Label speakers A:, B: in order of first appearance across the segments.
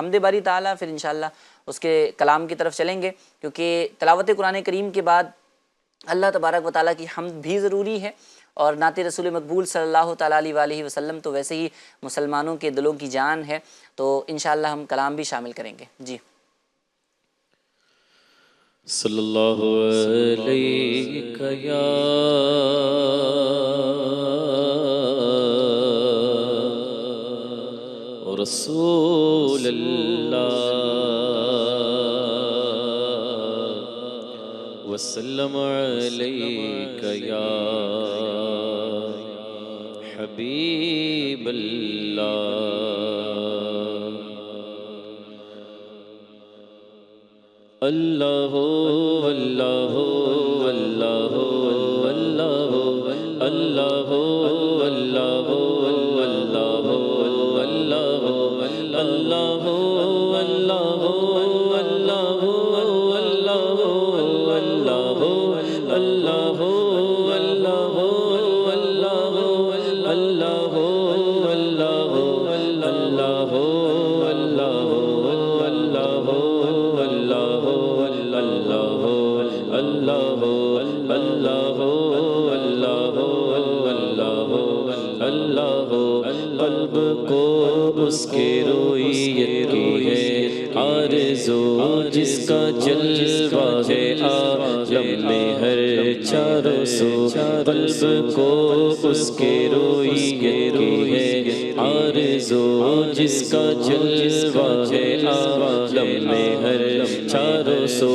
A: حمد باری تعالیٰ پھر انشاءاللہ اس کے کلام کی طرف چلیں گے، کیونکہ تلاوت قرآن کریم کے بعد اللہ تبارک و تعالیٰ کی حمد بھی ضروری ہے، اور نعت رسول مقبول صلی اللہ تعالیٰ علیہ وآلہ وسلم تو ویسے ہی مسلمانوں کے دلوں کی جان ہے، تو انشاءاللہ ہم کلام بھی شامل کریں گے۔ جی
B: صلی اللہ علیہ یا رسول اللہ وسلم علیک یا حبیب اللہ۔ اللہ اللہ اللہ اللہ اللہ اللہ اللہ قلب کو اس کے رویت کی ہے آرزو، جس کا جلوہ ہے عالم میں ہر چاروں سو۔ قلب کو اس کے رویت کی ہے آرزو، جس کا جلوہ ہے عالم میں ہر چاروں سو۔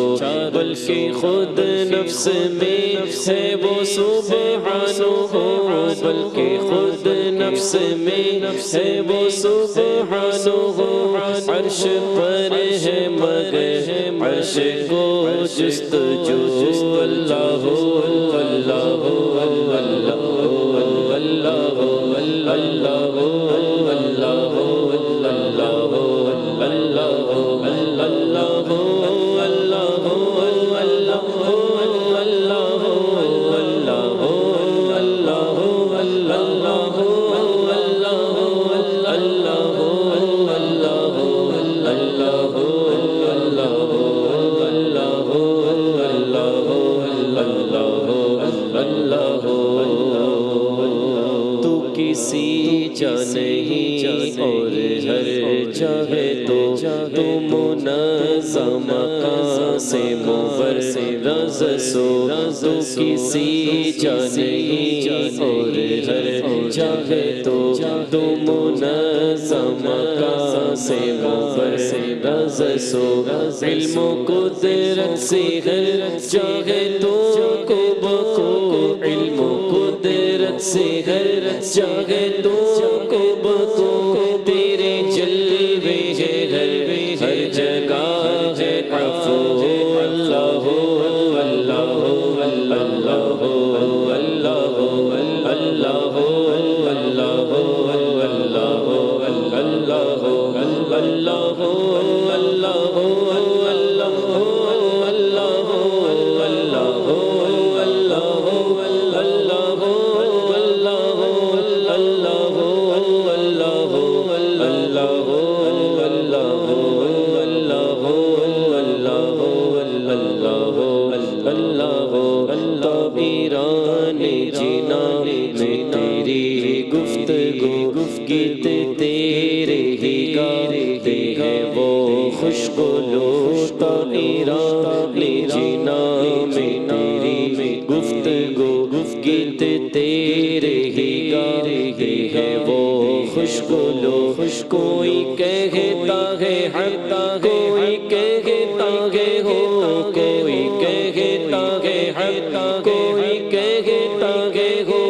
B: بلکہ خود نفس میں ہے وہ سبحانہ، بلکہ خود نفس میں ہے وہ سبحانہ، عرش پر ہے مگر عرش کو جستجو۔ اللہ اللہ اللہ اللہ اللہ کسی جا نہیں اور ہر جگہ تو منظم قاسم برز سو۔ تو کسی جا نہیں اور ہر جگہ تو منظم قاسم برز سو۔ علم و قدرت سے ہر جگہ تو کو بکو، علم و قدرت سے ہر جگہ تو کو بکو، تیرے جلوے ہے ہر جگہ ہے عفو۔ اللہ اللہ اللہ اللہ اللہ اللہ گیت تیرے ہی گاتے ہیں وہ خوشگلو طائران جینا میں تیری گفتگو، گیت تیرے ہی گاتے ہیں وہ خوشگلو۔ کوئی کہتا ہے حق، کوئی کہتا ہے ہو، کوئی کہتا ہے حق، کوئی کہتا ہے ہو،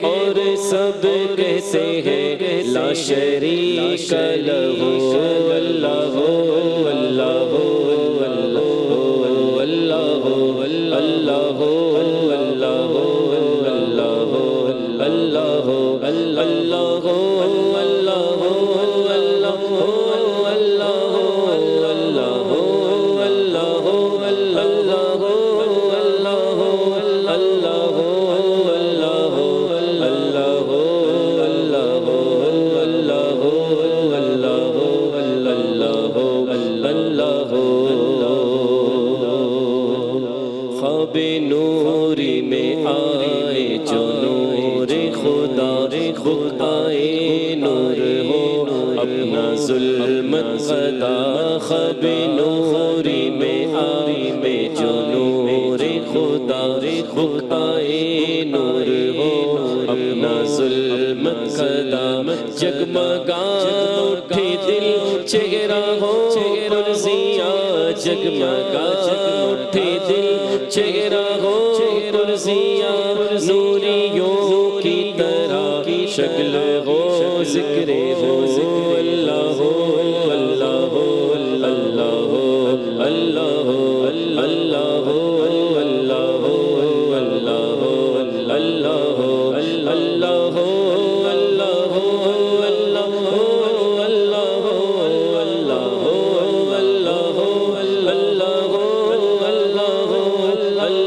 B: اور سب کہتے ہیں لا شریک لہ۔ اللہ اللہ اللہ اللہ اللہ اللہ اللہ آئے جو نور خدا بقائے نور ہو اپنا ظلمت قضا خب نوری میں آئے جو نور خدا بقائے نور ہو اپنا ظلمت قضا جگمگا اٹھے دل چہرہ ہو پرزیاں جگمگا اٹھے دل چہرہ ہو پرزیاں نوریوں کی طرح شکل ہو ذکر ہو اللہ ہو اللہ ہو اللہ ہو اللہ ہو اللہ ہو اللہ ہو اللہ ہو اللہ ہو اللہ ہو اللہ ہو اللہ ہو اللہ ہو اللہ ہو اللہ ہو اللہ ہو اللہ ہو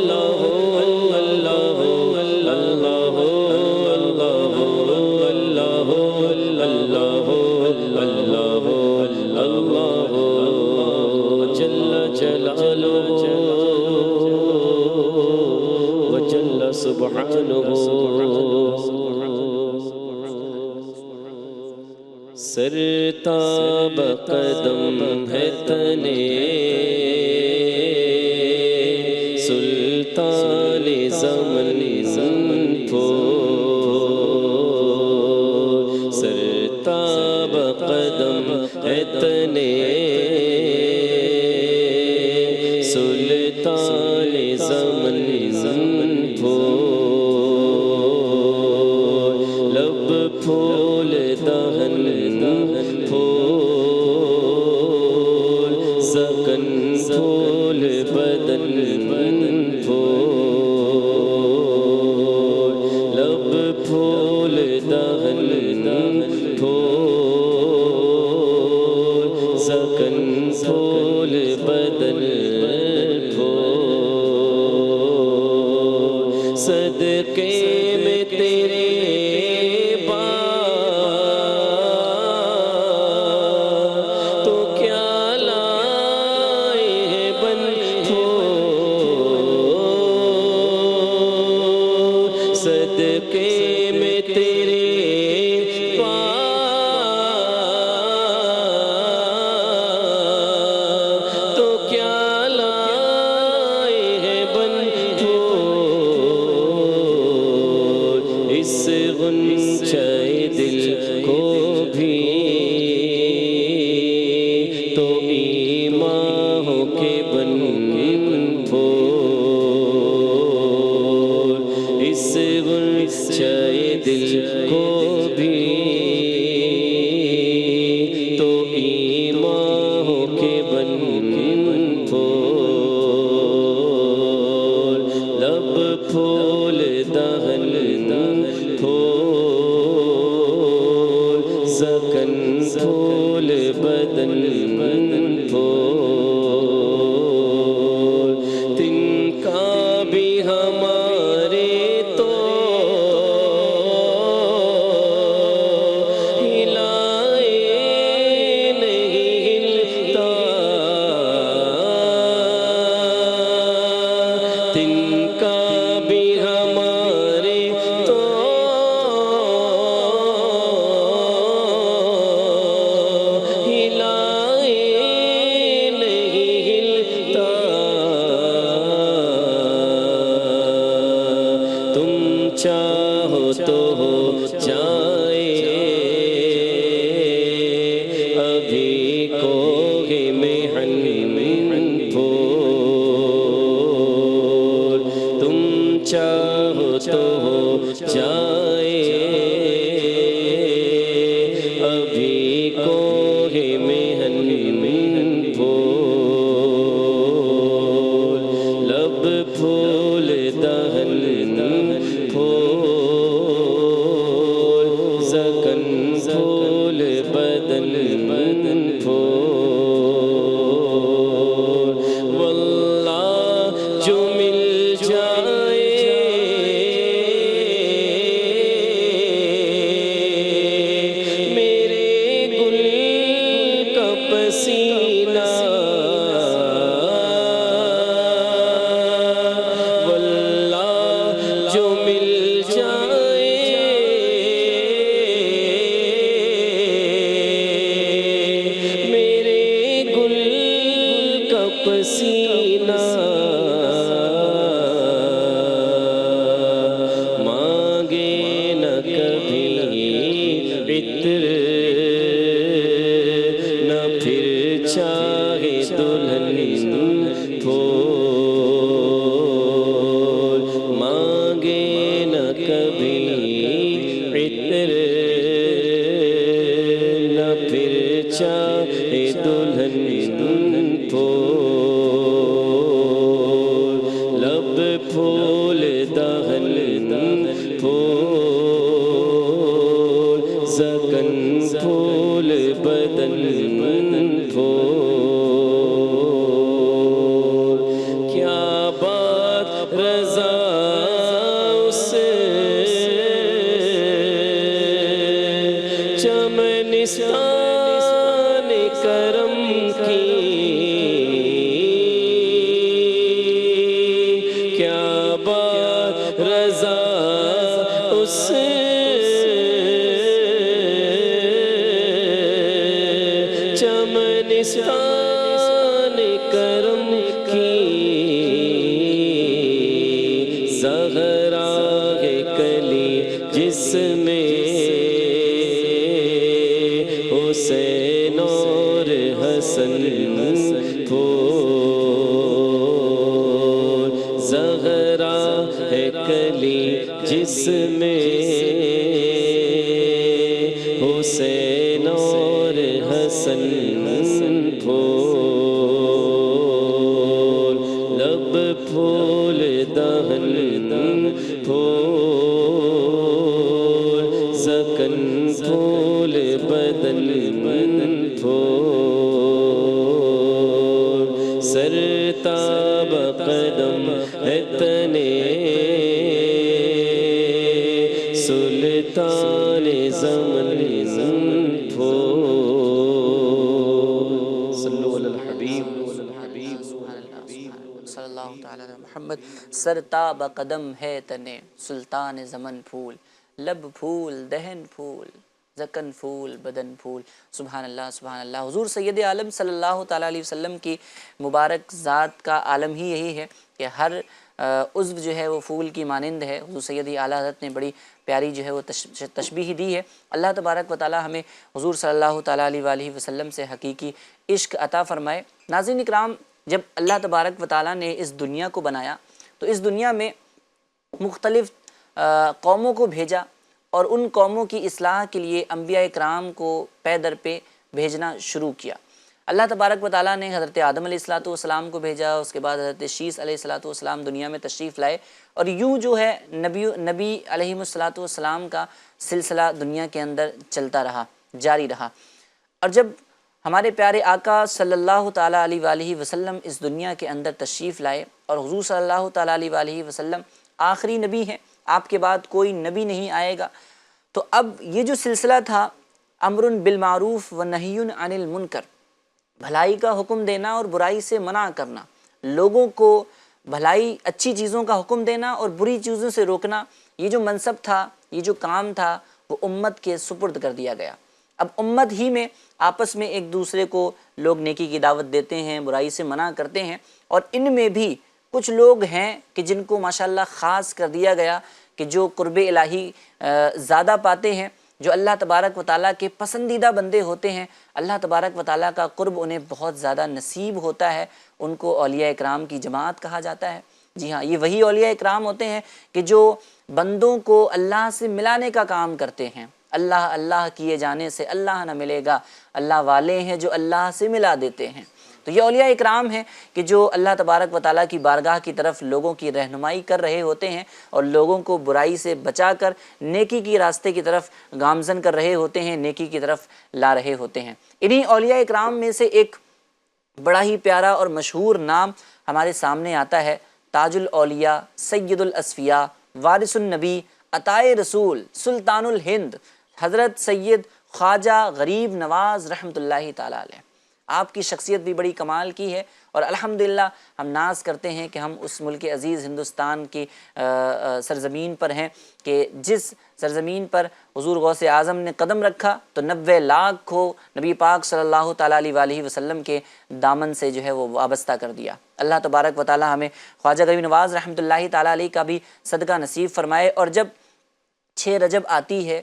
B: اللہ ہو اللہ ہو اللہ ہو سبحانہ سرتاب قدم ہے تنے سلطان زمن پھو سرتاب قدم ہے تنے سلطان زمن پھو لب پھول دہن پھول سکن پھول بدن پھول لب پھول دہن پھول سکن پھول بدن پھول صدقے میں تیرے صدقے میں تیرے تو کیا لائے ہیں بن پھول اس غنچہ دل کو بھی تو ایمان ہو کے بن پھول اس غنچہ دل کو بھی تو ایمان ہو کے بن پھول لب پھول دہن پھول سکن پھول بدن پھول تن کا بھی ہمارے چاہو تو ہو جائے ابھی کوہ محن پھول تم چاہو تو ہو جائے ابھی کوہ محن پھول لب پھول دہن پھول سکن پھول بدن پھول پسینہ مانگے نہ کبھی عطر نہ پھر چاہے دلہن پھول مانگے نہ کبھی عطر نہ پھر چاہے دلہن پھول لب پھول دہن پھول زکن پھول بدن پھول کیا بات رضا اس چمنستان کرم کی کیا بات رضا اس چمنستان کرم کی زہرا ہے کلی جس میں حسین اور حسن پھول زہرا ہے کلی جس میں حسین اور حسن پھول لب پھول دہن پھول زکن پھول بدن پھول سرتاب قدم ہے تنے سلطان زمن پھول صلو علی الحبیب
A: صلی اللہ تعالی علی محمد سرتاب قدم ہے تنے سلطان زمن پھول لب پھول دہن پھول زکن پھول بدن پھول سبحان اللہ سبحان اللہ حضور سید عالم صلی اللہ تعالیٰ علیہ وسلم کی مبارک ذات کا عالم ہی یہی ہے کہ ہر عضو جو ہے وہ پھول کی مانند ہے حضور سید اعلیٰ حضرت نے بڑی پیاری جو ہے وہ تشبیہ دی ہے اللہ تبارک و تعالیٰ ہمیں حضور صلی اللہ تعالیٰ علیہ وآلہ وسلم سے حقیقی عشق عطا فرمائے ناظرین اکرام جب اللہ تبارک و تعالیٰ نے اس دنیا کو بنایا تو اس دنیا میں مختلف قوموں کو بھیجا اور ان قوموں کی اصلاح کے لیے انبیاء اکرام کو پے در پہ بھیجنا شروع کیا اللہ تبارک و تعالیٰ نے حضرت آدم علیہ السلام کو بھیجا اس کے بعد حضرت شیس علیہ السلام دنیا میں تشریف لائے اور یوں جو ہے نبی علیہ السلام کا سلسلہ دنیا کے اندر چلتا رہا جاری رہا اور جب ہمارے پیارے آقا صلی اللہ تعالیٰ علیہ وآلہ وسلم اس دنیا کے اندر تشریف لائے اور حضور صلی اللہ تعالیٰ علیہ وآلہ وسلم آخری نبی ہیں آپ کے بعد کوئی نبی نہیں آئے گا تو اب یہ جو سلسلہ تھا امر بالمعروف و نہی عن المنکر بھلائی کا حکم دینا اور برائی سے منع کرنا لوگوں کو بھلائی اچھی چیزوں کا حکم دینا اور بری چیزوں سے روکنا یہ جو منصب تھا یہ جو کام تھا وہ امت کے سپرد کر دیا گیا اب امت ہی میں آپس میں ایک دوسرے کو لوگ نیکی کی دعوت دیتے ہیں برائی سے منع کرتے ہیں اور ان میں بھی کچھ لوگ ہیں کہ جن کو ماشاءاللہ خاص کر دیا گیا کہ جو قرب الہی زیادہ پاتے ہیں جو اللہ تبارک و تعالیٰ کے پسندیدہ بندے ہوتے ہیں اللہ تبارک و تعالیٰ کا قرب انہیں بہت زیادہ نصیب ہوتا ہے ان کو اولیاء اکرام کی جماعت کہا جاتا ہے جی ہاں یہ وہی اولیاء اکرام ہوتے ہیں کہ جو بندوں کو اللہ سے ملانے کا کام کرتے ہیں اللہ اللہ کیے جانے سے اللہ نہ ملے گا اللہ والے ہیں جو اللہ سے ملا دیتے ہیں تو یہ اولیاء اکرام ہیں کہ جو اللہ تبارک و تعالیٰ کی بارگاہ کی طرف لوگوں کی رہنمائی کر رہے ہوتے ہیں اور لوگوں کو برائی سے بچا کر نیکی کی راستے کی طرف گامزن کر رہے ہوتے ہیں نیکی کی طرف لا رہے ہوتے ہیں انہی اولیاء اکرام میں سے ایک بڑا ہی پیارا اور مشہور نام ہمارے سامنے آتا ہے تاج الاولیاء سید الاصفیاء وارث النبی عطائے رسول سلطان الہند حضرت سید خواجہ غریب نواز رحمۃ اللہ تعالیٰ علیہ آپ کی شخصیت بھی بڑی کمال کی ہے، اور الحمدللہ ہم ناز کرتے ہیں کہ ہم اس ملک عزیز ہندوستان کی سرزمین پر ہیں کہ جس سرزمین پر حضور غوث اعظم نے قدم رکھا تو 90 لاکھ کو نبی پاک صلی اللہ تعالیٰ علیہ وآلہ وسلم کے دامن سے جو ہے وہ وابستہ کر دیا۔ اللہ تبارک و تعالیٰ ہمیں خواجہ غریب نواز رحمۃ اللہ تعالیٰ علیہ کا بھی صدقہ نصیب فرمائے، اور جب 6 رجب آتی ہے،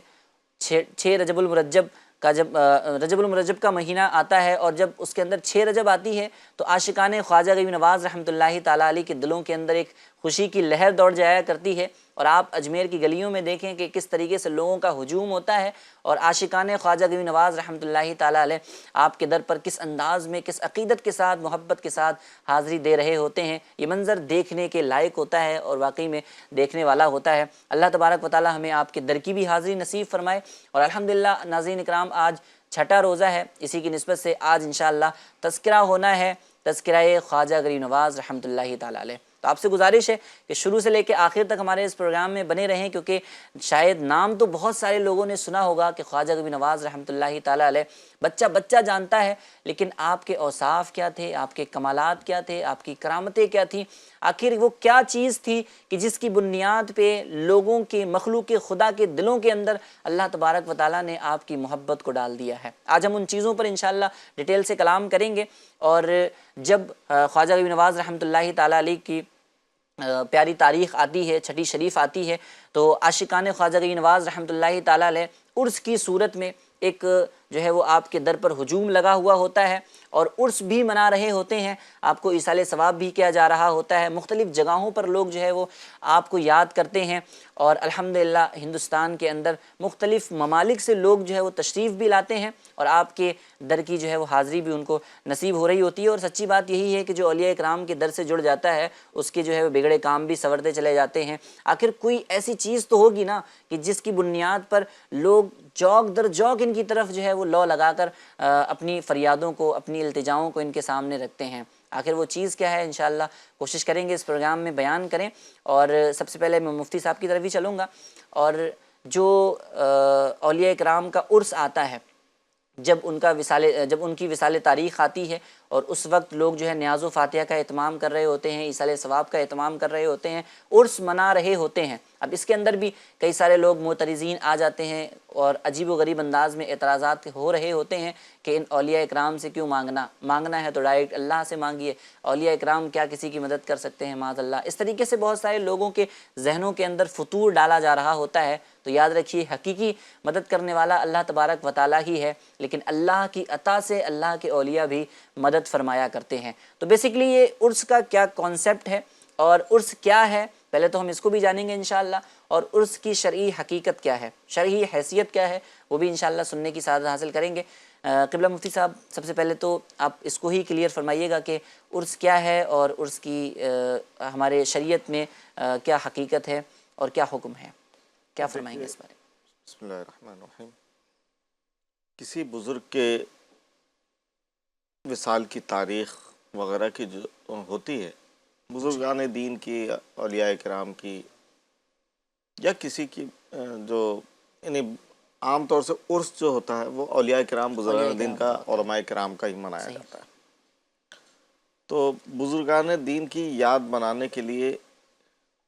A: 6 رجب المرجب کا جب رجب المرجب کا مہینہ آتا ہے، اور جب اس کے اندر 6 رجب آتی ہے تو عاشقان خواجہ غریب نواز رحمۃ اللہ تعالیٰ علیہ کے دلوں کے اندر ایک خوشی کی لہر دوڑ جایا کرتی ہے، اور آپ اجمیر کی گلیوں میں دیکھیں کہ کس طریقے سے لوگوں کا ہجوم ہوتا ہے، اور عاشقان خواجہ غریب نواز رحمۃ اللہ تعالیٰ علیہ آپ کے در پر کس انداز میں، کس عقیدت کے ساتھ، محبت کے ساتھ حاضری دے رہے ہوتے ہیں۔ یہ منظر دیکھنے کے لائق ہوتا ہے اور واقعی میں دیکھنے والا ہوتا ہے۔ اللہ تبارک و تعالیٰ ہمیں آپ کے در کی بھی حاضری نصیب فرمائے، اور الحمدللہ ناظرین اکرام آج چھٹا روزہ ہے، اسی کی نسبت سے آج انشاءاللہ تذکرہ ہونا ہے، تذکرہ خواجہ غریب نواز رحمۃ اللہ تعالیٰ علیہ۔ تو آپ سے گزارش ہے کہ شروع سے لے کے آخر تک ہمارے اس پروگرام میں بنے رہیں، کیونکہ شاید نام تو بہت سارے لوگوں نے سنا ہوگا کہ خواجہ غریب نواز رحمۃ اللہ تعالیٰ علیہ بچہ جانتا ہے، لیکن آپ کے اوصاف کیا تھے، آپ کے کمالات کیا تھے، آپ کی کرامتیں کیا تھیں، آخر وہ کیا چیز تھی کہ جس کی بنیاد پہ لوگوں کے، مخلوق خدا کے دلوں کے اندر اللہ تبارک و تعالیٰ نے آپ کی محبت کو ڈال دیا ہے۔ آج ہم ان چیزوں پر انشاءاللہ ڈیٹیل سے کلام کریں گے، اور جب خواجہ غریب نواز رحمۃ اللہ تعالیٰ علیہ کی پیاری تاریخ آتی ہے، چھٹی شریف آتی ہے، تو عاشقان خواجہ غریب نواز رحمۃ اللہ تعالیٰ علیہ عرس کی صورت میں ایک جو ہے وہ آپ کے در پر ہجوم لگا ہوا ہوتا ہے، اور عرس بھی منا رہے ہوتے ہیں، آپ کو ایصال ثواب بھی کیا جا رہا ہوتا ہے، مختلف جگہوں پر لوگ جو ہے وہ آپ کو یاد کرتے ہیں، اور الحمدللہ ہندوستان کے اندر مختلف ممالک سے لوگ جو ہے وہ تشریف بھی لاتے ہیں، اور آپ کے در کی جو ہے وہ حاضری بھی ان کو نصیب ہو رہی ہوتی ہے۔ اور سچی بات یہی ہے کہ جو اولیاء کرام کے در سے جڑ جاتا ہے اس کے جو ہے وہ بگڑے کام بھی سنورتے چلے جاتے ہیں۔ آخر کوئی ایسی چیز تو ہوگی نا کہ جس کی بنیاد پر لوگ جوق در جوق ان کی طرف جو ہے وہ لو لگا کر اپنی فریادوں کو، اپنی التجاؤں کو ان کے سامنے رکھتے ہیں۔ آخر وہ چیز کیا ہے، انشاءاللہ کوشش کریں گے اس پروگرام میں بیان کریں، اور سب سے پہلے میں مفتی صاحب کی طرف ہی چلوں گا۔ اور جو اولیاء کرام کا عرس آتا ہے، جب ان کی وصال تاریخ آتی ہے، اور اس وقت لوگ جو ہے نیاز و فاتحہ کا اہتمام کر رہے ہوتے ہیں، ایصال ثواب کا اہتمام کر رہے ہوتے ہیں، عرس منا رہے ہوتے ہیں۔ اب اس کے اندر بھی کئی سارے لوگ معترضین آ جاتے ہیں، اور عجیب و غریب انداز میں اعتراضات ہو رہے ہوتے ہیں کہ ان اولیاء اکرام سے کیوں مانگنا ہے تو ڈائریکٹ اللہ سے مانگیے، اولیاء اکرام کیا کسی کی مدد کر سکتے ہیں معاذ اللہ۔ اس طریقے سے بہت سارے لوگوں کے ذہنوں کے اندر فطور ڈالا جا رہا ہوتا ہے۔ تو یاد رکھیے، حقیقی مدد کرنے والا اللہ تبارک و تعالیٰ ہی ہے، لیکن اللہ کی عطا سے اللہ کے اولیاء بھی مدد فرمایا کرتے ہیں۔ تو بیسیکلی یہ عرس کا کیا کانسیپٹ ہے اور عرس کیا ہے، پہلے تو ہم اس کو بھی جانیں گے انشاءاللہ، اور عرس کی شرعی حقیقت کیا ہے، شرعی حیثیت کیا ہے، وہ بھی انشاءاللہ سننے کی سعادت حاصل کریں گے۔ قبلہ مفتی صاحب، سب سے پہلے تو آپ اس کو ہی کلیئر فرمائیے گا کہ عرس کیا ہے، اور عرس کی ہمارے شریعت میں کیا حقیقت ہے اور کیا حکم ہے، کیا فرمائیں گے اس بارے میں؟
C: بسم اللہ الرحمن الرحیم۔ کسی بزرگ کے وصال کی تاریخ وغیرہ کی جو ہوتی ہے، بزرگان دین کی، اولیاء کرام کی، یا کسی کی جو یعنی عام طور سے عرس جو ہوتا ہے وہ اولیاء کرام، بزرگان دین کا، علماء کرام کا ہی منایا جاتا ہے۔ تو بزرگان دین کی یاد منانے کے لیے،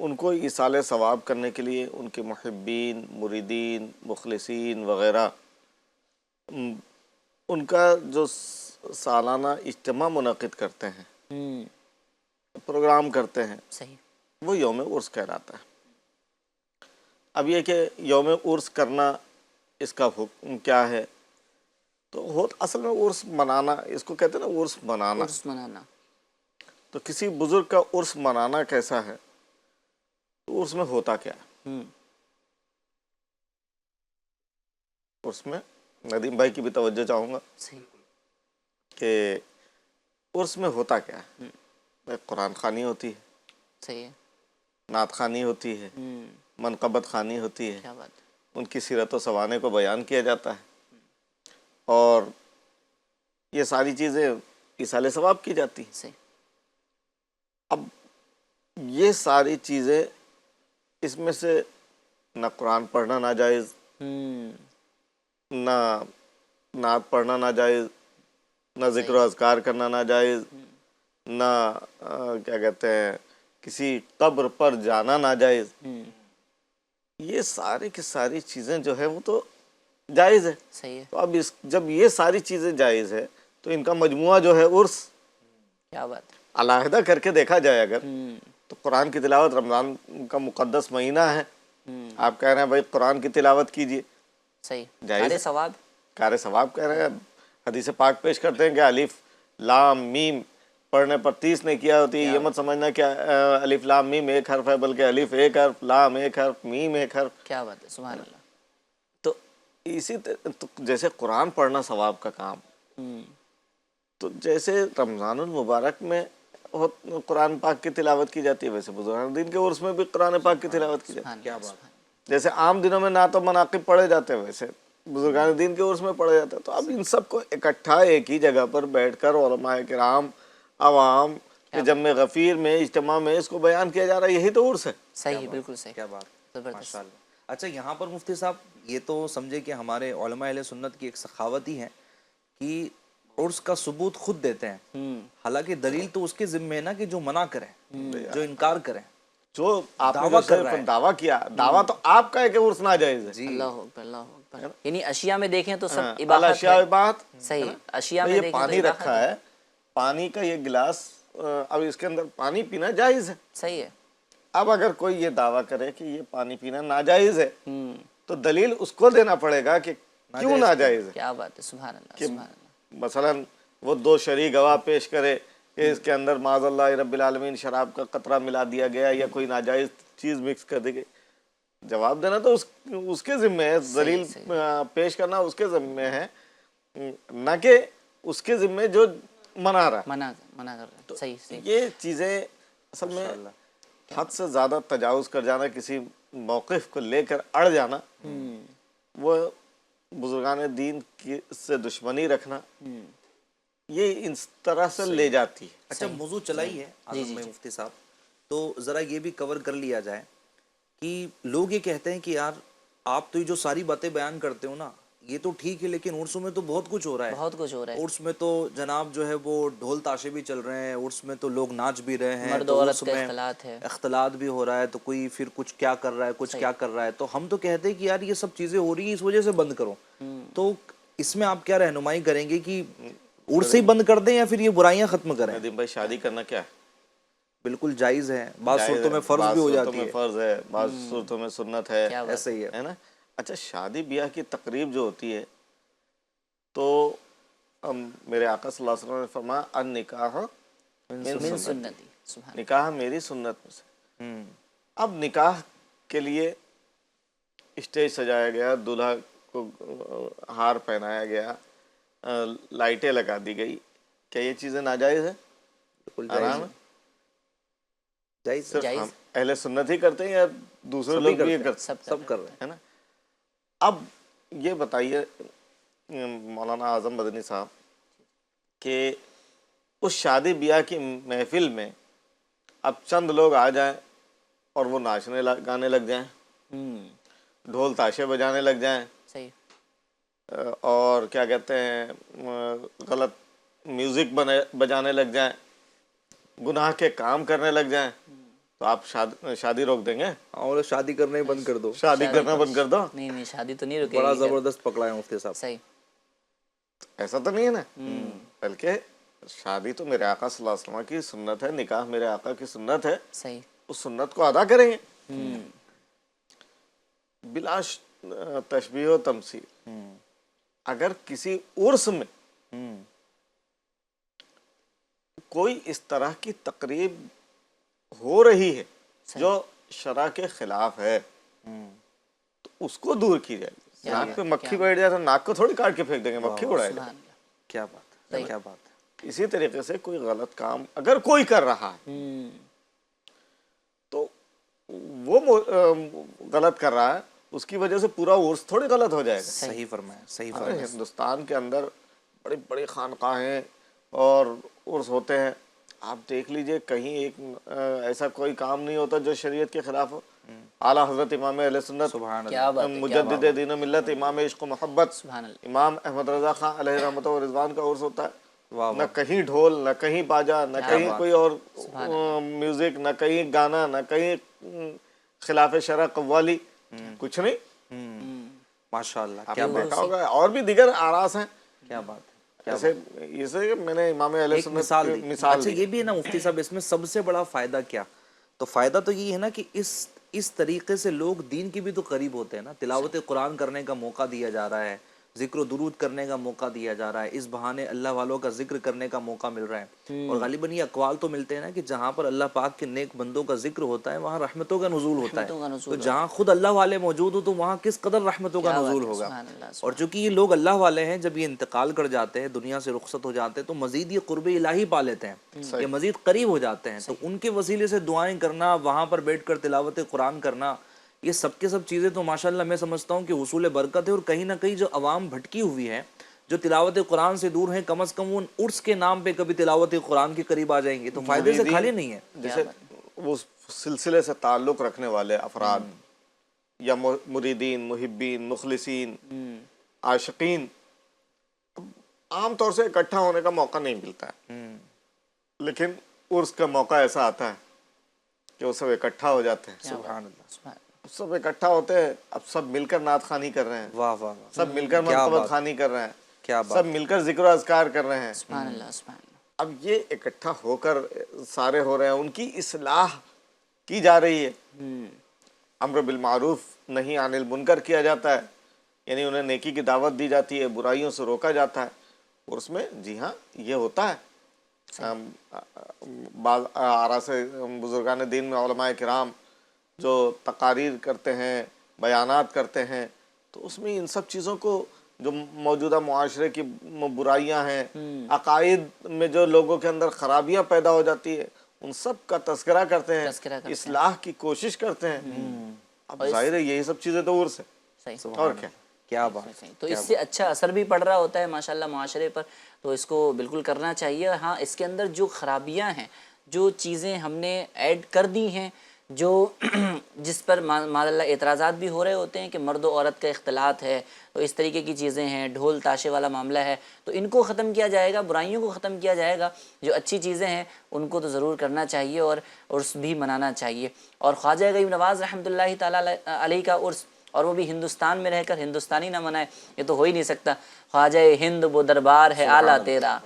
C: ان کو ایصال ثواب کرنے کے لیے، ان کے محبین، مریدین، مخلصین وغیرہ، ان کا جو سالانہ اجتماع منعقد کرتے ہیں، پروگرام کرتے ہیں،
A: صحیح،
C: وہ یوم عرس کہلاتا ہے۔ اب یہ کہ یوم عرس کرنا، اس کا حکم کیا ہے، تو اصل میں عرس منانا، اس کو کہتے ہیں نا عرس منانا۔
A: عرس منانا،
C: تو کسی بزرگ کا عرس منانا کیسا ہے، تو عرس میں ہوتا کیا ہے؟ عرس میں ندیم بھائی کی بھی توجہ چاہوں گا کہ عرس میں ہوتا کیا ہے۔ قرآن خوانی ہوتی ہے،
A: صحیح ہے،
C: نعت خوانی ہوتی ہے، منقبت خوانی ہوتی ہے،
A: کیا بات،
C: ان کی سیرت و سوانے کو بیان کیا جاتا ہے، اور یہ ساری چیزیں ایصال ثواب کی جاتی ہیں۔
A: صحیح،
C: اب یہ ساری چیزیں، اس میں سے نہ قرآن پڑھنا ناجائز، نہ نعت پڑھنا ناجائز، نہ ذکر و اذکار کرنا ناجائز، نہ کیا کہتے ہیں کسی قبر پر جانا ناجائز. یہ ساری کی ساری چیزیں جو ہے وہ تو جائز ہے.
A: صحیح ہے.
C: تو اب جب یہ ساری چیزیں جائز ہے تو ان کا مجموعہ جو ہے عرس
A: کیا بات ہے.
C: علیحدہ کر کے دیکھا جائے اگر تو قرآن کی تلاوت رمضان کا مقدس مہینہ ہے، آپ کہہ رہے ہیں بھائی قرآن کی تلاوت کیجئے،
A: صحیح.
C: جائز
A: سارے
C: ہے.
A: ثواب.
C: کار ثواب کہہ رہے ہیں. حدیث پاک پیش کرتے ہیں کہ الف لام میم پڑھنے پر 30 نے کیا ہوتی ہے. یہ مت سمجھنا کہ الف لام میم ایک حرف ہے، بلکہ الف ایک حرف، لام ایک حرف، میم ایک حرف.
A: کیا بات ہے. سبحان اللہ.
C: تو اسی جیسے قرآن پڑھنا ثواب کا کام، تو جیسے رمضان المبارک میں قرآن پاک کی تلاوت کی جاتی ہے، ویسے بزرگان دین کے عرس میں بھی قرآن پاک کی تلاوت کی جاتی ہے.
A: کیا بات.
C: جیسے عام دنوں میں نعت و مناقب پڑھے جاتے ہیں ویسے بزرگان دین کے عرس میں پڑھے جاتے ہیں. تو اب ان سب کو اکٹھا ایک ہی جگہ پر بیٹھ کر علماء کرام عوام کے جمع غفیر میں اجتماع میں اس کو بیان کیا جا رہا ہے، یہی تو عرس ہے.
A: صحیح. بالکل صحیح.
D: کیا بات.
A: زبردست.
D: ماشاءاللہ. اچھا یہاں پر مفتی صاحب یہ تو سمجھے کہ ہمارے علماء اہل سنت کی ایک سخاوت ہی ہے کہ عرس کا ثبوت خود دیتے ہیں، حالانکہ دلیل تو اس کے ذمہ ہے نا کہ جو منع کرے، جو انکار کرے،
C: جو آپ نے
D: دعویٰ کر رہا ہے.
C: دعویٰ کیا، دعویٰ تو آپ کا ہے کہ عرس ناجائز ہے.
A: اللہ اکبر. اللہ اکبر. یعنی اشیاء میں دیکھیں تو سب
C: اللہ
A: اباحت
C: اشیاء
A: ہے.
C: بات
A: صحیح. اشیاء میں
C: یہ
A: دیکھیں تو
C: پانی
A: اباحت
C: رکھا ہے، پانی کا یہ گلاس، اب اس کے اندر پانی پینا جائز ہے.
A: صحیح ہے.
C: اب اگر کوئی یہ دعویٰ کرے کہ یہ پانی پینا ناجائز ہے تو دلیل اس کو دینا پڑے گا کہ کیوں ناجائز ہے.
A: کیا بات ہے. سبحان اللہ.
C: کہ
A: سبحان اللہ.
C: مثلا وہ دو شرعی گواہ پیش کرے کہ اس کے اندر معاذ اللہ رب العالمین شراب کا قطرہ ملا دیا گیا یا کوئی ناجائز چیز مکس کر دی گئی. جواب دینا تو اس کے ذمہ ہے، دلیل پیش کرنا اس کے ذمہ ہے، نہ کہ اس کے ذمہ جو منا رہا ہے.
A: منع کر رہا ہے. صحیح. صحیح.
C: یہ چیزیں اصل میں حد سے زیادہ تجاوز کر جانا، کسی موقف کو لے کر اڑ جانا، وہ بزرگان دین کی سے دشمنی رکھنا، یہ اس طرح سے لے جاتی ہے.
D: اچھا موضوع چلا ہی ہے عالم میں مفتی صاحب، تو ذرا یہ بھی کور کر لیا جائے کہ لوگ یہ کہتے ہیں کہ یار آپ تو یہ جو ساری باتیں بیان کرتے ہو نا یہ تو ٹھیک ہے، لیکن عرسوں میں تو بہت کچھ ہو رہا ہے.
A: بہت کچھ ہو رہا ہے.
D: عرس میں تو جناب جو ہے وہ ڈھول تاشے بھی چل رہے ہیں، عرس میں تو لوگ ناچ بھی رہے ہیں،
A: مرد
D: تو
A: عورت
D: عرس
A: کا
D: میں
A: اختلاط ہے.
D: اختلاط بھی ہو رہا ہے، تو کوئی پھر کچھ کیا کر رہا ہے، کچھ کیا کر رہا ہے. تو ہم تو کہتے ہیں کہ یار یہ سب چیزیں ہو رہی ہیں اس وجہ سے بند کرو. تو اس میں آپ کیا رہنمائی کریں گے کہ عرس ہی بند کر دیں یا پھر یہ برائیاں ختم کریں؟
C: ندیم بھائی شادی کرنا کیا ہے؟
D: بالکل جائز ہے، بعض صورتوں میں فرض بھی ہو جاتی ہے،
C: فرض ہے، بعض صورتوں میں سنت ہے،
D: ایسے ہی
C: ہے نا. اچھا شادی بیاہ کی تقریب جو ہوتی ہے تو میرے آقا صلی اللہ علیہ وسلم نے فرمایا النکاح
A: من سنتی. سبحان.
C: نکاح میری سنت میں سے. اب نکاح کے لیے اسٹیج سجایا گیا، دلہا کو ہار پہنایا گیا، لائٹیں لگا دی گئی، کیا یہ چیزیں ناجائز ہیں؟
D: بالکل
C: آرام ہے.
D: جائز
C: صرف
A: جائز.
C: ہم اہل سنت ہی کرتے ہیں یا دوسرے لوگ بھی یہ کرتے
D: سب کر رہے ہیں،
C: ہیں نا. اب یہ بتائیے مولانا اعظم مدنی صاحب کہ اس شادی بیاہ کی محفل میں اب چند لوگ آ جائیں اور وہ ناچنے گانے لگ جائیں، ڈھول تاشے بجانے لگ جائیں،
A: صحیح.
C: اور کیا کہتے ہیں غلط میوزک بجانے لگ جائیں، گناہ کے کام کرنے لگ جائیں، تو آپ شادی روک دیں گے؟
D: اور شادی کرنا ہی بند کر دو،
C: شادی کرنا بند کر دو.
A: نہیں شادی تو نہیں رکے
D: بڑا
A: گی.
D: زبردست پکڑا ہے مفتی صاحب.
A: صحیح.
C: ایسا تو نہیں ہے نا، بلکہ شادی تو میرے آقا صلی اللہ علیہ وسلم کی سنت ہے، نکاح میرے آقا کی سنت ہے،
A: صحیح.
C: اس سنت کو ادا کریں گے بلا تشبیہ و تمثیل. اگر کسی عرس میں کوئی اس طرح کی تقریب ہو رہی ہے جو شرع کے خلاف ہے تو اس کو دور کی جائے. ناک پہ مکھی بیٹھ جائے تو ناک کو تھوڑی کاٹ کے پھینک دیں گے، مکھی اڑائے گا.
D: کیا بات ہے، کیا بات ہے.
C: اسی طریقے سے کوئی غلط کام اگر کوئی کر رہا ہے تو وہ غلط کر رہا ہے، اس کی وجہ سے پورا عرس تھوڑی غلط ہو جائے گا.
D: صحیح فرمایا، صحیح
C: ہمارے
D: فرمایا.
C: ہندوستان کے اندر بڑی بڑی خانقاہیں اور عرس ہوتے ہیں. آپ دیکھ لیجئے کہیں ایک ایسا کوئی کام نہیں ہوتا جو شریعت کے خلاف ہو. اعلیٰ حضرت امام اہل سنت مجدد دین و ملت، امام عشق و محبت،
A: سبحان اللہ.
C: امام احمد رضا خان علیہ رحمت و رضوان کا عرس ہوتا ہے. نہ کہیں ڈھول، نہ کہیں باجا، نہ کہیں کوئی اور میوزک، نہ کہیں گانا، نہ کہیں خلاف شرع قوالی، کچھ نہیں.
D: ماشاءاللہ
C: آپ نے دیکھا ہوگا اور بھی دیگر آراس ہیں.
D: کیا بات ہے.
C: ایسے یہ میں نے امام اہل
D: ایک
C: سنت
D: مثال
C: کی
D: دی.
C: مثال
D: اچھا
C: دی.
D: یہ بھی ہے نا مفتی صاحب، اس میں سب سے بڑا فائدہ کیا؟ تو فائدہ تو یہ ہے نا کہ اس طریقے سے لوگ دین کی بھی تو قریب ہوتے ہیں نا. تلاوت قرآن کرنے کا موقع دیا جا رہا ہے، ذکر و درود کرنے کا موقع دیا جا رہا ہے، اس بہانے اللہ والوں کا ذکر کرنے کا موقع مل رہا ہے. اور غالباً یہ اقوال تو ملتے ہیں نا کہ جہاں پر اللہ پاک کے نیک بندوں کا ذکر ہوتا ہے وہاں رحمتوں کا نزول ہوتا ہے. تو جہاں خود اللہ والے موجود ہو تو وہاں کس قدر رحمتوں کا نزول ہوگا. اور چونکہ یہ لوگ اللہ والے ہیں، جب یہ انتقال کر جاتے ہیں، دنیا سے رخصت ہو جاتے ہیں، تو مزید یہ قرب الہی پا لیتے ہیں، یہ مزید قریب ہو جاتے ہیں. تو ان کے وسیلے سے دعائیں کرنا، وہاں پر بیٹھ کر تلاوت قرآن کرنا، یہ سب کے سب چیزیں تو ماشاءاللہ میں سمجھتا ہوں کہ حصول برکت ہے. اور کہیں نہ کہیں جو عوام بھٹکی ہوئی ہے، جو تلاوت قرآن سے دور ہیں، کم از کم وہ عرس کے نام پہ کبھی تلاوت قرآن کے قریب آ جائیں گے تو فائدے سے خالی نہیں ہے.
C: جیسے وہ سلسلے سے تعلق رکھنے والے افراد یا مریدین، محبین، مخلصین، عاشقین عام طور سے اکٹھا ہونے کا موقع نہیں ملتا ہے، لیکن عرس کا موقع ایسا آتا ہے کہ وہ سب اکٹھا ہو جاتے ہیں.
D: سبحان اللہ.
C: سب اکٹھا ہوتے ہیں، اب سب مل کر نعت خوانی کر رہے ہیں،
D: واہ واہ.
C: سب مل کر مرتبہ خوانی کر رہے ہیں،
D: کیا بات.
C: سب مل کر ذکر و اذکار کر رہے ہیں.
A: سبحان اللہ سبحان اللہ.
C: اب یہ اکٹھا ہو کر سارے ہو رہے ہیں، ان کی اصلاح کی جا رہی ہے. امر بالمعروف نہی عن المنکر کیا جاتا ہے، یعنی انہیں نیکی کی دعوت دی جاتی ہے، برائیوں سے روکا جاتا ہے. اور اس میں جی ہاں یہ ہوتا ہے. بعض آراس بزرگان دین میں علماء کرام جو تقاریر کرتے ہیں، بیانات کرتے ہیں، تو اس میں ان سب چیزوں کو جو موجودہ معاشرے کی برائیاں ہیں، عقائد میں جو لوگوں کے اندر خرابیاں پیدا ہو جاتی ہے، ان سب کا تذکرہ کرتے ہیں، اصلاح کی کوشش کرتے ہیں. اب ظاہر ہے یہی سب چیزیں تو عرس ہے اور کیا.
D: کیا بات.
A: تو اس سے اچھا اثر بھی پڑ رہا ہوتا ہے ماشاءاللہ معاشرے پر، تو اس کو بالکل کرنا چاہیے. ہاں اس کے اندر جو خرابیاں ہیں، جو چیزیں ہم نے ایڈ کر دی ہیں، جو جس پر معاذ اللہ اعتراضات بھی ہو رہے ہوتے ہیں کہ مرد و عورت کا اختلاط ہے، تو اس طریقے کی چیزیں ہیں، ڈھول تاشے والا معاملہ ہے، تو ان کو ختم کیا جائے گا، برائیوں کو ختم کیا جائے گا. جو اچھی چیزیں ہیں ان کو تو ضرور کرنا چاہیے اور عرس بھی منانا چاہیے. اور خواجہ غریب نواز رحمۃ اللہ تعالیٰ علیہ کا عرس، اور وہ بھی ہندوستان میں رہ کر ہندوستانی نہ منائے، یہ تو ہو ہی نہیں سکتا. خواجہ ہند وہ دربار ہے اعلیٰ تیرا،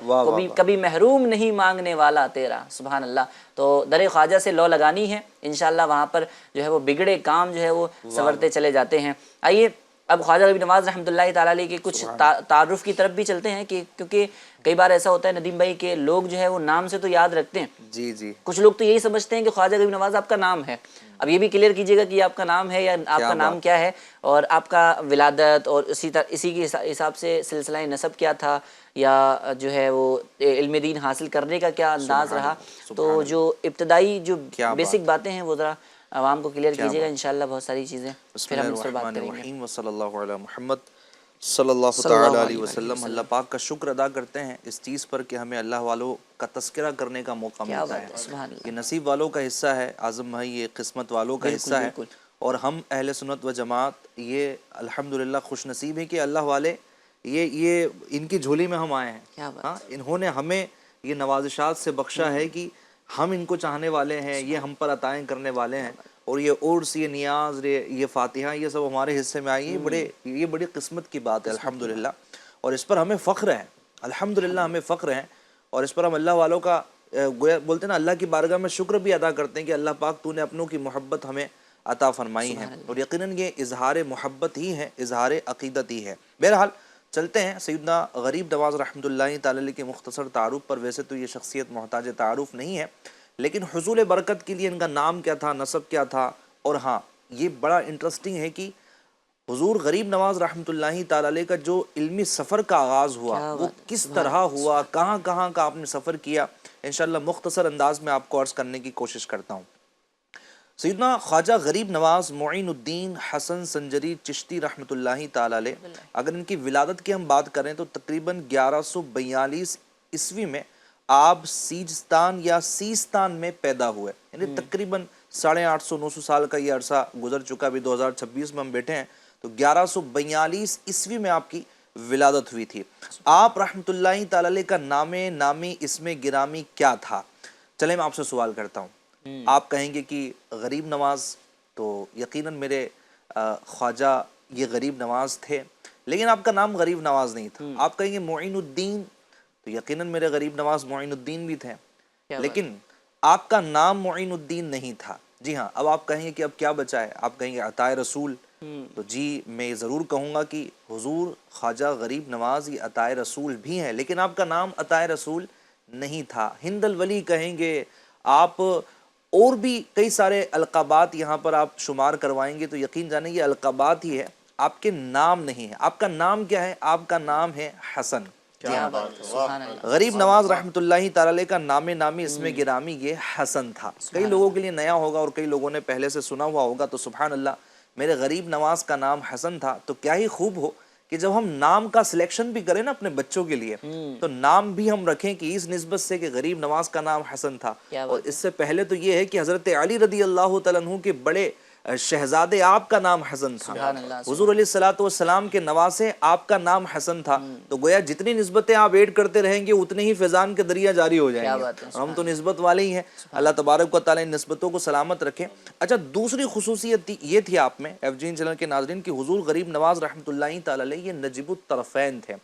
A: کبھی محروم نہیں مانگنے والا تیرا. سبحان اللہ. تو در خواجہ سے لو لگانی ہے انشاءاللہ، وہاں پر جو ہے وہ بگڑے کام جو ہے وہ سنورتے چلے جاتے ہیں. آئیے اب خواجہ غریب نواز رحمۃ اللہ تعالیٰ علیہ کے کچھ تعارف کی طرف بھی چلتے ہیں، کہ کیونکہ کئی بار ایسا ہوتا ہے ندیم بھائی کہ لوگ جو ہے وہ نام سے تو یاد رکھتے ہیں،
D: جی جی.
A: کچھ لوگ تو یہی سمجھتے ہیں کہ خواجہ غریب نواز آپ کا نام ہے. اب یہ بھی کلیئر کیجیے گا کہ یہ آپ کا نام ہے یا آپ کا نام کیا ہے، اور آپ کا ولادت اور اسی کے حساب سے سلسلہ نسب کیا تھا، یا جو ہے وہ علم دین حاصل کرنے کا کیا انداز رہا. تو جو ابتدائی جو بیسک باتیں ہیں وہ ذرا عوام کو کلیئر کیجیے گا انشاءاللہ. بہت ساری چیزیں پھر ہم اس پر بات کریں گے.
D: وصلی اللہ علی محمد صلی اللہ تعالی علیہ وسلم. اللہ پاک کا شکر ادا کرتے ہیں اس چیز پر کہ ہمیں اللہ والوں کا تذکرہ کرنے کا موقع ملتا ہے. یہ نصیب والوں کا حصہ ہے اعظم بھائی، یہ قسمت والوں کا حصہ ہے. اور ہم اہل سنت و جماعت یہ الحمدللہ خوش نصیب ہیں کہ اللہ والے یہ ان کی جھولی میں ہم آئے ہیں. ہاں انہوں نے ہمیں یہ نوازشات سے بخشا ہے کہ ہم ان کو چاہنے والے ہیں، یہ ہم پر عطائیں کرنے والے ہیں. اور یہ عرس، یہ نیاز، یہ فاتحہ، یہ سب ہمارے حصے میں آئی. یہ بڑی قسمت کی بات ہے الحمدللہ. اور اس پر ہمیں فخر ہے الحمدللہ، ہمیں فخر ہے. اور اس پر ہم اللہ والوں کا بولتے ہیں نا، اللہ کی بارگاہ میں شکر بھی ادا کرتے ہیں کہ اللہ پاک تو نے اپنوں کی محبت ہمیں عطا فرمائی ہے. اور یقیناً یہ اظہار محبت ہی ہے، اظہار عقیدت ہی ہے. بہرحال چلتے ہیں سیدنا غریب نواز رحمۃ اللہ تعالی علیہ کے مختصر تعارف پر. ویسے تو یہ شخصیت محتاج تعارف نہیں ہے، لیکن حصول برکت کے لیے ان کا نام کیا تھا، نسب کیا تھا. اور ہاں یہ بڑا انٹرسٹنگ ہے کہ حضور غریب نواز رحمۃ اللہ تعالی علیہ کا جو علمی سفر کا آغاز ہوا وہ کس طرح ہوا، کہاں کہاں کا آپ نے سفر کیا، انشاءاللہ مختصر انداز میں آپ کو عرض کرنے کی کوشش کرتا ہوں. سیدنا خواجہ غریب نواز معین الدین حسن سنجری چشتی رحمۃ اللہ تعالی علیہ، اگر ان کی ولادت کی ہم بات کریں تو تقریباً 1142 عیسوی میں آپ سیجستان یا سیستان میں پیدا ہوئے. یعنی تقریباً 850-900 سال کا یہ عرصہ گزر چکا. بھی 2026 میں ہم بیٹھے ہیں تو 1142 عیسوی میں آپ کی ولادت ہوئی تھی۔ آپ رحمۃ اللہ تعالی علیہ کا نام نامی اسم گرامی کیا تھا؟ چلے میں آپ سے سوال کرتا ہوں۔ آپ کہیں گے کہ غریب نواز، تو یقیناً میرے خواجہ یہ غریب نواز تھے، لیکن آپ کا نام غریب نواز نہیں تھا۔ آپ کہیں گے معین الدین، تو یقیناً میرے غریب نواز معین الدین بھی تھے، لیکن آپ کا نام معین الدین نہیں تھا۔ جی ہاں، اب آپ کہیں گے کہ اب کیا بچا ہے؟ آپ کہیں گے عطائے رسول، تو جی میں ضرور کہوں گا کہ حضور خواجہ غریب نواز یہ عطائے رسول بھی ہیں، لیکن آپ کا نام عطائے رسول نہیں تھا۔ ہند الولی کہیں گے آپ، اور بھی کئی سارے القابات یہاں پر آپ شمار کروائیں گے، تو یقین جانیں یہ القابات ہی ہے، آپ کے نام نہیں ہے۔ آپ کا نام کیا ہے؟ آپ کا نام ہے حسن۔
A: کیا بات ہے، سبحان اللہ۔
D: غریب نواز رحمۃ اللہ تعالی علیہ کا نام نامی اسم گرامی یہ حسن تھا۔ کئی لوگوں کے لیے نیا ہوگا اور کئی لوگوں نے پہلے سے سنا ہوا ہوگا، تو سبحان اللہ، میرے غریب نواز کا نام حسن تھا۔ تو کیا ہی خوب ہو کہ جب ہم نام کا سلیکشن بھی کریں نا اپنے بچوں کے لیے، تو نام بھی ہم رکھیں کہ اس نسبت سے کہ غریب نواز کا نام حسن تھا۔ اور اس سے پہلے تو یہ ہے کہ حضرت علی رضی اللہ تعالیٰ عنہ کے بڑے شہزادے آپ کا نام حسن تھا، حضور علیہ الصلوۃ والسلام کے نواسے آپ کا نام حسن تھا۔ تو گویا جتنی نسبتیں آپ ایڈ کرتے رہیں گے اتنے ہی فیضان کے دریا جاری ہو جائیں گے، اور ہم تو نسبت والے ہی ہیں۔ اللہ تبارک و تعالیٰ ان نسبتوں کو سلامت رکھے۔ اچھا، دوسری خصوصیت یہ تھی آپ میں ایف جی چینل کے ناظرین کہ حضور غریب نواز رحمۃ اللہ تعالی علیہ یہ نجیب الطرفین تھے،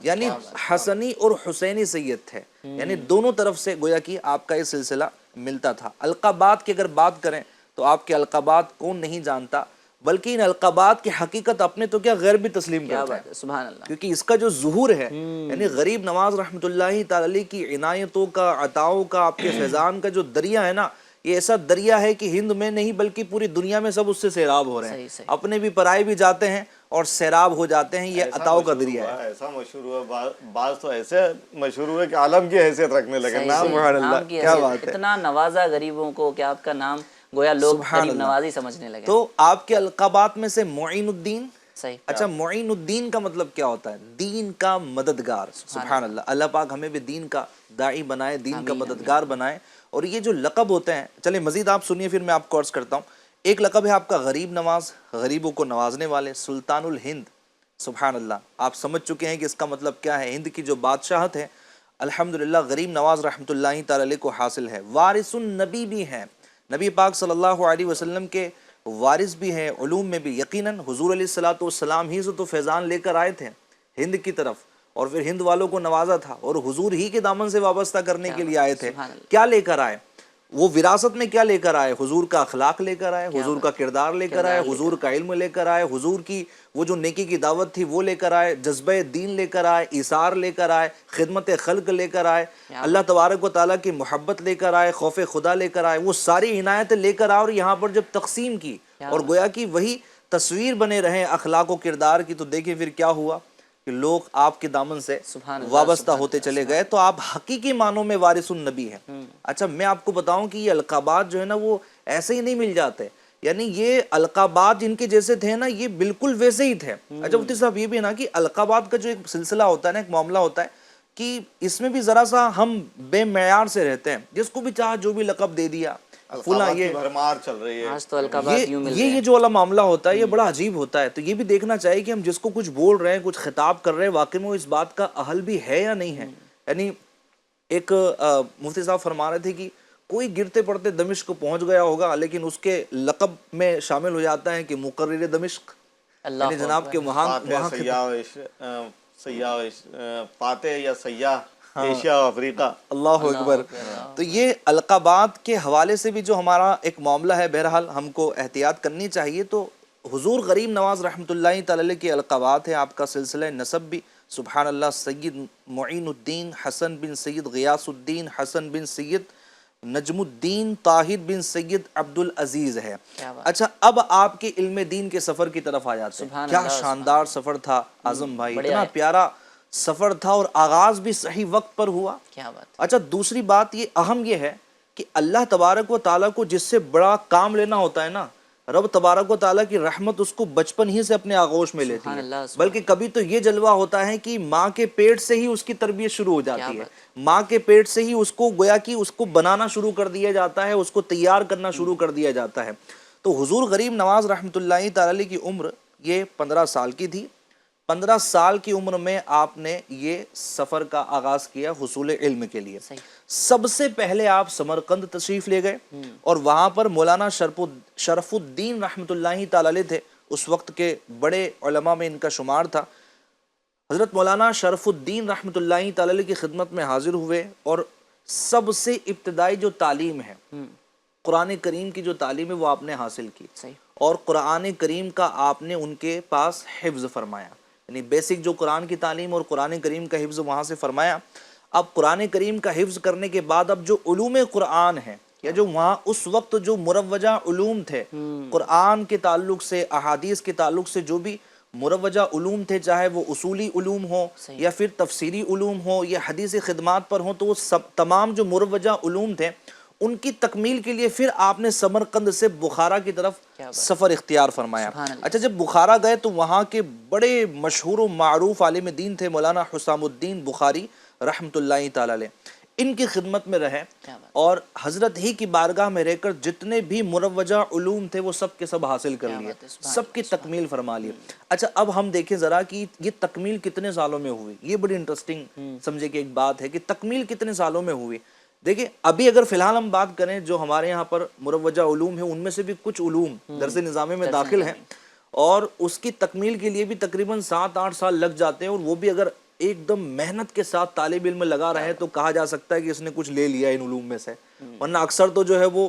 D: یعنی حسنی اور حسینی سید تھے، یعنی دونوں طرف سے گویا کہ آپ کا یہ سلسلہ ملتا تھا۔ القابات کی اگر بات کریں تو آپ کے القابات کون نہیں جانتا، بلکہ ان القابات کی حقیقت اپنے تو کیا غیر بھی تسلیم کرتا ہے،
A: سبحان اللہ،
D: کیونکہ اس کا جو ظہور ہے، یعنی غریب نواز رحمۃ اللہ تعالی علیہ کی عنایتوں کا، عطاؤں کا، آپ کے فیضان کا جو دریا ہے نا، یہ ایسا دریا ہے کہ ہند میں نہیں بلکہ پوری دنیا میں سب اس سے سیراب ہو رہے ہیں، اپنے بھی پرائے بھی جاتے ہیں اور سیراب ہو جاتے ہیں۔ یہ عطاؤں کا دریا ہے،
C: ایسا مشہور ہوا، بعض تو ایسے مشہور ہوئے کہ عالم کی حیثیت رکھنے لگے۔
D: سبحان اللہ، کیا بات ہے،
A: اتنا نوازا غریبوں کو کہ آپ کا نام گویا لوگ غریب نوازی سمجھنے لگے۔
D: تو آپ کے القابات میں سے معین الدین،
A: صحیح۔
D: اچھا معین الدین کا مطلب کیا ہوتا ہے؟ دین کا مددگار۔ سبحان اللہ، اللہ پاک ہمیں بھی دین کا داعی بنائے، دین کا مددگار بنائے۔ اور یہ جو لقب ہوتے ہیں، چلیں مزید آپ سنیے پھر میں آپ کو عرض کرتا ہوں۔ ایک لقب ہے آپ کا غریب نواز، غریبوں کو نوازنے والے، سلطان الہند۔ سبحان اللہ، آپ سمجھ چکے ہیں کہ اس کا مطلب کیا ہے۔ ہند کی جو بادشاہت ہے الحمدللہ غریب نواز رحمۃ اللہ تعالی علیہ کو حاصل ہے۔ وارث النبی بھی ہیں، نبی پاک صلی اللہ علیہ وسلم کے وارث بھی ہیں علوم میں بھی۔ یقیناً حضور علیہ الصلوۃ والسلام ہی سے تو فیضان لے کر آئے تھے ہند کی طرف، اور پھر ہند والوں کو نوازا تھا اور حضور ہی کے دامن سے وابستہ کرنے کے لیے آئے تھے۔ کیا لے کر آئے؟ وہ وراثت میں کیا لے کر آئے؟ حضور کا اخلاق لے کر آئے، حضور کا کردار لے کر آئے، حضور کا علم لے کر آئے، حضور کی وہ جو نیکی کی دعوت تھی وہ لے کر آئے، جذبہ دین لے کر آئے، ایثار لے کر آئے، خدمت خلق لے کر آئے، اللہ تبارک و تعالیٰ کی محبت لے کر آئے، خوف خدا لے کر آئے، وہ ساری عنایتیں لے کر آئے اور یہاں پر جب تقسیم کی اور گویا کہ وہی تصویر بنے رہے اخلاق و کردار کی، تو دیکھیں پھر کیا ہوا کہ لوگ آپ کے دامن سے وابستہ ہوتے چلے گئے۔ تو آپ حقیقی معنوں میں وارث النبی ہیں۔ اچھا، میں آپ کو بتاؤں کہ یہ القابات جو ہے نا وہ ایسے ہی نہیں مل جاتے، یعنی یہ القابات جن کے جیسے تھے نا یہ بالکل ویسے ہی تھے۔ اچھا مفتی صاحب، یہ بھی ہے نا کہ القابات کا جو ایک سلسلہ ہوتا ہے نا، ایک معاملہ ہوتا ہے کہ اس میں بھی ذرا سا ہم بے معیار سے رہتے ہیں، جس کو بھی چاہا جو بھی لقب دے دیا، فلاں یہ
C: بھرمار چل رہی ہے
A: آج تو القابات یوں مل
D: یہ جو والا معاملہ ہوتا ہے یہ بڑا عجیب ہوتا ہے۔ تو یہ بھی دیکھنا چاہیے کہ ہم جس کو کچھ بول رہے ہیں، کچھ خطاب کر رہے ہیں، واقعی میں وہ اس بات کا اہل بھی ہے یا نہیں ہے۔ یعنی ایک مفتی صاحب فرما رہے تھے کہ کوئی گرتے پڑتے دمشق کو پہنچ گیا ہوگا، لیکن اس کے لقب میں شامل ہو جاتا ہے کہ مقرر دمشق، یعنی جناب کے وہاں
C: فاتح یا سیاح ایشیا و افریقہ۔
D: اللہ اکبر۔ تو یہ القابات کے حوالے سے بھی جو ہمارا ایک معاملہ ہے، بہرحال ہم کو احتیاط کرنی چاہیے۔ تو حضور غریب نواز رحمۃ اللہ تعالی علیہ کے القابات ہیں، آپ کا سلسلہ نسب بھی سبحان اللہ سید معین الدین حسن بن سید غیاث الدین حسن بن سید نجم الدین طاہر بن سید عبد العزیز ہے۔ اچھا، اب آپ کے علم دین کے سفر کی طرف آ جاتے ہیں۔ کیا شاندار سفر تھا اعظم بھائی، اتنا پیارا سفر تھا اور آغاز بھی صحیح وقت پر ہوا۔
A: کیا بات۔
D: اچھا، دوسری بات یہ اہم یہ ہے کہ اللہ تبارک و تعالیٰ کو جس سے بڑا کام لینا ہوتا ہے نا، رب تبارک و تعالیٰ کی رحمت اس کو بچپن ہی سے اپنے آغوش میں لیتی ہے۔ بلکہ کبھی تو یہ جلوہ ہوتا ہے کہ ماں کے پیٹ سے ہی اس کی تربیت شروع ہو جاتی ہے، ماں کے پیٹ سے ہی اس کو گویا کہ اس کو بنانا شروع کر دیا جاتا ہے، اس کو تیار کرنا شروع کر دیا جاتا ہے۔ تو حضور غریب نواز رحمۃ اللہ تعالی کی عمر یہ 15 سال کی تھی۔ 15 سال کی عمر میں آپ نے یہ سفر کا آغاز کیا حصول علم کے لیے. سب سے پہلے آپ سمرقند تشریف لے گئے اور وہاں پر مولانا شرف الدین رحمۃ اللہ تعالی علیہ تھے. اس وقت کے بڑے علماء میں ان کا شمار تھا. حضرت مولانا شرف الدین رحمۃ اللہ تعالی علیہ کی خدمت میں حاضر ہوئے اور سب سے ابتدائی جو تعلیم ہے قرآن کریم کی جو تعلیم ہے وہ آپ نے حاصل کی اور قرآن کریم کا آپ نے ان کے پاس حفظ فرمایا. یعنی بیسک جو قرآن کی تعلیم اور قرآن کریم کا حفظ وہاں سے فرمایا. اب قرآن کریم کا حفظ کرنے کے بعد اب جو علوم قرآن ہیں یا جو وہاں اس وقت جو مروجہ علوم تھے قرآن کے تعلق سے احادیث کے تعلق سے جو بھی مروجہ علوم تھے چاہے وہ اصولی علوم ہو یا پھر تفسیری علوم ہو یا حدیث خدمات پر ہوں تو وہ سب تمام جو مروجہ علوم تھے ان کی تکمیل کے لیے پھر آپ نے سمرقند سے بخارا کی طرف سفر اختیار فرمایا. اچھا جب بخارا گئے تو وہاں کے بڑے مشہور و معروف عالم دین تھے مولانا حسام الدین بخاری رحمۃ اللہ تعالی علیہ. ان کی خدمت میں رہے اور حضرت ہی کی بارگاہ میں رہ کر جتنے بھی مروجہ علوم تھے وہ سب کے سب حاصل کر لیے, سب کی تکمیل فرما لی. اچھا اب ہم دیکھیں ذرا کہ یہ تکمیل کتنے سالوں میں ہوئی. یہ بڑی انٹرسٹنگ سمجھے کہ ایک بات ہے کہ تکمیل کتنے سالوں میں ہوئی. دیکھیں ابھی اگر فی الحال ہم بات کریں جو ہمارے یہاں پر مروجہ علوم ہیں ان میں سے بھی کچھ علوم درس نظامی میں داخل ہیں اور اس کی تکمیل کے لیے بھی تقریباً 7-8 سال لگ جاتے ہیں اور وہ بھی اگر ایک دم محنت کے ساتھ طالب علم لگا رہے تو کہا جا سکتا ہے کہ اس نے کچھ لے لیا ان علوم میں سے. ورنہ اکثر تو جو ہے وہ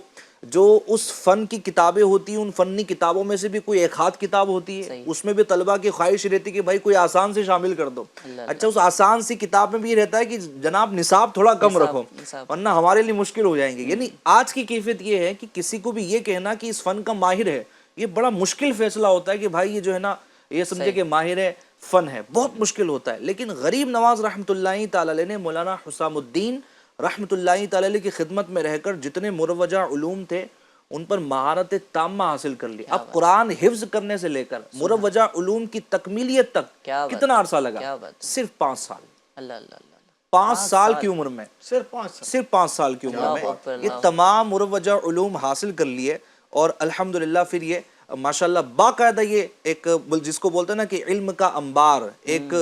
D: جو اس فن کی کتابیں ہوتی ہیں ان فنی کتابوں میں سے بھی کوئی ایک آدھ کتاب ہوتی ہے اس میں بھی طلبہ کی خواہش رہتی کہ بھائی کوئی آسان سے شامل کر دو. اچھا اس آسان سی کتاب میں بھی یہ رہتا ہے کہ جناب نصاب تھوڑا کم رکھو ورنہ ہمارے لیے مشکل ہو جائیں گے. یعنی آج کی کیفیت یہ ہے کہ کسی کو بھی یہ کہنا کہ اس فن کا ماہر ہے یہ بڑا مشکل فیصلہ ہوتا ہے کہ بھائی یہ جو ہے نا یہ سمجھے کہ ماہر ہے فن ہے, بہت مشکل ہوتا ہے. لیکن غریب نواز رحمۃ اللہ تعالی علیہ نے مولانا حسام الدین رحمۃ اللہ تعالی علیہ کی خدمت میں رہ کر جتنے مروجہ علوم تھے ان پر مہارت تامہ حاصل کر لی. اب قرآن حفظ کرنے سے لے کر مروجہ علوم کی تکمیلیت تک کتنا عرصہ لگا؟ صرف 5 سال.
A: اللہ اللہ اللہ
D: 5 سال کی عمر میں صرف 5 سال کی عمر میں یہ تمام مروجہ علوم حاصل کر لیے اور الحمدللہ پھر یہ ماشاءاللہ باقاعدہ یہ ایک جس کو بولتے ہیں نا کہ علم کا انبار ایک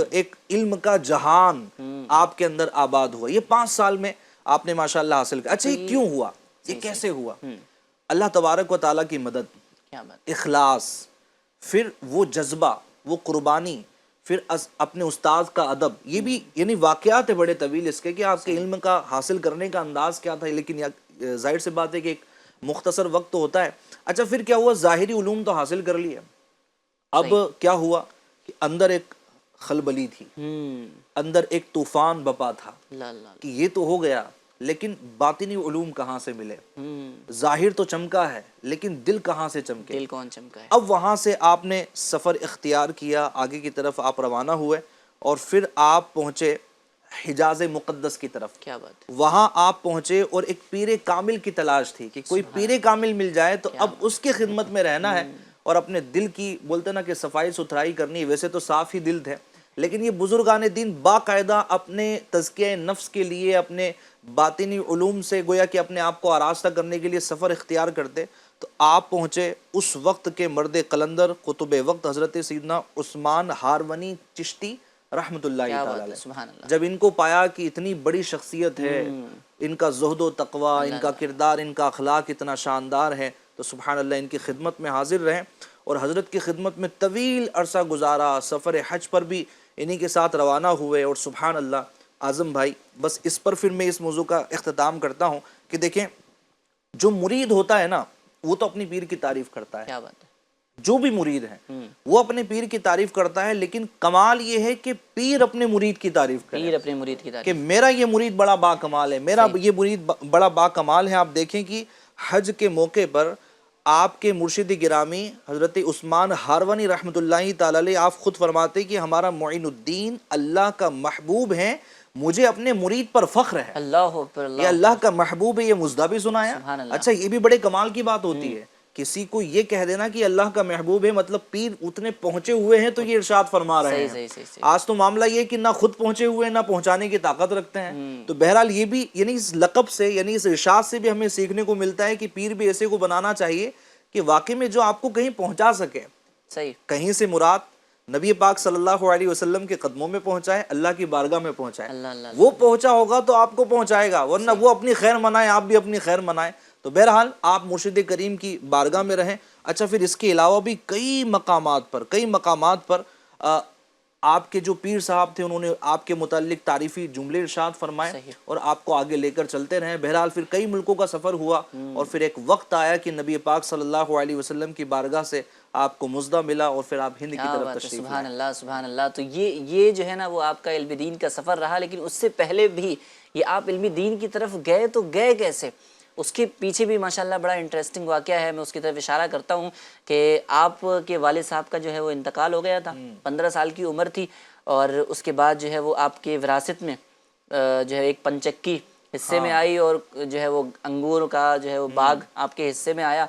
D: علم کا جہان آپ کے اندر آباد ہوا. یہ 5 سال میں آپ نے ماشاءاللہ حاصل کیا. اچھا یہ کیوں ہوا, یہ کیسے ہوا؟ اللہ تبارک و تعالیٰ کی مدد, اخلاص, پھر وہ جذبہ, وہ قربانی, پھر اپنے استاد کا ادب. یہ بھی یعنی واقعات ہے بڑے طویل اس کے کہ آپ کے علم کا حاصل کرنے کا انداز کیا تھا. لیکن ظاہر سے بات ہے کہ ایک مختصر وقت ہوتا ہے. اچھا پھر کیا ہوا, ظاہری علوم تو حاصل کر لیے. اب کیا ہوا کہ اندر ایک خلبلی تھی, اندر ایک طوفان بپا تھا کہ یہ تو ہو گیا لیکن باطنی علوم کہاں سے ملے. ظاہر تو چمکا ہے لیکن دل کہاں سے چمکے,
A: دل کون چمکا ہے.
D: اب وہاں سے آپ نے سفر اختیار کیا, آگے کی طرف آپ روانہ ہوئے اور پھر آپ پہنچے حجاز مقدس کی طرف.
A: کیا بات.
D: وہاں آپ پہنچے اور ایک پیر کامل کی تلاش تھی کہ کوئی پیر کامل مل جائے تو اب اس کی خدمت میں رہنا ہے اور اپنے دل کی بولتے نا کہ صفائی ستھرائی کرنی. ویسے تو صاف ہی دل تھے لیکن یہ بزرگان دین باقاعدہ اپنے تزکیہ نفس کے لیے اپنے باطنی علوم سے گویا کہ اپنے آپ کو آراستہ کرنے کے لیے سفر اختیار کرتے. تو آپ پہنچے اس وقت کے مرد قلندر قطب وقت حضرت سیدنا عثمان ہارونی چشتی رحمۃ اللہ تعالی علیہ. جب ان کو پایا کہ اتنی بڑی شخصیت ہے, ان کا زہد و تقوی, ان کا کردار, ان کا اخلاق اتنا شاندار ہے تو سبحان اللہ ان کی خدمت میں حاضر رہے اور حضرت کی خدمت میں طویل عرصہ گزارا. سفر حج پر بھی انہی کے ساتھ روانہ ہوئے اور سبحان اللہ. اعظم بھائی بس اس پر پھر میں اس موضوع کا اختتام کرتا ہوں کہ دیکھیں جو مرید ہوتا ہے نا وہ تو اپنی پیر کی تعریف کرتا ہے.
A: کیا بات ہے.
D: جو بھی مرید ہے وہ اپنے پیر کی تعریف کرتا ہے لیکن کمال یہ ہے کہ پیر اپنے مرید کی تعریف کرے,
A: پیر اپنے مرید کی تعریف
D: کہ میرا یہ مرید بڑا با کمال ہے, میرا یہ مرید بڑا با کمال ہے. آپ دیکھیں کہ حج کے موقع پر آپ کے مرشد گرامی حضرت عثمان ہارونی رحمۃ اللہ تعالی علیہ آپ خود فرماتے کہ ہمارا معین الدین اللہ کا محبوب ہے, مجھے اپنے مرید پر فخر ہے.
A: اللہ اکبر.
D: یہ اللہ کا محبوب ہے, یہ مزدہ بھی سنایا. اچھا یہ بھی بڑے کمال کی بات ہوتی ہے کسی کو یہ کہہ دینا کہ اللہ کا محبوب ہے, مطلب پیر اتنے پہنچے ہوئے ہیں تو یہ ارشاد فرما رہے ہیں. آج تو معاملہ یہ کہ نہ خود پہنچے ہوئے ہیں نہ پہنچانے کی طاقت رکھتے ہیں. تو بہرحال یہ بھی یعنی اس لقب سے یعنی اس ارشاد سے بھی ہمیں سیکھنے کو ملتا ہے کہ پیر بھی ایسے کو بنانا چاہیے کہ واقعی میں جو آپ کو کہیں پہنچا سکے.
A: صحیح.
D: کہیں سے مراد نبی پاک صلی اللہ علیہ وسلم کے قدموں میں پہنچا ہے, اللہ کی بارگاہ میں پہنچا ہے.
A: اللہ اللہ
D: وہ پہنچا ہوگا تو آپ کو پہنچائے گا, ورنہ وہ اپنی خیر منائے, آپ بھی اپنی خیر منائیں. تو بہرحال آپ مرشد کریم کی بارگاہ میں رہیں. اچھا, پھر اس کے علاوہ بھی کئی مقامات پر آپ کے جو پیر صاحب تھے انہوں نے آپ کے متعلق تعریفی جملے ارشاد فرمائے اور آپ کو آگے لے کر چلتے رہے. بہرحال پھر کئی ملکوں کا سفر ہوا اور پھر ایک وقت آیا کہ نبی پاک صلی اللہ علیہ وسلم کی بارگاہ سے آپ کو مزدہ ملا اور پھر آپ ہند کی
A: کیا
D: طرف
A: بات ہے،
D: تشریف
A: سبحان
D: لائے.
A: اللہ سبحان اللہ. تو یہ جو ہے نا وہ آپ کا علم دین کا سفر رہا، لیکن اس سے پہلے بھی یہ آپ علم دین کی طرف گئے تو گئے کیسے؟ اس کے پیچھے بھی ماشاءاللہ بڑا انٹرسٹنگ واقعہ ہے. میں اس کی طرف اشارہ کرتا ہوں کہ آپ کے والد صاحب کا جو ہے وہ انتقال ہو گیا تھا. 15 سال کی عمر تھی اور اس کے بعد جو ہے وہ آپ کے وراثت میں جو ہے ایک پنچکی حصے میں آئی اور جو ہے وہ انگور کا جو ہے وہ باغ آپ کے حصے میں آیا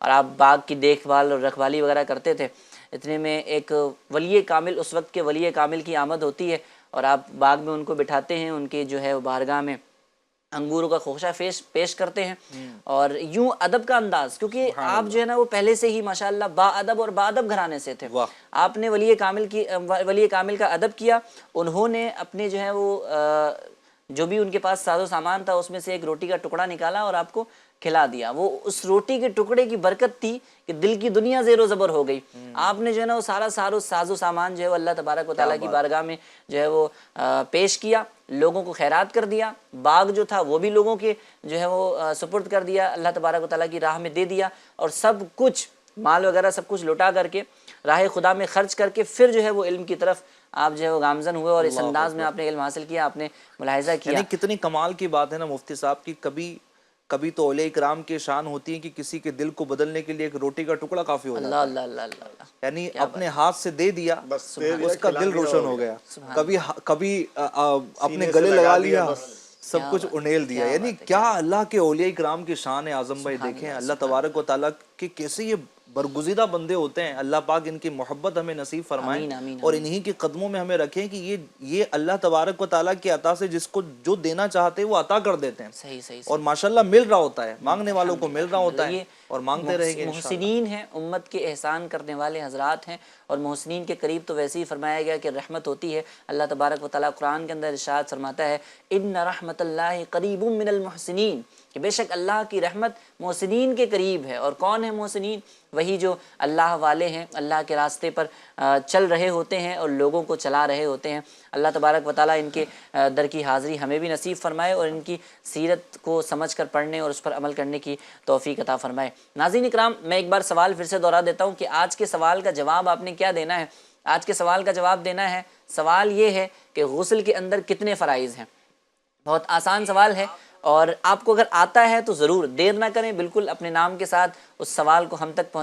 A: اور آپ باغ کی دیکھ بھال اور رکھوالی وغیرہ کرتے تھے. اتنے میں ایک ولی کامل، اس وقت کے ولی کامل کی آمد ہوتی ہے اور آپ باغ میں ان کو بٹھاتے ہیں، ان کے جو ہے وہ بارگاہ میں انگوروں کا خوشہ پیش کرتے ہیں اور یوں ادب کا انداز، کیونکہ آپ جو ہے نا وہ پہلے سے ہی ماشاءاللہ با ادب اور با ادب گھرانے سے تھے. آپ نے ولی کامل کا ادب کیا. انہوں نے اپنے جو ہے وہ جو بھی ان کے پاس ساز و سامان تھا اس میں سے ایک روٹی کا ٹکڑا نکالا اور آپ کو کھلا دیا. وہ اس روٹی کے ٹکڑے کی برکت تھی کہ دل کی دنیا زیر و زبر ہو گئی. آپ نے جو ہے نا وہ سارا ساز و سامان جو ہے وہ اللہ تبارک و تعالیٰ کی بارگاہ میں جو ہے وہ پیش کیا، لوگوں کو خیرات کر دیا. باغ جو تھا وہ بھی لوگوں کے جو ہے وہ سپرد کر دیا، اللہ تبارک و تعالیٰ کی راہ میں دے دیا اور سب کچھ مال وغیرہ سب کچھ لوٹا کر کے راہ خدا میں خرچ کر کے پھر جو ہے وہ علم کی طرف آپ جو ہے وہ گامزن ہوئے اور اس انداز میں آپ نے علم حاصل کیا، آپ نے ملاحظہ کیا.
D: یعنی کتنی کمال کی بات ہے نا مفتی صاحب کی. کبھی تو اولیاء کرام کے شان ہوتی ہے کہ کسی کے دل کو بدلنے کے لیے ایک روٹی کا ٹکڑا کافی ہو جاتا ہے.
A: اللہ اللہ اللہ اللہ،
D: یعنی اپنے ہاتھ سے دے دیا اس کا دل روشن ہو گیا. کبھی اپنے گلے لگا لیا، سب کچھ انیل دیا. یعنی کیا اللہ کے اولیاء کرام کی شان ہے اعظم بھائی. دیکھیں اللہ تبارک و تعالیٰ کے کیسے یہ برگزیدہ بندے ہوتے ہیں. اللہ پاک ان کی محبت ہمیں نصیب فرمائے اور انہی کے قدموں میں ہمیں رکھیں کہ یہ اللہ تبارک و تعالیٰ کی عطا سے جس کو جو دینا چاہتے ہیں وہ عطا کر دیتے ہیں.
A: صحیح
D: اور ماشاءاللہ مل رہا ہوتا ہے، مانگنے والوں کو مل رہا ہوتا ہے اور مانگتے رہیں گے.
A: محسنین ہیں، امت کے احسان کرنے والے حضرات ہیں اور محسنین کے قریب تو ویسے ہی فرمایا گیا کہ رحمت ہوتی ہے. اللہ تبارک و تعالیٰ قرآن کے اندر ارشاد فرماتا ہے ان رحمت اللہ قریب من المحسنین، کہ بے شک اللہ کی رحمت محسنین کے قریب ہے. اور کون ہے محسنین؟ وہی جو اللہ والے ہیں، اللہ کے راستے پر چل رہے ہوتے ہیں اور لوگوں کو چلا رہے ہوتے ہیں. اللہ تبارک و تعالیٰ ان کے در کی حاضری ہمیں بھی نصیب فرمائے اور ان کی سیرت کو سمجھ کر پڑھنے اور اس پر عمل کرنے کی توفیق عطا فرمائے. ناظرین اکرام، میں ایک بار سوال پھر سے دوہرا دیتا ہوں کہ آج کے سوال کا جواب آپ نے کیا دینا ہے. آج کے سوال کا جواب دینا ہے، سوال یہ ہے کہ غسل کے اندر کتنے فرائض ہیں. بہت آسان سوال ہے اور آپ کو اگر آتا ہے تو ضرور دیر نہ کریں، بالکل اپنے نام کے ساتھ اس سوال کو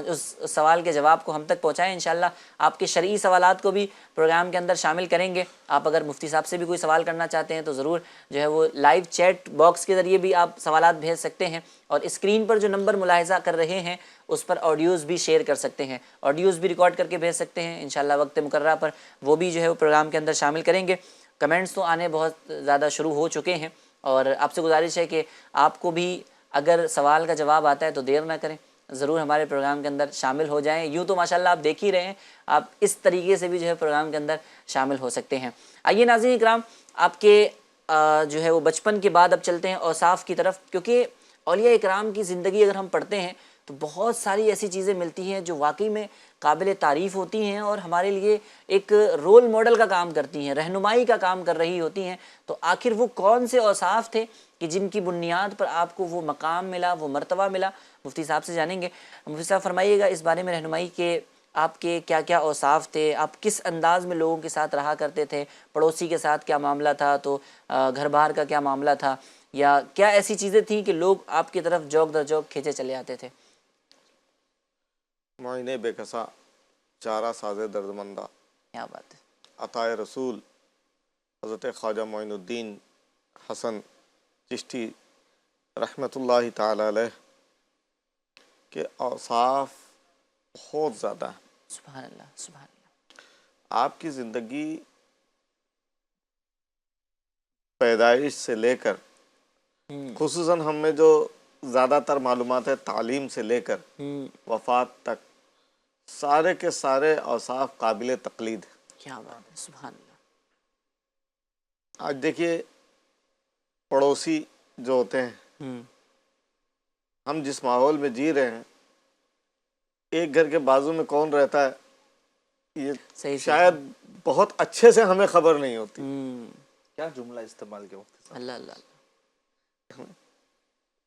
A: اس سوال کے جواب کو ہم تک پہنچائیں. انشاءاللہ آپ کے شرعی سوالات کو بھی پروگرام کے اندر شامل کریں گے. آپ اگر مفتی صاحب سے بھی کوئی سوال کرنا چاہتے ہیں تو ضرور جو ہے وہ لائیو چیٹ باکس کے ذریعے بھی آپ سوالات بھیج سکتے ہیں اور اسکرین پر جو نمبر ملاحظہ کر رہے ہیں اس پر آڈیوز بھی شیئر کر سکتے ہیں، آڈیوز بھی ریکارڈ کر کے بھیج سکتے ہیں. انشاءاللہ وقت مقررہ پر وہ بھی جو ہے وہ پروگرام کے اندر شامل کریں گے. کمنٹس تو آنے بہت زیادہ شروع ہو چکے ہیں اور آپ سے گزارش ہے کہ آپ کو بھی اگر سوال کا جواب آتا ہے تو دیر نہ کریں، ضرور ہمارے پروگرام کے اندر شامل ہو جائیں. یوں تو ماشاءاللہ آپ دیکھ ہی رہے ہیں، آپ اس طریقے سے بھی جو ہے پروگرام کے اندر شامل ہو سکتے ہیں. آئیے ناظرین اکرام، آپ کے جو ہے وہ بچپن کے بعد اب چلتے ہیں اوصاف کی طرف، کیونکہ اولیاء اکرام کی زندگی اگر ہم پڑھتے ہیں تو بہت ساری ایسی چیزیں ملتی ہیں جو واقعی میں قابل تعریف ہوتی ہیں اور ہمارے لیے ایک رول ماڈل کا کام کرتی ہیں، رہنمائی کا کام کر رہی ہوتی ہیں. تو آخر وہ کون سے اوصاف تھے کہ جن کی بنیاد پر آپ کو وہ مقام ملا، وہ مرتبہ ملا؟ مفتی صاحب سے جانیں گے. مفتی صاحب فرمائیے گا اس بارے میں رہنمائی کہ آپ کے کیا کیا اوصاف تھے، آپ کس انداز میں لوگوں کے ساتھ رہا کرتے تھے، پڑوسی کے ساتھ کیا معاملہ تھا، تو گھر بار کا کیا معاملہ تھا، یا کیا ایسی چیزیں تھیں کہ لوگ آپ کی طرف جوک در جوک کھینچے چلے آتے تھے؟
C: معین بے کسا چارہ ساز دردمندہ،
A: کیا بات ہے.
C: عطائے رسول حضرت خواجہ معین الدین حسن چشتی رحمۃ اللہ تعالی علیہ کے اوصاف بہت زیادہ ہیں.
A: سبحان اللہ سبحان اللہ.
C: آپ کی زندگی پیدائش سے لے کر خصوصاً ہم میں جو زیادہ تر معلومات ہے تعلیم سے لے کر وفات تک سارے کے سارے اوصاف قابل تقلید ہیں۔
A: کیا بات ہے، سبحان اللہ۔
C: آج دیکھیے پڑوسی جو ہوتے ہیں، ہم جس ماحول میں جی رہے ہیں، ایک گھر کے بازو میں کون رہتا ہے یہ
A: صحیح
C: شاید بہت اچھے سے ہمیں خبر نہیں ہوتی۔
D: کیا جملہ استعمال کیا مفتی صاحب؟
A: اللہ اللہ،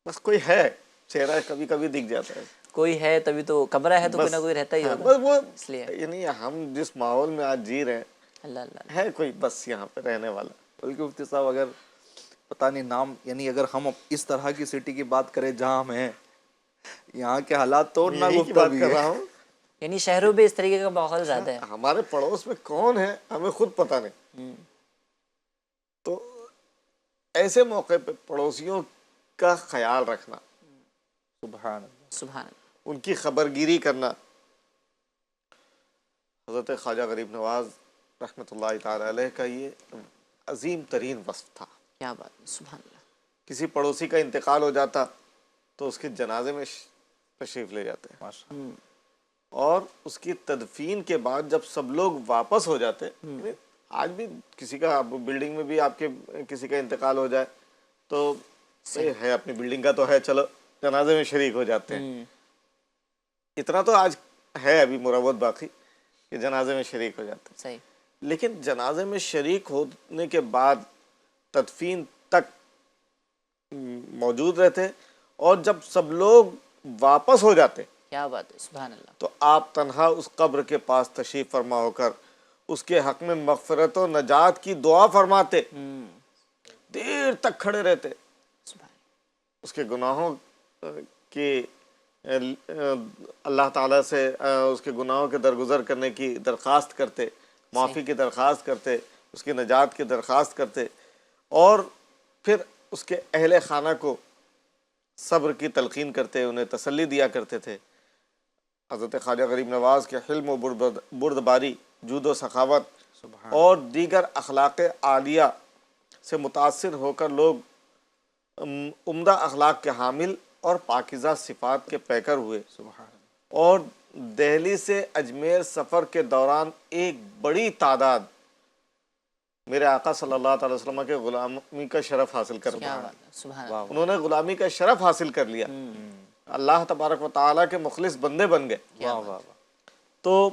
C: بس کوئی ہے، چہرہ کبھی کبھی دکھ جاتا ہے،
A: کوئی ہے تبھی تو، کمرہ ہے تو کوئی نہ کوئی رہتا ہی ہوگا،
C: بس وہ
A: اس لیے
C: یعنی ہم جس ماحول میں آج جی رہے ہیں
A: اللہ اللہ۔
C: ہے کوئی بس یہاں پہ رہنے والا۔
D: بلکہ مفتی صاحب اگر پتہ نہیں نام، یعنی اگر ہم اس طرح کی سٹی کی بات کریں جہاں ہم ہیں، یہاں کے حالات تو نہ
C: یہی کی بات کر رہا ہوں،
A: یعنی شہروں میں اس طریقے کا ماحول زیادہ ہے۔
C: ہمارے پڑوس میں کون ہے ہمیں خود پتہ نہیں۔ تو ایسے موقع پہ پڑوسیوں کا خیال رکھنا،
D: سبحان اللہ۔
A: سبحان اللہ۔
C: ان کی خبر گیری کرنا، حضرت خواجہ غریب نواز رحمۃ اللہ تعالی علیہ کا یہ عظیم ترین وصف تھا۔
A: کیا بات ہے، سبحان اللہ۔
C: کسی پڑوسی کا انتقال ہو جاتا تو اس کے جنازے میں تشریف لے جاتے ہیں، اور اس کی تدفین کے بعد جب سب لوگ واپس ہو جاتے، آج بھی کسی کا بلڈنگ میں بھی آپ کے کسی کا انتقال ہو جائے تو ہے اپنی بلڈنگ کا تو ہے، چلو جنازے میں شریک ہو جاتے ہیں۔ اتنا تو آج ہے ابھی مروت باقی کہ جنازے میں شریک ہو جاتے ہیں،
A: صحیح۔
C: لیکن جنازے میں شریک ہونے کے بعد تدفین تک موجود رہتے، اور جب سب لوگ واپس ہو جاتے
A: کیا بات ہے، سبحان اللہ۔
C: تو آپ تنہا اس قبر کے پاس تشریف فرما ہو کر اس کے حق میں مغفرت و نجات کی دعا فرماتے، دیر تک کھڑے رہتے، اس کے گناہوں کی اللہ تعالیٰ سے اس کے گناہوں کے درگزر کرنے کی درخواست کرتے، معافی کی درخواست کرتے، اس کی نجات کی درخواست کرتے، اور پھر اس کے اہل خانہ کو صبر کی تلقین کرتے، انہیں تسلی دیا کرتے تھے۔ حضرت خواجہ غریب نواز کے حلم و بردباری، جود و سخاوت اور دیگر اخلاق عالیہ سے متاثر ہو کر لوگ عمدہ اخلاق کے حامل اور پاکیزہ صفات کے پیکر ہوئے، اور دہلی سے اجمیر سفر کے دوران ایک بڑی تعداد میرے آقا صلی اللہ علیہ وسلم کے غلامی کا شرف حاصل کر
A: کیا بات ہے، سبحان اللہ۔
C: انہوں نے غلامی کا شرف حاصل کر لیا، اللہ تبارک و تعالیٰ کے مخلص بندے بن گئے۔ تو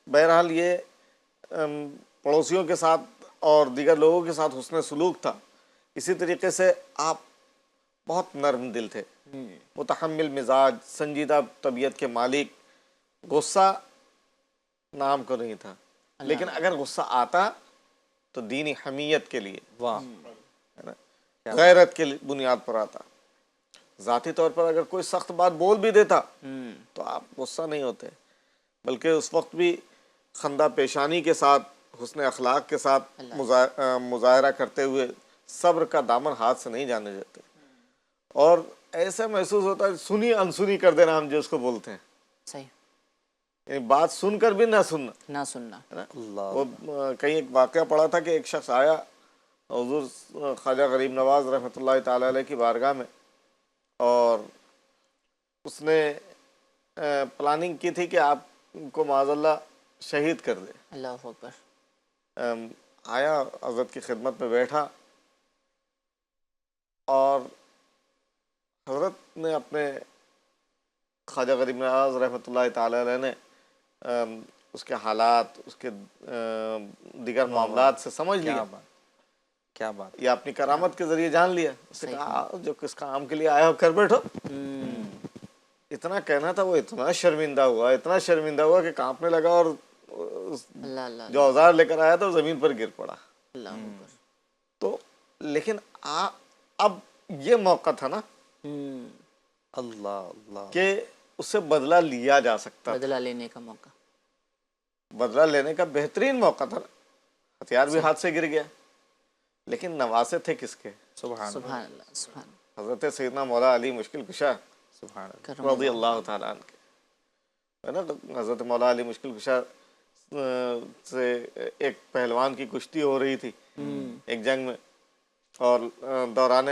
C: بہرحال یہ پڑوسیوں کے ساتھ اور دیگر لوگوں کے ساتھ حسن سلوک تھا۔ اسی طریقے سے آپ بہت نرم دل تھے، متحمل مزاج، سنجیدہ طبیعت کے مالک۔ غصہ نام کو نہیں تھا، لیکن اگر غصہ آتا تو دینی حمیت کے لیے، غیرت کے بنیاد پر آتا۔ ذاتی طور پر اگر کوئی سخت بات بول بھی دیتا تو آپ غصہ نہیں ہوتے، بلکہ اس وقت بھی خندہ پیشانی کے ساتھ، حسن اخلاق کے ساتھ مظاہرہ کرتے ہوئے صبر کا دامن ہاتھ سے نہیں جانے دیتے، اور ایسا محسوس ہوتا ہے سنی انسنی کر دینا، ہم جو اس کو بولتے ہیں،
A: صحیح،
C: یعنی بات سن کر بھی نہ سننا۔
A: نہ سننا۔
C: وہ کہیں ایک واقعہ پڑا تھا کہ ایک شخص آیا حضور خواجہ غریب نواز رحمۃ اللہ تعالی علیہ کی بارگاہ میں، اور اس نے پلاننگ کی تھی کہ آپ کو معاذ اللہ شہید کر دے۔
A: اللہ اکبر۔
C: آیا حضرت کی خدمت میں بیٹھا، اور حضرت نے اپنے خواجہ غریب نواز رحمۃ اللہ تعالی علیہ نے اس کے حالات، اس کے دیگر معاملات سے سمجھ لیا،
D: کیا بات،
C: یا اپنی کرامت کے ذریعے جان لیا۔ اس نے کہا جو کس کام کے لیے آیا ہو کر بیٹھو۔ اتنا کہنا تھا، وہ اتنا شرمندہ ہوا کہ کانپنے لگا، اور جو اوزار لے کر آیا تھا وہ زمین پر گر پڑا۔ تو لیکن اب یہ موقع تھا نا کہ اس سے بدلہ لیا جا سکتا،
A: بدلہ لینے کا موقع،
C: بدلہ لینے کا بہترین موقع تھا۔ ہتھیار بھی ہاتھ سے گر گیا، لیکن نواسے تھے کس کے؟
A: سبحان اللہ، سبحان
C: حضرت سیدنا مولا علی مشکل کشا رضی اللہ تعالیٰ عنہ کے، ہے نا۔ حضرت مولا علی مشکل کشا سے ایک پہلوان کی کشتی ہو رہی تھی ایک جنگ میں، اور دوران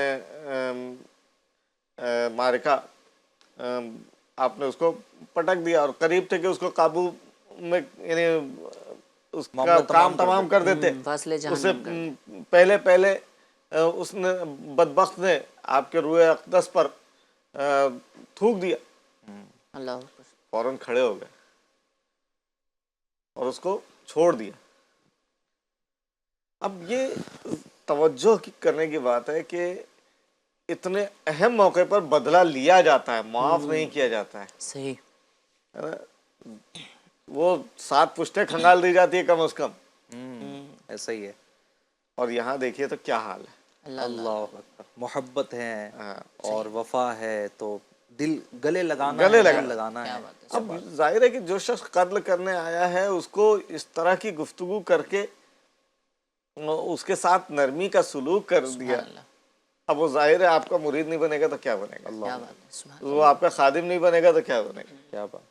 C: معرکہ آپ نے اس کو پٹک دیا اور قریب تھے کہ اس کو قابو میں یعنی اس کا کام تمام کر دیتے،
A: فاصلے
C: اس سے
A: جہنم
C: پہلے اس نے بدبخت نے آپ کے روئے اقدس پر تھوک دیا،
A: اللہ اکبر.
C: فوراً کھڑے ہو گئے اور اس کو چھوڑ دیا. اب یہ توجہ کرنے کی بات ہے کہ اتنے اہم موقع پر بدلہ لیا جاتا ہے، معاف نہیں کیا جاتا ہے.
A: صحیح.
C: ہے نا؟ وہ 7 پشتیں کھنگال دی جاتی ہے کم از کم،
D: ایسا ہی ہے.
C: اور یہاں دیکھیے تو کیا حال ہے.
D: اللہ اکبر. محبت ہے
C: ہاں.
D: اور وفا ہے تو دل گلے لگانا
C: گلے
D: ہے،
C: لگانا.
D: دل لگانا ہے.
C: اب ظاہر ہے کہ جو شخص قتل کرنے آیا ہے اس کو اس طرح کی گفتگو کر کے اس کے ساتھ نرمی کا سلوک کر دیا. اب وہ ظاہر ہے آپ کا مرید نہیں بنے گا تو کیا بنے گا،
A: کیا بات ہے. سبحان
C: وہ آپ کا خادم نہیں بنے گا تو کیا بنے گا.
D: کیا بات.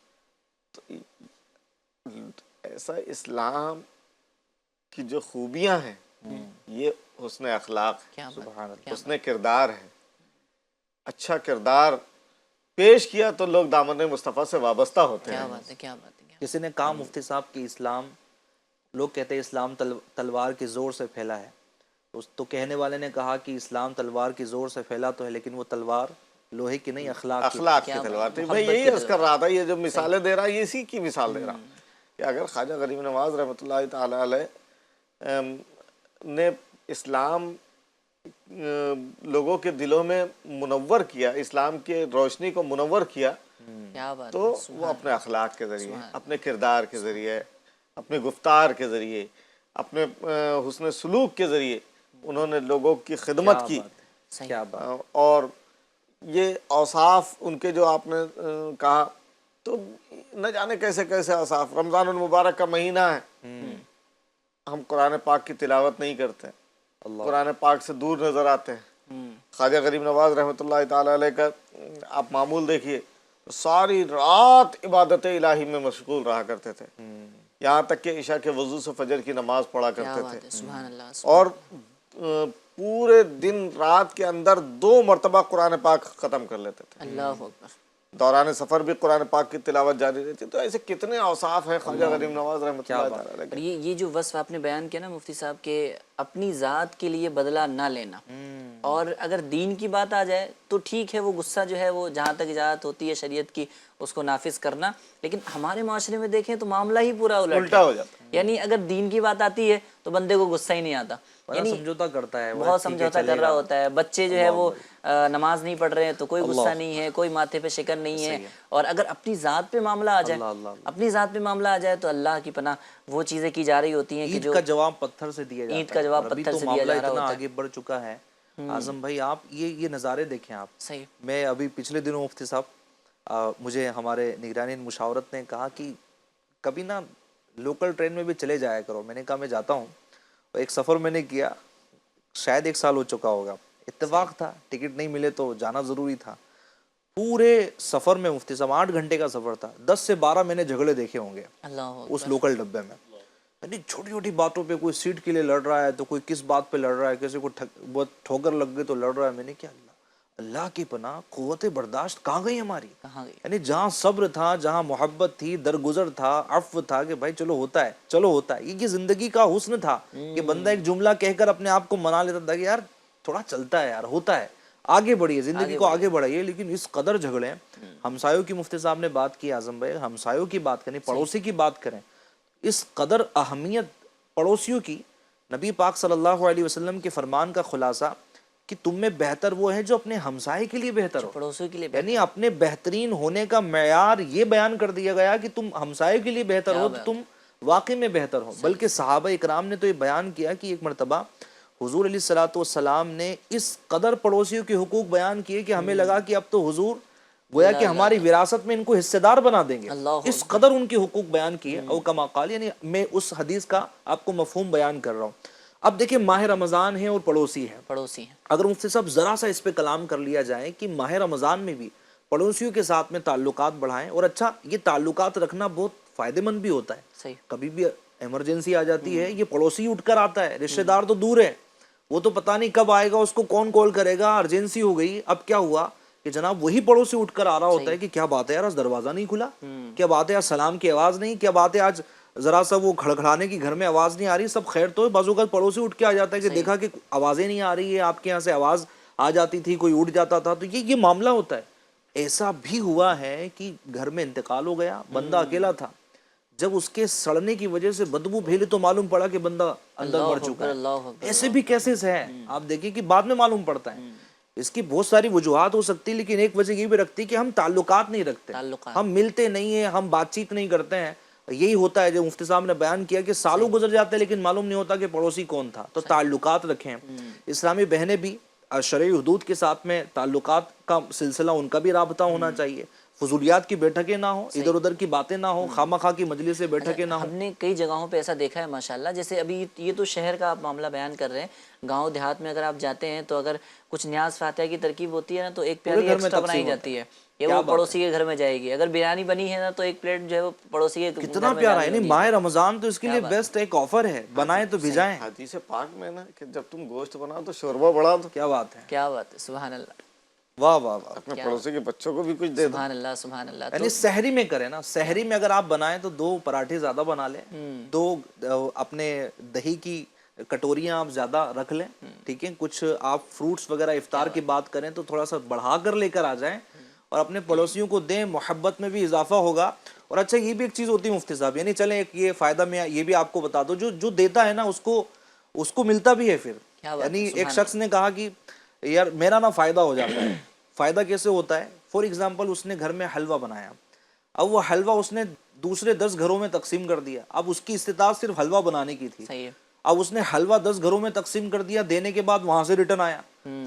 C: ایسا اسلام کی جو خوبیاں ہیں یہ حسن اخلاق ہے،
A: کیا بات.
D: سبحان اللہ.
C: حسن کردار ہے. اچھا کردار پیش کیا تو لوگ دامن مصطفیٰ سے وابستہ ہوتے
A: کیا
C: ہیں.
A: بات ہے. کیا بات ہے.
D: کسی نے کہا مفتی صاحب کہ اسلام، لوگ کہتے ہیں اسلام تلوار کے زور سے پھیلا ہے، تو کہنے والے نے کہا کہ اسلام تلوار کے زور سے پھیلا تو ہے لیکن وہ تلوار لوہے کی نہیں، اخلاق کی.
C: اخلاق کی تلوار تھی. میں یہی عرض کر رہا تھا، یہ جو مثالیں دے رہا یہ اسی کی مثال دے رہا ہوں کہ اگر خواجہ غریب نواز رحمۃ اللہ تعالی علیہ نے اسلام لوگوں کے دلوں میں منور کیا، اسلام کے روشنی کو منور کیا،
A: کیا بات.
C: تو وہ اپنے اخلاق کے ذریعے، اپنے کردار کے ذریعے، اپنے گفتار کے ذریعے، اپنے حسن سلوک کے ذریعے انہوں نے لوگوں کی خدمت کی.
D: کیا بات.
C: اور یہ اوصاف ان کے جو آپ نے کہا تو نہ جانے کیسے کیسے اوصاف. رمضان المبارک کا مہینہ ہے، ہم قرآن پاک کی تلاوت نہیں کرتے، قرآن پاک سے دور نظر آتے ہیں. خواجہ غریب نواز رحمۃ اللہ تعالی علیہ کا آپ معمول دیکھیے، ساری رات عبادت الہی میں مشغول رہا کرتے تھے، یہاں تک کہ عشاء کے وضو سے فجر کی نماز پڑھا کرتے تھے،
A: سبحان اللہ.
C: اور پورے دن رات کے اندر 2 مرتبہ قرآن پاک ختم کر لیتے تھے.
A: اللہ اکبر.
C: دوران سفر بھی قرآن پاک کی تلاوت جاری رہتی. تو ایسے کتنے اوصاف ہیں خواجہ غریب نواز رحمۃ اللہ تعالی علیہ کے.
A: یہ جو وصف آپ نے بیان کیا نا مفتی صاحب کہ اپنی ذات کے لیے بدلہ نہ لینا، اور اگر دین کی بات آ جائے تو ٹھیک ہے وہ غصہ جو ہے وہ جہاں تک اجازت ہوتی ہے شریعت کی اس کو نافذ کرنا، لیکن ہمارے معاشرے میں دیکھیں تو معاملہ ہی پورا
C: الٹا ہو جاتا ہے.
A: یعنی اگر دین کی بات آتی ہے تو بندے کو غصہ ہی نہیں آتا، یعنی
D: سمجھوتا کرتا ہے،
A: بہت سمجھوتا کر رہا ہوتا ہے. بچے جو ہے وہ نماز نہیں پڑھ رہے ہیں تو کوئی غصہ نہیں ہے، کوئی ماتھے پہ شکن نہیں ہے. اور اگر اپنی ذات پہ معاملہ آ جائے، اپنی ذات پہ معاملہ آ جائے تو اللہ کی پناہ وہ چیزیں کی جا رہی ہوتی ہیں کہ جو
D: کا جواب پتھر سے دیا جاتا ہے.
A: اینٹ کا جواب پتھر سے دیا جا رہا ہوتا ہے.
D: آگے بڑھ چکا ہے. اعظم بھائی آپ یہ نظارے دیکھیں آپ.
A: صحیح.
D: میں ابھی پچھلے دنوں مفتی صاحب مجھے ہمارے نگرانی مشاورت نے کہا کہ کبھی نا لوکل ٹرین میں بھی چلے جایا کرو. میں نے کہا میں جاتا ہوں. ایک سفر میں نے کیا، شاید 1 سال ہو چکا ہوگا، اتفاق تھا ٹکٹ نہیں ملے تو جانا ضروری تھا. پورے سفر میں مفتی صاحب 8 گھنٹے کا سفر تھا، 10 سے 12 میں نے جھگڑے دیکھے ہوں گے اس لوکل ڈبے میں. یعنی چھوٹی چھوٹی باتوں پہ کوئی سیٹ کے لیے لڑ رہا ہے تو کوئی کس بات پہ لڑ رہا ہے، کسی کو بہت ٹھوکر لگ گئی تو لڑ رہا ہے. میں نے کیا اللہ کی پناہ قوت برداشت کہاں گئی ہماری. یعنی جہاں صبر تھا، جہاں محبت تھی، درگزر تھا، عفو تھا کہ بھائی چلو ہوتا ہے چلو ہوتا ہے. یہ زندگی کا حسن تھا کہ بندہ ایک جملہ کہہ کر اپنے آپ کو منا لیتا تھا کہ یار تھوڑا چلتا ہے، یار ہوتا ہے، آگے بڑھیے، زندگی کو آگے بڑھائیے. لیکن اس قدر جھگڑے. ہمسایوں کی مفتی صاحب نے بات کی اعظم بھائی، ہمسایوں کی بات کریں، پڑوسی کی بات کریں، اس قدر اہمیت پڑوسیوں کی. نبی پاک صلی اللہ علیہ وسلم کے فرمان کا خلاصہ کہ تم میں بہتر وہ ہے جو اپنے ہمسائے کے لیے بہتر ہو،
A: پڑوسیوں کے لیے
D: یعنی اپنے بہترین ہونے کا معیار یہ بیان کر دیا گیا کہ تم ہمسائے کے لیے بہتر ہو تو تم واقعی میں بہتر ہو. بلکہ صحابہ اکرام نے تو یہ بیان کیا کہ ایک مرتبہ حضور علیہ الصلوۃ والسلام نے اس قدر پڑوسیوں کے حقوق بیان کیے کہ ہمیں لگا کہ اب تو حضور گویا کہ ہماری وراثت میں ان کو حصے دار بنا دیں گے. اس قدر ان کے حقوق بیان کیے. او کما قال، یعنی میں اس حدیث کا آپ کو مفہوم بیان کر رہا ہوں. اب دیکھیں ماہ رمضان ہے اور پڑوسی ہیں. اگر مفتی صاحب ذرا سا اس پہ کلام کر لیا جائے کہ ماہ رمضان میں بھی پڑوسیوں کے ساتھ میں تعلقات بڑھائیں. اور اچھا یہ تعلقات رکھنا بہت فائدہ مند بھی ہوتا ہے. کبھی بھی ایمرجنسی آ جاتی ہے، یہ پڑوسی اٹھ کر آتا ہے. رشتہ دار تو دور ہے، وہ تو پتہ نہیں کب آئے گا، اس کو کون کال کرے گا، ارجنسی ہو گئی، اب کیا ہوا، کہ جناب وہی پڑوسی اٹھ کر آ رہا ہوتا ہے کہ کیا بات ہے یار آج دروازہ نہیں کھلا, کیا بات ہے آج سلام کی آواز نہیں, کیا بات ہے آج ذرا سا وہ کھڑکھڑانے کی گھر میں آواز نہیں آ رہی, سب خیر تو ہے. بعض اوقات پڑوسی اٹھ کے آ جاتا ہے کہ دیکھا کہ آوازیں نہیں آ رہی ہے, آپ کے یہاں سے آواز آ جاتی تھی, کوئی اٹھ جاتا تھا. تو یہ معاملہ ہوتا ہے. ایسا بھی ہوا ہے کہ گھر میں انتقال ہو گیا, بندہ اکیلا تھا, جب اس کے سڑنے کی وجہ سے بدبو پھیلی تو معلوم پڑا کہ بندہ اندر مر چکا ہے.
A: اللہ
D: ایسے بھی کیسز ہیں, آپ دیکھیں کہ بعد میں معلوم پڑتا ہے. اس کی بہت ساری وجوہات ہو سکتی, لیکن ایک وجہ یہ بھی رکھتی کہ ہم تعلقات نہیں رکھتے, ہم ملتے نہیں ہیں, ہم بات چیت نہیں کرتے ہیں. یہی ہوتا ہے جو مفتی صاحب نے بیان کیا کہ سالوں گزر جاتے ہیں لیکن معلوم نہیں ہوتا کہ پڑوسی کون تھا. تو تعلقات رکھیں. اسلامی بہنیں بھی شرعی حدود کے ساتھ میں تعلقات کا سلسلہ ان کا بھی رابطہ ہونا چاہیے. فضولیات کی بیٹھکیں نہ ہوں, ادھر ادھر کی باتیں نہ ہوں, خواہ کی مجلس سے بیٹھکیں نہ ہوں.
A: ہم نے کئی جگہوں پہ ایسا دیکھا ہے ماشاءاللہ, جیسے ابھی یہ تو شہر کا آپ معاملہ بیان کر رہے ہیں, گاؤں دیہات میں اگر آپ جاتے ہیں تو اگر کچھ نیاز فاتحہ کی ترکیب ہوتی ہے نا تو ایک پیالی ایکسٹرا بنائی جاتی ہے, یہ وہ پڑوسی کے گھر میں جائے گی. اگر بریانی بنی ہے نا تو ایک پلیٹ جو ہے وہ پڑوسی کے
D: کتنا پیارا ہے. یعنی ماہ رمضان تو اس کے لیے بیسٹ ایک آفر ہے, بنائیں تو بھیجائیں.
C: حدیث پاک میں نا کہ جب تم گوشت بناؤ تو شوربہ بڑھا دو.
D: کیا بات ہے,
A: کیا بات ہے, سبحان اللہ,
D: واہ واہ واہ.
C: اپنے پڑوسی کے بچوں کو بھی کچھ دے دو.
A: سبحان اللہ سبحان اللہ.
D: یعنی سحری میں کریں نا, سحری میں اگر آپ بنائیں تو 2 پراٹھے زیادہ بنا لیں, 2 اپنے دہی کی کٹوریاں آپ زیادہ رکھ لیں, ٹھیک ہے, کچھ آپ فروٹس وغیرہ افطار کی بات کریں تو تھوڑا سا بڑھا کر لے کر آ جائیں اور اپنے پڑوسیوں کو دیں, محبت میں بھی اضافہ ہوگا. اور اچھا یہ بھی ایک چیز ہوتی ہے مفتی صاحب, یعنی چلیں ایک یہ فائدہ میں یہ بھی آپ کو بتا دو, جو دیتا ہے نا اس کو ملتا بھی ہے پھر. یعنی ایک شخص نے کہا کہ یار میرا نا فائدہ ہو جاتا ہے. فائدہ کیسے ہوتا ہے؟ فار ایگزامپل اس نے گھر میں حلوہ بنایا, اب وہ حلوہ اس نے دوسرے 10 گھروں میں تقسیم کر دیا. اب اس کی استطاعت صرف حلوہ بنانے کی تھی,
A: صحیح ہے,
D: اب اس نے حلوہ 10 گھروں میں تقسیم کر دیا, دینے کے بعد وہاں سے ریٹرن آیا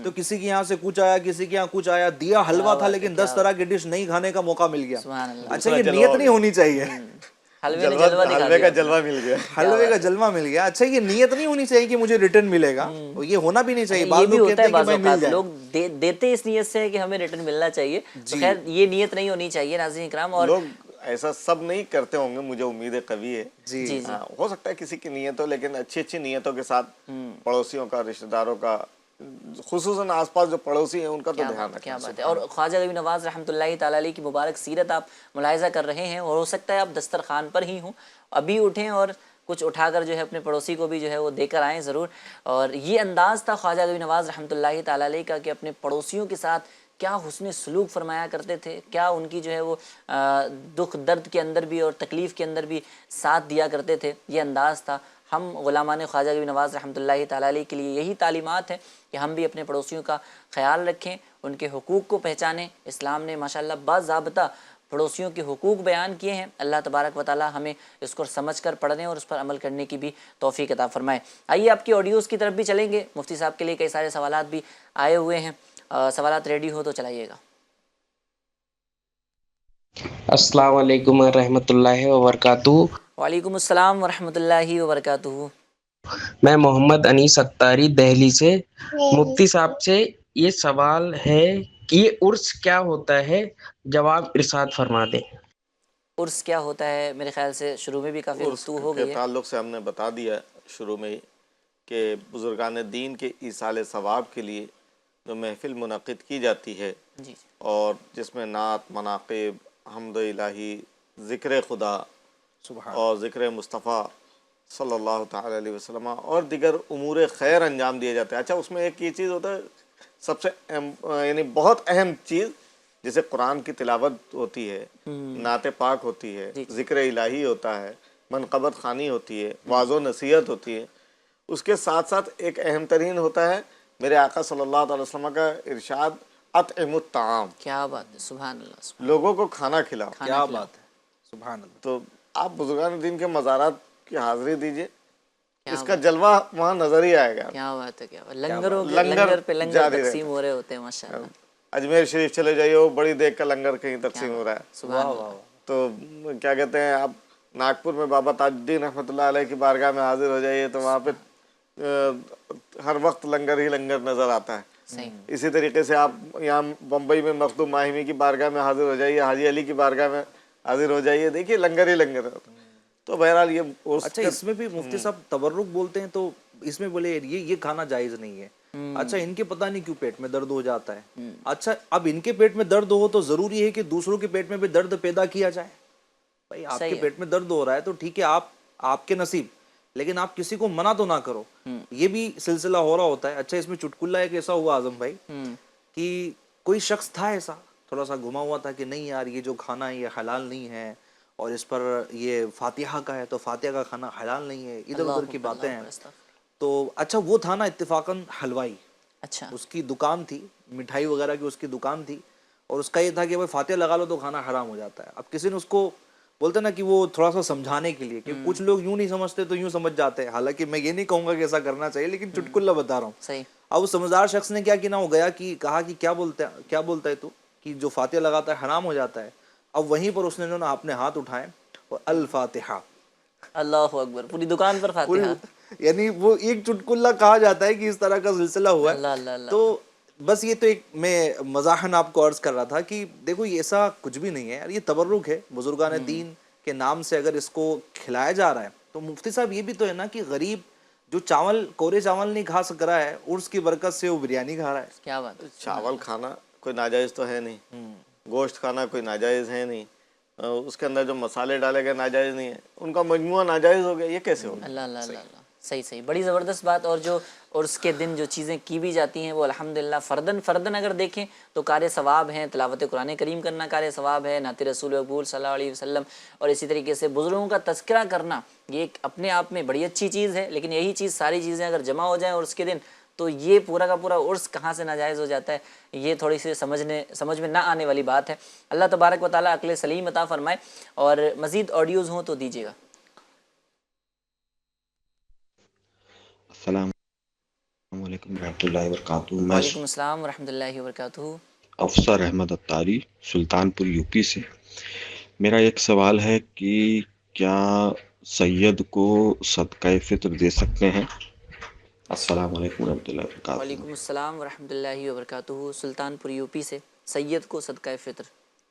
D: تو کسی کے یہاں سے کچھ آیا, کسی کے یہاں کچھ آیا, دیا حلوہ تھا لیکن 10 طرح کی ڈش نہیں کھانے کا موقع مل گیا.
A: سبحان اللہ.
D: اچھا یہ نیت نہیں ہونی چاہیے,
A: حلوے نے جلوہ دکھا
C: حلوے کا
A: دیا,
C: جلوہ مل گیا.
D: حلوے کا جلوہ مل گیا. اچھا یہ نیت نہیں ہونی چاہیے کہ مجھے ریٹرن ملے گا, یہ ہونا بھی نہیں چاہیے.
A: یہ
D: بعض
A: بھی
D: لوگ
A: ہوتا
D: کہتے
A: ہے
D: ہیں کہ
A: بعض
D: بھائی مل
A: اوقات
D: جائے,
A: لوگ دیتے اس نیت سے کہ ہمیں ریٹرن ملنا چاہیے. تو خیر یہ نیت نہیں ہونی چاہیے ناظرین اکرام. اور
C: لوگ ایسا سب نہیں کرتے ہوں گے, مجھے امید قوی ہے.
D: جی
C: ہو سکتا ہے کسی کی نیت ہو, لیکن اچھی نیتوں کے ساتھ پڑوسیوں کا, رشتہ داروں کا, خصوصاً آس پاس جو پڑوسی ہیں ان کا تو دھیان
A: کیا
C: رکھنا.
A: بات ہے. اور خواجہ غریب نواز رحمۃ اللہ تعالیٰ علیہ کی مبارک سیرت آپ ملاحظہ کر رہے ہیں, اور ہو سکتا ہے آپ دسترخوان پر ہی ہوں, ابھی اٹھیں اور کچھ اٹھا کر جو ہے اپنے پڑوسی کو بھی جو ہے وہ دے کر آئیں ضرور. اور یہ انداز تھا خواجہ غریب نواز رحمۃ اللہ تعالیٰ علیہ کا کہ اپنے پڑوسیوں کے ساتھ کیا حسن سلوک فرمایا کرتے تھے, کیا ان کی جو ہے وہ دکھ درد کے اندر بھی اور تکلیف کے اندر بھی ساتھ دیا کرتے تھے. یہ انداز تھا. ہم غلامان خواجہ غریب نواز رحمۃ اللہ تعالیٰ علیہ کے لیے یہی تعلیمات ہیں کہ ہم بھی اپنے پڑوسیوں کا خیال رکھیں, ان کے حقوق کو پہچانیں. اسلام نے ماشاءاللہ باضابطہ پڑوسیوں کے حقوق بیان کیے ہیں. اللہ تبارک و تعالی ہمیں اس کو سمجھ کر پڑھنے اور اس پر عمل کرنے کی بھی توفیق عطا فرمائے. آئیے آپ کی آڈیوز کی طرف بھی چلیں گے. مفتی صاحب کے لیے کئی سارے سوالات بھی آئے ہوئے ہیں, سوالات ریڈی ہو تو چلائیے گا.
B: السلام علیکم ورحمۃ اللہ وبرکاتہ.
A: وعلیکم السلام ورحمۃ اللہ وبرکاتہ.
B: میں محمد انیس اتاری دہلی سے. مفتی صاحب سے یہ سوال ہے کہ یہ عرس کیا ہوتا ہے, جواب ارشاد فرما دیں.
A: عرس کیا ہوتا ہے, میرے خیال سے شروع میں بھی کافی گفتگو ہو گئی
C: کے
A: ہے.
C: تعلق سے ہم نے بتا دیا شروع میں ہی کہ بزرگان دین کے ایصال ثواب کے لیے جو محفل منعقد کی جاتی ہے
A: جی
C: اور جس میں نعت, مناقب, حمد الہی, ذکر خدا اور ذکر مصطفیٰ صلی اللہ تعالی علیہ وسلم اور دیگر امور خیر انجام دیے جاتے ہیں. اچھا اس میں ایک یہ چیز ہوتا ہے سب سے یعنی بہت اہم چیز, جیسے قرآن کی تلاوت ہوتی ہے, نعت پاک ہوتی ہے, ذکر الہی ہوتا ہے, منقبت خوانی ہوتی ہے, واعظ و نصیحت ہوتی ہے. اس کے ساتھ ساتھ ایک اہم ترین ہوتا ہے میرے آقا صلی اللہ علیہ وسلم کا ارشاد, اطعموا الطعام.
A: کیا بات ہے, سبحان اللہ, سبحان
C: لوگوں کو کھانا کھلاؤ.
D: کیا بات ہے, سبحان اللہ.
C: تو آپ بزرگان دین کے مزارات کی حاضری دیجئے, اس کا جلوہ وہاں نظر ہی آئے گا.
A: کیا بات ہے, کیا بات. لنگر پہ لنگر تقسیم ہو رہے ہوتے ہیں ماشاءاللہ.
C: اجمیر شریف چلے جائیے, وہ بڑی دیکھ کا لنگر کہیں تقسیم ہو رہا ہے.
A: سبحان اللہ.
C: تو کیا کہتے ہیں, آپ ناگپور میں بابا تاج الدین رحمۃ اللہ علیہ کی بارگاہ میں حاضر ہو جائیے تو وہاں پہ ہر وقت لنگر ہی لنگر نظر آتا ہے. اسی طریقے سے آپ یہاں بمبئی میں مخدوم ماہمی کی بارگاہ میں حاضر ہو جائیے, حاجی علی کی بارگاہ میں حاضر ہو جائیے, دیکھیے لنگر ہی لنگر ہوتا ہے. تو بہرحال یہ
D: اچھا اس میں بھی مفتی صاحب تبرک بولتے ہیں تو اس میں بولے یہ کھانا جائز نہیں ہے, اچھا ان کے پتہ نہیں کیوں پیٹ میں درد ہو جاتا ہے. اچھا اب ان کے پیٹ میں درد ہو تو ضروری ہے کہ دوسروں کے پیٹ میں بھی درد پیدا کیا جائے؟ بھائی آپ کے پیٹ میں درد ہو رہا ہے تو ٹھیک ہے، آپ کے نصیب، لیکن آپ کسی کو منع تو نہ کرو. یہ بھی سلسلہ ہو رہا ہوتا ہے. اچھا اس میں چٹکلا ایک ایسا ہوا اعظم بھائی کہ کوئی شخص تھا ایسا تھوڑا سا گھما ہوا تھا کہ نہیں یار یہ جو کھانا ہے یہ حلال نہیں ہے، اور اس پر یہ فاتحہ کا ہے تو فاتحہ کا کھانا حلال نہیں ہے، ادھر ادھر کی باتیں ہیں. تو اچھا وہ تھا نا اتفاقاً حلوائی،
A: اچھا
D: اس کی دکان تھی، مٹھائی وغیرہ کی اس کی دکان تھی، اور اس کا یہ تھا کہ بھائی فاتحہ لگا لو تو کھانا حرام ہو جاتا ہے. اب کسی نے اس کو بولتے نا کہ وہ تھوڑا سا سمجھانے کے لیے، کہ کچھ لوگ یوں نہیں سمجھتے تو یوں سمجھ جاتے ہیں، حالانکہ میں یہ نہیں کہوں گا کہ ایسا کرنا چاہیے، لیکن چٹکلا بتا رہا ہوں.
A: صحیح.
D: اب اس سمجھدار شخص نے کیا کیا نا، وہ گیا کہ کہا کہ کیا بولتا ہے تو کہ جو فاتحہ لگاتا ہے حرام ہو جاتا ہے. اب وہیں پر اس نے جو نا اپنے ہاتھ اٹھائے اور الفاتحہ،
A: اللہ اکبر، پوری دکان پر فاتحہ.
D: یعنی وہ ایک چٹکلا کہا جاتا ہے کہ اس طرح کا سلسلہ ہوا ہے.
A: اللہ اللہ اللہ.
D: تو بس یہ تو ایک میں مزاحن آپ کو عرض کر رہا تھا کہ دیکھو یہ ایسا کچھ بھی نہیں ہے یار، یہ تبرک ہے بزرگان دین کے نام سے. اگر اس کو کھلایا جا رہا ہے تو مفتی صاحب یہ بھی تو ہے نا کہ غریب جو کورے چاول نہیں کھا سک رہا ہے، عرس کی برکت سے وہ بریانی کھا رہا ہے.
A: کیا بات ہے.
C: چاول کھانا کوئی ناجائز تو ہے نہیں، گوشت کھانا کوئی ناجائز ہے نہیں، اس کے اندر جو مسالے ڈالے گئے ناجائز نہیں ہے، ان کا مجموعہ ناجائز ہو گیا. یہ کیسے ہوگا؟
A: اللہ اللہ اللہ اللہ. صحیح، بڑی زبردست بات. اور جو عرس کے دن جو چیزیں کی بھی جاتی ہیں وہ الحمدللہ فردن اگر دیکھیں تو کار ثواب ہیں. تلاوت قرآن کریم کرنا کار ثواب ہے، نعت رسول مقبول صلی اللہ علیہ وسلم، اور اسی طریقے سے بزرگوں کا تذکرہ کرنا یہ ایک اپنے آپ میں بڑی اچھی چیز ہے. لیکن یہی چیز ساری چیزیں اگر جمع ہو جائیں عرس کے دن تو یہ پورا کا پورا عرس کہاں سے ناجائز ہو جاتا ہے. یہ تھوڑی سی سمجھ میں نہ آنے والی بات ہے. اللہ تبارک و تعالیٰ عقل سلیم عطا فرمائے. اور مزید آڈیوز ہوں تو دیجیے گا.
E: السلام علیکم ورحمۃ اللہ وبرکاتہ. میں
A: وعلیکم السلام ورحمۃ اللہ وبرکاتہ.
E: افسر احمد اتاری سلطان پور یو پی سے. میرا ایک سوال ہے کہ کیا سید کو صدقہ فطر دے سکتے ہیں؟ السلام علیکم ورحمۃ اللہ وبرکاتہ.
A: وعلیکم السلام ورحمۃ اللہ وبرکاتہ. سلطان پور یو پی سے سید کو صدقہ فطر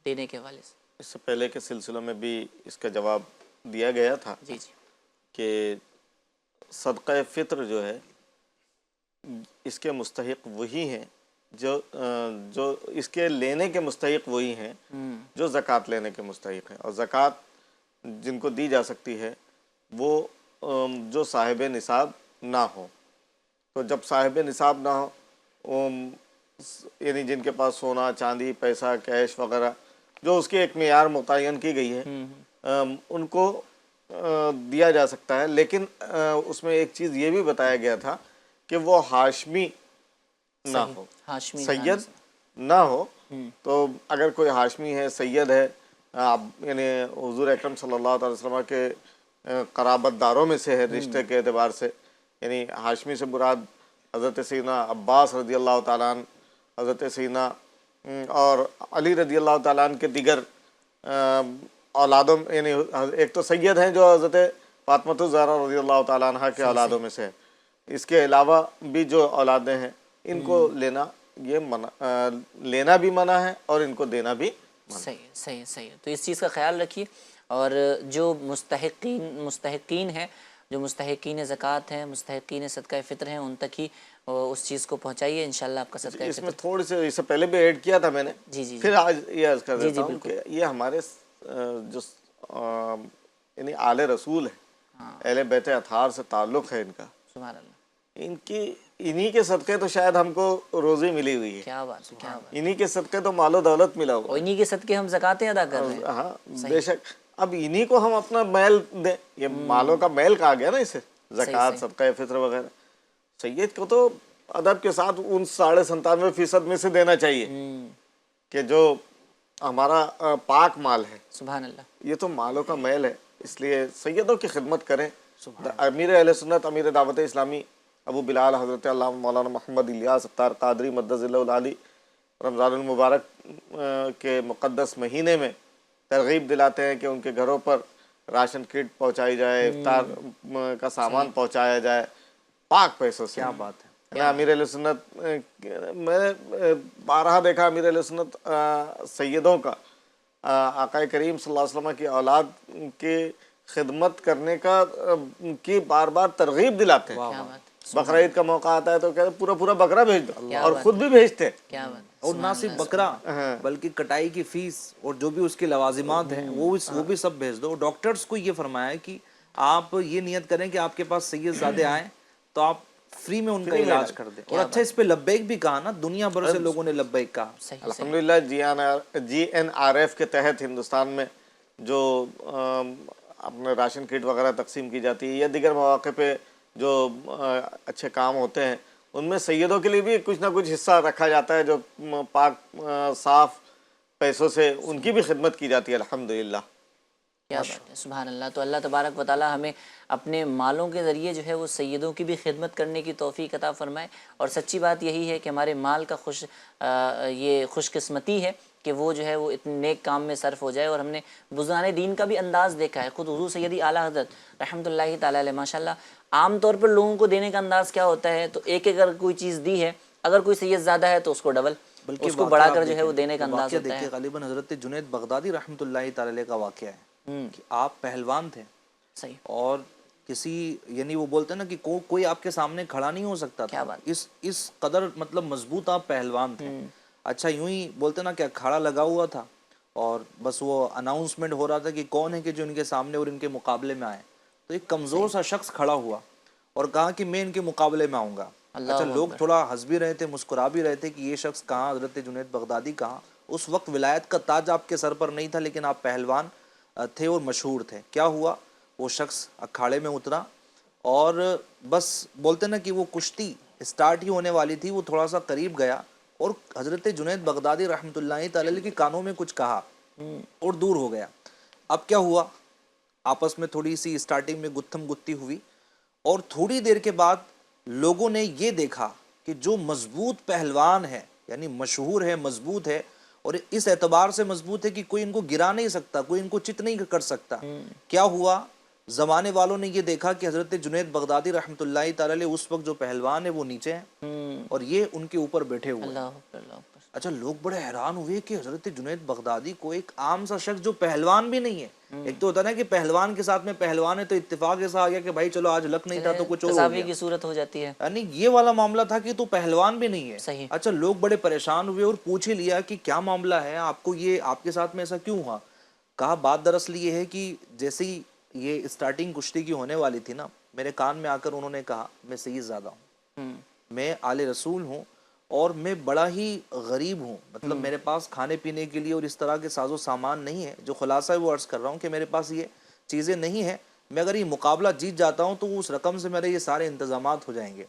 A: دینے کے حوالے سے
C: اس سے پہلے کے سلسلوں میں بھی اس کا جواب دیا گیا تھا
A: جی
C: کہ صدقہ فطر جو ہے اس کے مستحق وہی ہیں جو اس کے لینے کے مستحق وہی ہیں جو زکوٰۃ لینے کے مستحق ہیں. اور زکوٰۃ جن کو دی جا سکتی ہے وہ جو صاحب نصاب نہ ہو. تو جب صاحب نصاب نہ ہو، یعنی جن کے پاس سونا چاندی پیسہ کیش وغیرہ جو اس کی ایک معیار متعین کی گئی ہے ان کو دیا جا سکتا ہے. لیکن اس میں ایک چیز یہ بھی بتایا گیا تھا کہ وہ ہاشمی نہ ہو، سید نہ ہو. تو اگر کوئی ہاشمی ہے، سید ہے، یعنی حضور اکرم صلی اللہ علیہ وسلم کے قرابت داروں میں سے ہے رشتے کے اعتبار سے، یعنی ہاشمی سے مراد حضرت سیدنا عباس رضی اللہ تعالیٰ عنہ، حضرت سیدنا اور علی رضی اللہ تعالیٰ عنہ کے دیگر اولادوں، یعنی ایک تو سید ہیں جو حضرت فاطمہ الزہرا رضی اللہ تعالیٰ عنہ کے اولادوں میں سے ہے. اس کے علاوہ بھی جو اولادیں ہیں ان کو لینا بھی منع ہے اور ان کو دینا بھی منع.
A: صحیح. تو اس چیز کا خیال رکھیے. اور جو مستحقین ہیں، جو مستحقین زکوٰۃ ہیں، مستحقین صدقہ فطر ہیں، ان تک ہی اس چیز کو پہنچائیے. انشاءاللہ آپ کا صدقہ
C: اس
A: فطر.
C: میں تھوڑی سی اس سے پہلے بھی ایڈ کیا تھا میں نے،
A: جی
C: پھر آج یہ عرض کر دیتا ہوں کہ یہ ہمارے جو یعنی آل رسول ہے، اہل بیت اطہار سے تعلق ہے ان کا،
A: سبحان اللہ.
C: انہی کے صدقے تو شاید ہم کو روزی ملی ہوئی ہے.
A: کیا بات ہے، کیا بات.
C: انہی کے صدقے تو مال و دولت ملا ہوا
A: اور انہی کے صدقے ہم زکاتیں ادا کر رہے ہیں.
C: ہاں بے شک. اب انہی کو ہم اپنا میل دیں، یہ مالوں کا میل کہا گیا نا اسے، زکوٰۃ صدقہ فطر وغیرہ. سید کو تو ادب کے ساتھ ان 97.5% میں سے دینا چاہیے کہ جو ہمارا پاک مال ہے.
A: سبحان اللہ.
C: یہ تو مالوں کا میل ہے، اس لیے سیدوں کی خدمت کریں. امیر اہل سنت، امیر دعوت اسلامی ابو بلال حضرت علامہ مولانا محمد الیاس ستار قادری مدظ اللہ العالی رمضان المبارک کے مقدس مہینے میں ترغیب دلاتے ہیں کہ ان کے گھروں پر راشن کٹ پہنچائی جائے، افطار کا سامان پہنچایا جائے پاک پیسوں سے.
D: کیا بات ہے.
C: امیر علیہ سنت، میں نے بارہا دیکھا امیر علیہ سنت سیدوں کا آقا کریم صلی اللہ علیہ وسلم کی اولاد کی خدمت کرنے کی بار بار ترغیب دلاتے ہیں. بقرہ عید کا موقع آتا ہے تو کہتے ہیں پورا پورا بکرا بھیج دو،
A: کیا
C: اور
A: بات
C: خود بھی بھیجتے ہیں۔
A: کیا بات ہے،
D: اور نہ صرف بکرا بلکہ کٹائی کی فیس اور جو بھی اس کے لوازمات ہیں وہ بھی سب بھیج دو۔ ڈاکٹرز کو یہ فرمایا ہے کہ آپ یہ نیت کریں کہ آپ کے پاس سید زادے آئیں تو آپ فری میں ان کا علاج کر دیں۔ اور اچھا اس پہ لبیک بھی کہا نا، دنیا بھر سے لوگوں نے لبیک کہا۔
A: صحیح
C: الحمدللہ جی این آر ایف کے تحت ہندوستان میں جو اپنے راشن کٹ وغیرہ تقسیم کی جاتی ہے یا دیگر مواقع پہ جو اچھے کام ہوتے ہیں، ان میں سیدوں کے لیے بھی کچھ نہ کچھ حصہ رکھا جاتا ہے جو پاک صاف پیسوں سے ان کی بھی خدمت کی جاتی ہے الحمدللہ۔
A: کیا بات ہے، سبحان اللہ۔ تو اللہ تبارک و تعالی ہمیں اپنے مالوں کے ذریعے جو ہے وہ سیدوں کی بھی خدمت کرنے کی توفیق عطا فرمائے، اور سچی بات یہی ہے کہ ہمارے مال کا یہ خوش قسمتی ہے کہ وہ جو ہے وہ اتنے نیک کام میں صرف ہو جائے۔ اور ہم نے بزرگان دین کا بھی انداز دیکھا ہے، خود حضور سیدی اعلیٰ حضرت رحمۃ اللہ تعالی علیہ ماشاءاللہ عام طور پر لوگوں کو دینے کا انداز کیا ہوتا ہے، تو ایک اگر کوئی چیز دی ہے، اگر کوئی سید زیادہ ہے تو اس کو ڈبل، اس کو بڑھا کر جو ہے وہ دینے کا انداز ہوتا ہے۔
D: غالباً حضرت جنید بغدادی رحمۃ اللہ تعالی علیہ کا واقعہ ہے کہ آپ پہلوان تھے
A: صحیح،
D: اور کسی یعنی وہ بولتے ہیں نا کہ کوئی آپ کے سامنے کھڑا نہیں ہو سکتا تھا، اس قدر مطلب مضبوط آپ پہلوان تھے۔ اچھا یوں ہی بولتے نا کہ اکھاڑا لگا ہوا تھا اور بس وہ اناؤنسمنٹ ہو رہا تھا کہ کون ہے کہ جو ان کے سامنے اور ان کے مقابلے میں آئے، تو ایک کمزور سا شخص کھڑا ہوا اور کہا کہ میں ان کے مقابلے میں آؤں گا۔ اچھا لوگ تھوڑا ہنس بھی رہے تھے، مسکرا بھی رہے تھے کہ یہ شخص کہاں، حضرت جنید بغدادی کہاں۔ اس وقت ولایت کا تاج آپ کے سر پر نہیں تھا، لیکن آپ پہلوان تھے اور مشہور تھے۔ کیا ہوا، وہ شخص اکھاڑے میں اترا اور بس بولتے نا کہ وہ کشتی اسٹارٹ ہی ہونے والی تھی، وہ تھوڑا سا قریب گیا اور حضرت جنید بغدادی رحمۃ اللہ تعالی علیہ کے کانوں میں کچھ کہا اور دور ہو گیا۔ اب کیا ہوا، آپس میں تھوڑی سی اسٹارٹنگ میں گتھم گتی ہوئی، اور تھوڑی دیر کے بعد لوگوں نے یہ دیکھا کہ جو مضبوط پہلوان ہے، یعنی مشہور ہے، مضبوط ہے، اور اس اعتبار سے مضبوط ہے کہ کوئی ان کو گرا نہیں سکتا، کوئی ان کو چت نہیں کر سکتا۔ کیا ہوا، زمانے والوں نے یہ دیکھا کہ حضرت جنید بغدادی رحمۃ اللہ تعالی علیہ اس وقت جو پہلوان ہے وہ نیچے ہیں اور یہ ان کے اوپر بیٹھے ہوئے۔
A: اللہ اکبر، اللہ اکبر۔
D: اچھا لوگ بڑے حیران ہوئے کہ حضرت جنید بغدادی کو ایک عام سا شخص جو پہلوان بھی نہیں ہے، ایک تو ہوتا ہے نا کہ پہلوان کے ساتھ میں پہلوان ہے تو اتفاق ایسا آ گیا کہ بھائی چلو آج لک نہیں تھا تو کچھ اور ہو
A: تصاوی
D: گیا،
A: کی صورت ہو جاتی ہے،
D: یعنی یہ والا معاملہ تھا کہ تو پہلوان بھی نہیں ہے۔
A: صحیح۔
D: اچھا لوگ بڑے پریشان ہوئے اور پوچھ ہی لیا کہ کیا معاملہ ہے، آپ کو یہ آپ کے ساتھ میں ایسا کیوں ہوا؟ کہا بات دراصل یہ ہے کہ جیسے ہی یہ اسٹارٹنگ کشتی کی ہونے والی تھی نا، میرے کان میں آ کر انہوں نے کہا میں سید زادہ ہوں، میں آل رسول ہوں اور میں بڑا ہی غریب ہوں، مطلب میرے پاس کھانے پینے کے لیے اور اس طرح کے ساز و سامان نہیں ہے، جو خلاصہ ہے وہ عرض کر رہا ہوں کہ میرے پاس یہ چیزیں نہیں ہیں، میں اگر یہ مقابلہ جیت جاتا ہوں تو اس رقم سے میرے یہ سارے انتظامات ہو جائیں گے۔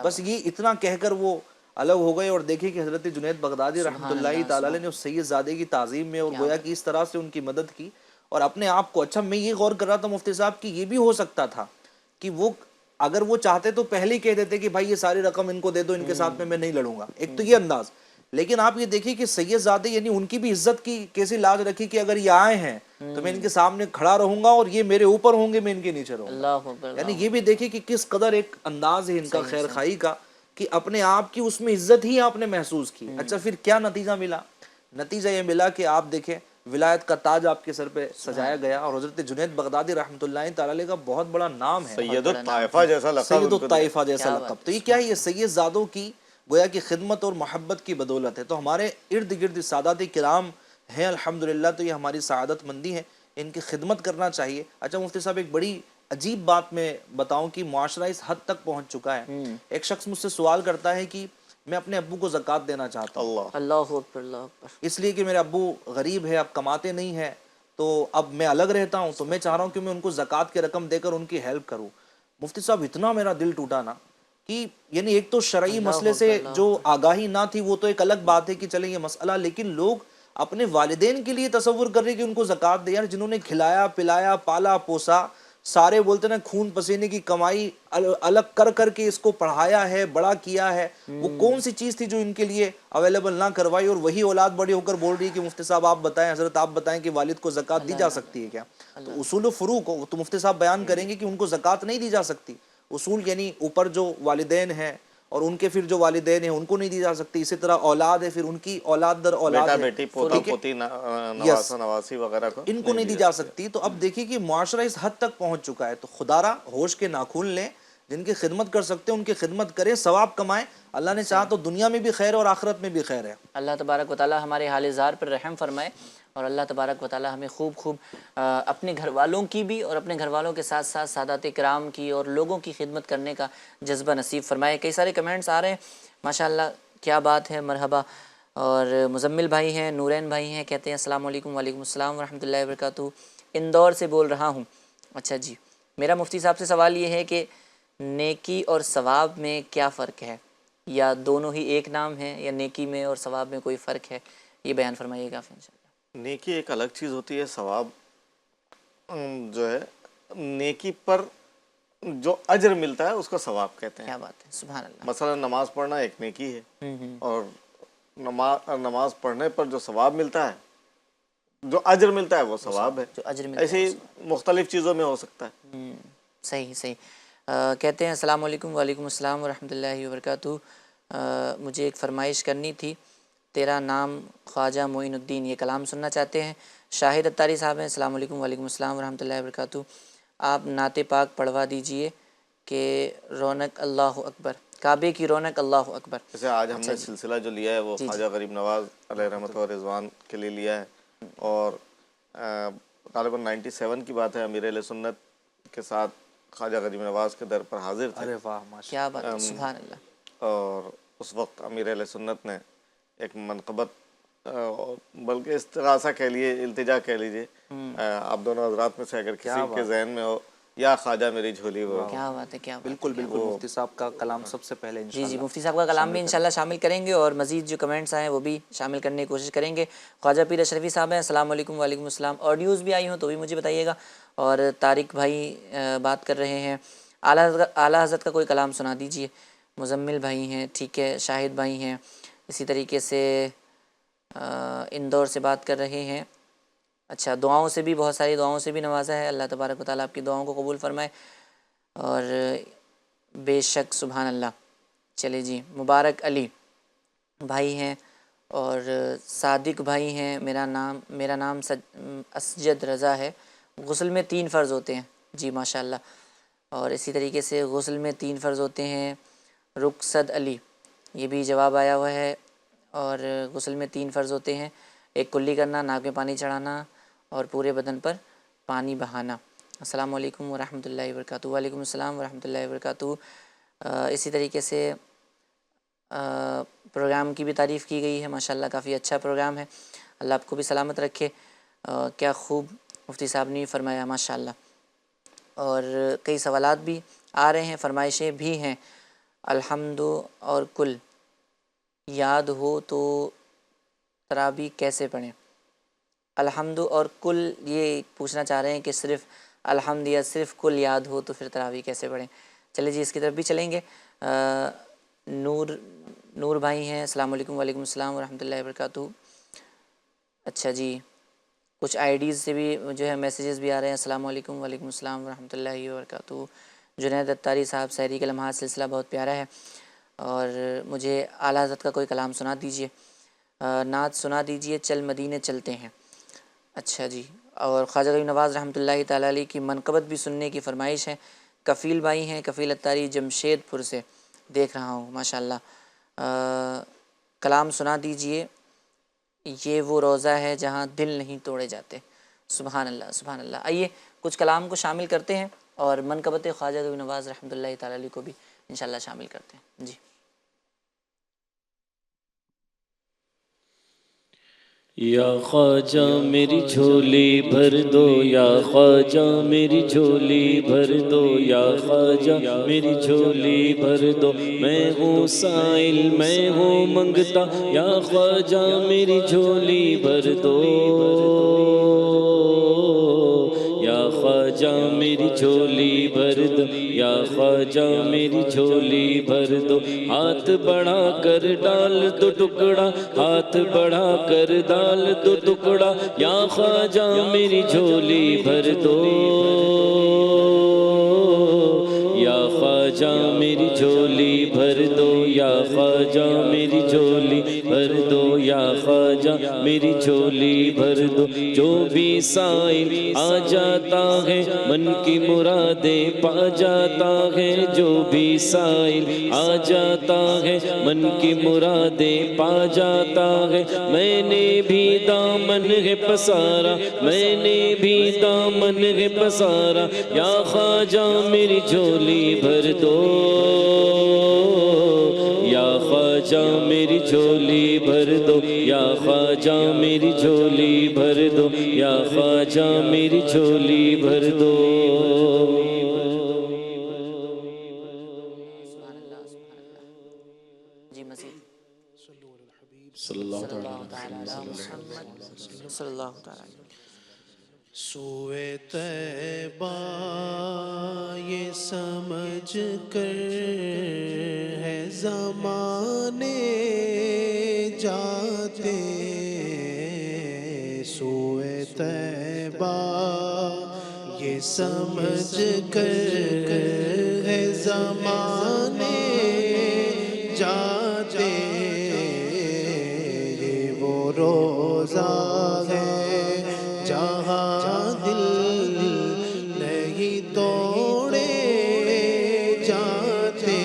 D: بس یہ اتنا کہہ کر وہ الگ ہو گئے اور دیکھیں کہ حضرت جنید بغدادی رحمۃ اللہ تعالی علیہ نے اس سید زادے کی تعظیم میں اور گویا کہ اس طرح سے ان کی مدد کی اور اپنے آپ کو۔ اچھا میں یہ غور کر رہا تھا مفتی صاحب کہ یہ بھی ہو سکتا تھا کہ وہ اگر وہ چاہتے تو پہلے ہی کہہ دیتے کہ بھائی یہ ساری رقم ان کو دے دو، ان کے ساتھ میں نہیں لڑوں گا، ایک تو یہ انداز۔ لیکن آپ یہ دیکھیں کہ سید زادے یعنی ان کی بھی عزت کی کیسی لاج رکھی کہ اگر یہ آئے ہیں تو میں ان کے سامنے کھڑا رہوں گا اور یہ میرے اوپر ہوں گے، میں ان کے نیچے رہوں گا۔
A: اللہ اکبر،
D: یعنی یہ بھی دیکھیں کہ کس قدر ایک انداز ہے ان کا خیر خواہی کا کہ اپنے آپ کی اس میں عزت ہی آپ نے محسوس کی۔ اچھا پھر کیا نتیجہ ملا؟ نتیجہ یہ ملا کہ آپ دیکھیں ولایت کا تاج آپ کے سر پہ سجایا گیا اور حضرت جنید بغدادی رحمۃ اللہ تعالی علیہ کا بہت بڑا نام ہے،
C: سید الطائفہ جیسا لقب،
D: سید الطائفہ جیسا لقب۔ تو یہ کیا ہے، یہ سید زادوں کی گویا کہ خدمت اور محبت کی بدولت ہے۔ تو ہمارے ارد گرد سادات کرام ہیں الحمدللہ، تو یہ ہماری سعادت مندی ہے، ان کی خدمت کرنا چاہیے۔ اچھا مفتی صاحب ایک بڑی عجیب بات میں بتاؤں کہ معاشرہ اس حد تک پہنچ چکا ہے، ایک شخص مجھ سے سوال کرتا ہے کہ میں اپنے ابو کو زکوٰۃ دینا چاہتا ہوں،
A: اللہ اکبر، اللہ اکبر،
D: اس لیے کہ میرے ابو غریب ہے، اب کماتے نہیں ہیں، تو اب میں الگ رہتا ہوں، تو میں چاہ رہا ہوں کہ میں ان کو زکوٰۃ کی رقم دے کر ان کی ہیلپ کروں۔ مفتی صاحب اتنا میرا دل ٹوٹا نا کہ یعنی ایک تو شرعی مسئلے سے جو آگاہی نہ تھی وہ تو ایک الگ بات ہے کہ چلیں یہ مسئلہ، لیکن لوگ اپنے والدین کے لیے تصور کر رہے کہ ان کو زکوٰۃ دے، یار جنہوں نے کھلایا پلایا پالا پوسا، سارے بولتے نا خون پسینے کی کمائی الگ کر کر کے اس کو پڑھایا ہے، بڑا کیا ہے، وہ کون سی چیز تھی جو ان کے لیے اویلیبل نہ کروائی، اور وہی اولاد بڑی ہو کر بول رہی ہے کہ مفتی صاحب آپ بتائیں، حضرت آپ بتائیں کہ والد کو زکوٰۃ دی جا سکتی ہے کیا؟ تو اصول و فروع کو تو مفتی صاحب بیان کریں گے کہ ان کو زکوٰۃ نہیں دی جا سکتی، اصول یعنی اوپر جو والدین ہیں اور ان کے پھر جو والدین ہیں ان کو نہیں دی جا سکتی، اسی طرح اولاد ہے، پھر ان کی اولاد در اولاد
C: بیٹا
D: ہے،
C: بیٹی پوتا پوتی نواسا نواسی وغیرہ کو
D: ان کو نہیں دی جا سکتی۔ تو اب دیکھیے کہ معاشرہ اس حد تک پہنچ چکا ہے، تو خدا را ہوش کے ناخن لیں، جن کی خدمت کر سکتے ہیں ان کی خدمت کریں، ثواب کمائیں. اللہ نے چاہا تو دنیا میں بھی خیر ہے اور آخرت میں بھی خیر ہے.
A: اللہ تبارک و تعالی ہمارے حال زار پر رحم فرمائے، اور اللہ تبارک و تعالی ہمیں خوب اپنے گھر والوں کی بھی اور اپنے گھر والوں کے ساتھ ساتھ سادات کرام کی اور لوگوں کی خدمت کرنے کا جذبہ نصیب فرمائے. کئی سارے کمنٹس آ رہے ہیں ماشاءاللہ، کیا بات ہے، مرحبا. اور مزمل بھائی ہیں، نورین بھائی ہیں، کہتے ہیں السلام علیکم. وعلیکم السلام ورحمۃ اللہ وبرکاتہ. اندور سے بول رہا ہوں. اچھا جی، میرا مفتی صاحب سے سوال یہ ہے کہ نیکی اور ثواب میں کیا فرق ہے، یا دونوں ہی ایک نام ہے، یا نیکی میں اور ثواب میں کوئی فرق ہے؟ یہ بیان فرمائیے گا انشاءاللہ.
C: نیکی ایک الگ چیز ہوتی ہے، ثواب جو ہے نیکی پر جو اجر ملتا ہے اس کو ثواب کہتے ہیں.
A: کیا بات ہے، سبحان اللہ.
C: مثلا نماز پڑھنا ایک نیکی ہے، اور نماز پڑھنے پر جو ثواب ملتا ہے، جو اجر ملتا ہے وہ ثواب ہے.
A: جو اجر ملتا ہے
C: ایسے ہی مختلف چیزوں میں ہو سکتا ہے.
A: صحیح صحیح. کہتے ہیں السلام علیکم. وعلیکم السلام ورحمۃ اللہ وبرکاتہ. مجھے ایک فرمائش کرنی تھی. تیرا نام خواجہ معین الدین، یہ کلام سننا چاہتے ہیں. شاہد اتاری صاحب ہیں. السلام علیکم. وعلیکم السلام ورحمۃ اللہ وبرکاتہ. آپ نعت پاک پڑھوا دیجئے کہ رونق اللہ اکبر، کعبے کی رونق اللہ اکبر.
C: جیسے آج ہم نے سلسلہ جو لیا ہے وہ خواجہ غریب نواز علیہ رحمت و رضوان کے لیے لیا ہے، اور غالباً 97 کی بات ہے، امیر اہل سنت کے ساتھ خواجہ غریب نواز کے در پر حاضر تھے.
D: ارے واہ، ماشاء
A: کیا بات ہے، سبحان اللہ.
C: اور اس وقت امیر اہل سنت نے ایک منقبت، بلکہ استغاثہ کہہ لیے، التجا کہہ لیجئے، آپ دونوں حضرات میں سے اگر کسی کے ذہن میں ہو، یا خواجہ میری جھولی وہ.
A: کیا بات ہے، کیا بات ہے.
D: بالکل بالکل. مفتی صاحب کا کلام سب سے پہلے
A: جی جی، مفتی صاحب کا کلام بھی انشاءاللہ شامل کریں گے، اور مزید جو کمنٹس آئے ہیں وہ بھی شامل کرنے کی کوشش کریں گے. خواجہ پیر اشرفی صاحب ہیں. السلام علیکم. وعلیکم السلام. آڈیوز بھی آئی ہوں تو بھی مجھے بتائیے گا. اور طارق بھائی بات کر رہے ہیں اعلیٰ حضرت کا کوئی کلام سنا دیجئے. مزمل بھائی ہیں، ٹھیک ہے. شاہد بھائی ہیں، اسی طریقے سے اندور سے بات کر رہے ہیں. اچھا، دعاؤں سے بھی، بہت ساری دعاؤں سے بھی نوازا ہے. اللہ تبارک و تعالیٰ آپ کی دعاؤں کو قبول فرمائے. اور بے شک سبحان اللہ. چلے جی، مبارک علی بھائی ہیں، اور صادق بھائی ہیں. میرا نام اسجد رضا ہے. غسل میں 3 فرض ہوتے ہیں. جی ماشاء اللہ. اور اسی طریقے سے غسل میں 3 فرض ہوتے ہیں. رخصد علی، یہ بھی جواب آیا ہوا ہے. اور غسل میں 3 فرض ہوتے ہیں، ایک کلی کرنا، ناک میں پانی چڑھانا، اور پورے بدن پر پانی بہانا. السلام علیکم ورحمۃ اللہ وبرکاتہ. وعلیکم السلام ورحمۃ اللہ وبرکاتہ. اسی طریقے سے پروگرام کی بھی تعریف کی گئی ہے. ماشاءاللہ کافی اچھا پروگرام ہے. اللہ آپ کو بھی سلامت رکھے. کیا خوب مفتی صاحب نے فرمایا، ماشاءاللہ. اور کئی سوالات بھی آ رہے ہیں، فرمائشیں بھی ہیں. الحمد اور کل یاد ہو تو تراویح کیسے پڑھیں؟ الحمد اور کل یہ پوچھنا چاہ رہے ہیں کہ صرف الحمد یا صرف کل یاد ہو تو پھر تراویح کیسے پڑھیں. چلے جی، اس کی طرف بھی چلیں گے. نور بھائی ہیں. السلام علیکم. وعلیکم السلام ورحمۃ اللہ وبرکاتہ. اچھا جی، کچھ آئی ڈیز سے بھی جو ہے میسیجز بھی آ رہے ہیں. السلام علیکم. وعلیکم السلام ورحمۃ اللہ وبرکاتہ. جنید اتاری صاحب، سحری کے لمحات سلسلہ بہت پیارا ہے، اور مجھے اعلیٰ حضرت کا کوئی کلام سنا دیجئے. نعت سنا دیجئے، چل مدینے چلتے ہیں. اچھا جی. اور خواجہ غریب نواز رحمۃ اللہ تعالیٰ علیہ کی منقبت بھی سننے کی فرمائش ہے. کفیل بھائی ہیں، کفیل اتاری جمشید پور سے دیکھ رہا ہوں. ماشاءاللہ. کلام سنا دیجئے، یہ وہ روضہ ہے جہاں دل نہیں توڑے جاتے. سبحان اللہ، سبحان اللہ. آئیے کچھ کلام کو شامل کرتے ہیں، اور منقبت خواجہ غریب نواز رحمۃ اللہ تعالیٰ علیہ کو بھی انشاءاللہ شامل کرتے ہیں. جی.
F: یا خواجہ میری جھولی بھر دو، یا خواجہ میری جھولی بھر دو، یا خواجہ میری جھولی بھر دو. میں ہوں سائل، میں ہوں منگتا، یا خواجہ میری جھولی بھر دو. یا خواجہ میری جھولی بھر دو، یا خواجہ میری جھولی بھر دو. ہاتھ بڑھا کر ڈال دو ٹکڑا، ہاتھ بڑھا کر ڈال دو ٹکڑا. یا خواجہ میری جھولی بھر دو، یا خواجہ خواجہ میری جھولی بھر دو یا خواجہ میری جھولی بھر دو یا خواجہ میری جھولی بھر دو جو بھی سائل آ جاتا ہے من کی مرادیں پا جاتا ہے جو بھی سائل آ جاتا ہے من کی مرادیں پا جاتا ہے میں نے بھی دامن ہے پسارا میں نے بھی دامن ہے پسارا یا خواجہ میری جھولی بھر دو یا خواجہ میری جھولی بھر دو یا خواجہ میری جھولی بھر دو یا خواجہ میری جھولی بھر دو
A: جی مزید
F: صلی اللہ
A: صلی اللہ تعالی
G: سوئے طیبہ یہ سمجھ کر ہے زمانے جاتے سوئے طیبہ یہ سمجھ کر ہے زمانے جاتے یہ وہ روزہ ہے جہاں دل نہیں توڑے جاتے